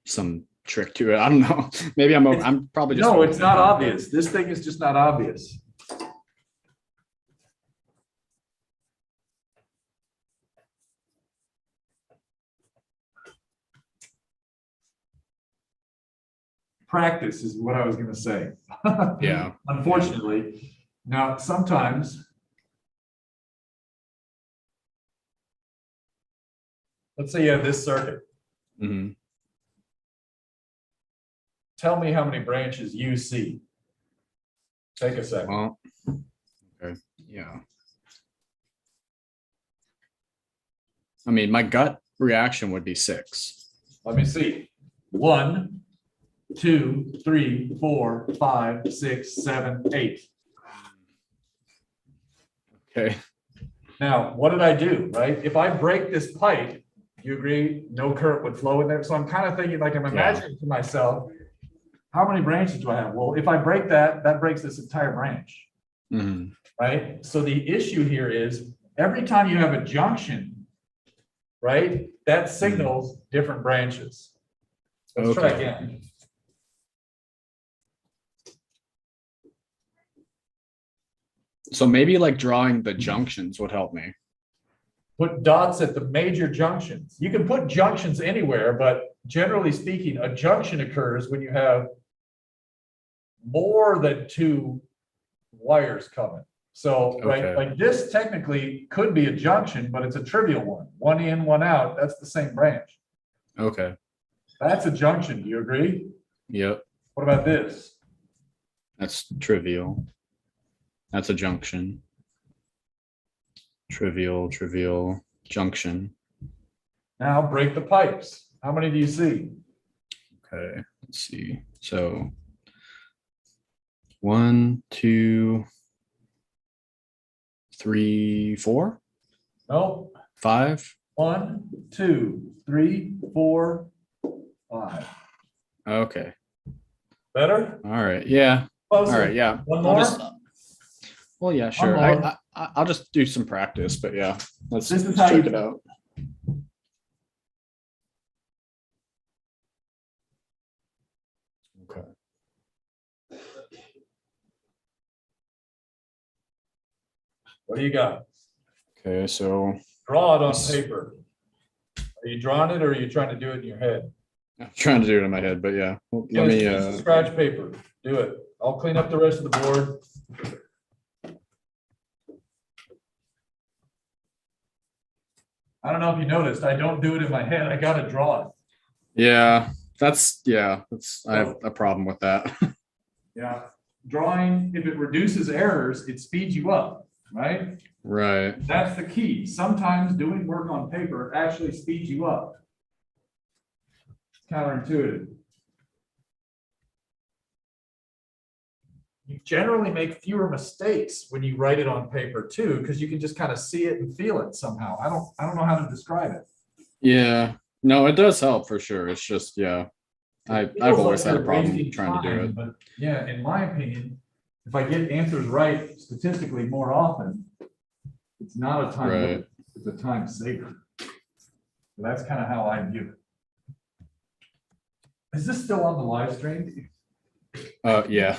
S2: some trick to it. I don't know. Maybe I'm probably just.
S1: no, it's not obvious. This thing is just not obvious. practice is what I was gonna say.
S2: Yeah.
S1: Unfortunately, now sometimes. Let's say you have this circuit.
S2: Hmm.
S1: Tell me how many branches you see. Take a second.
S2: Well, okay, yeah. I mean, my gut reaction would be 6.
S1: Let me see. 1, 2, 3, 4, 5, 6, 7, 8.
S2: Okay.
S1: Now, what did I do, right? If I break this pipe, you agree, no current would flow in there. So I'm kind of thinking, like, I'm imagining to myself, how many branches do I have? Well, if I break that, that breaks this entire branch,
S2: Hmm.
S1: right? So the issue here is every time you have a junction, right, that signals different branches. Let's try
S2: Okay.
S1: again.
S2: So maybe like drawing the junctions would help me.
S1: Put dots at the major junctions. You can put junctions anywhere, but generally speaking, a junction occurs when you have more than 2 wires coming. So, right,
S2: Okay.
S1: like this technically could be a junction, but it's a trivial one. One in, one out, that's the same branch.
S2: Okay.
S1: That's a junction, do you agree?
S2: Yep.
S1: What about this?
S2: That's trivial. That's a junction. Trivial, trivial, junction.
S1: Now break the pipes. How many do you see?
S2: Okay, let's see. So 1, 2, 3, 4,
S1: No,
S2: 5.
S1: 1, 2, 3, 4, 5.
S2: Okay.
S1: Better?
S2: All right. Yeah.
S1: Closer.
S2: All right. Yeah.
S1: One
S2: I'll
S1: more?
S2: just- well, yeah, sure.
S1: more.
S2: I'll just do some practice, but yeah, let's
S1: This is how
S2: check
S1: you-
S2: it out. Okay.
S1: What do you got?
S2: Okay. So
S1: Draw it on
S2: Yes.
S1: paper. Are you drawing it or are you trying to do it in your head?
S2: I'm trying to do it in my head, but yeah. Well,
S1: Yeah,
S2: let me.
S1: it's just scratch paper. Do it. I'll clean up the rest of the board. I don't know if you noticed, I don't do it in my head. I gotta draw it.
S2: Yeah. That's. I have a problem with that.
S1: Yeah. Drawing, if it reduces errors, it speeds you up, right?
S2: Right.
S1: That's the key. Sometimes doing work on paper actually speeds you up. It's counterintuitive. You generally make fewer mistakes when you write it on paper too, because you can just kind of see it and feel it somehow. I don't know how to describe it.
S2: Yeah. No, it does help for sure. It's just I've
S1: Feels
S2: always
S1: like
S2: had a
S1: you're
S2: problem
S1: wasting
S2: trying to do
S1: time,
S2: it.
S1: But yeah, in my opinion, if I get answers right statistically more often, it's not a time,
S2: Right.
S1: waste, it's a time saver. So that's kind of how I view it. Is this still on the live stream?
S2: Yeah.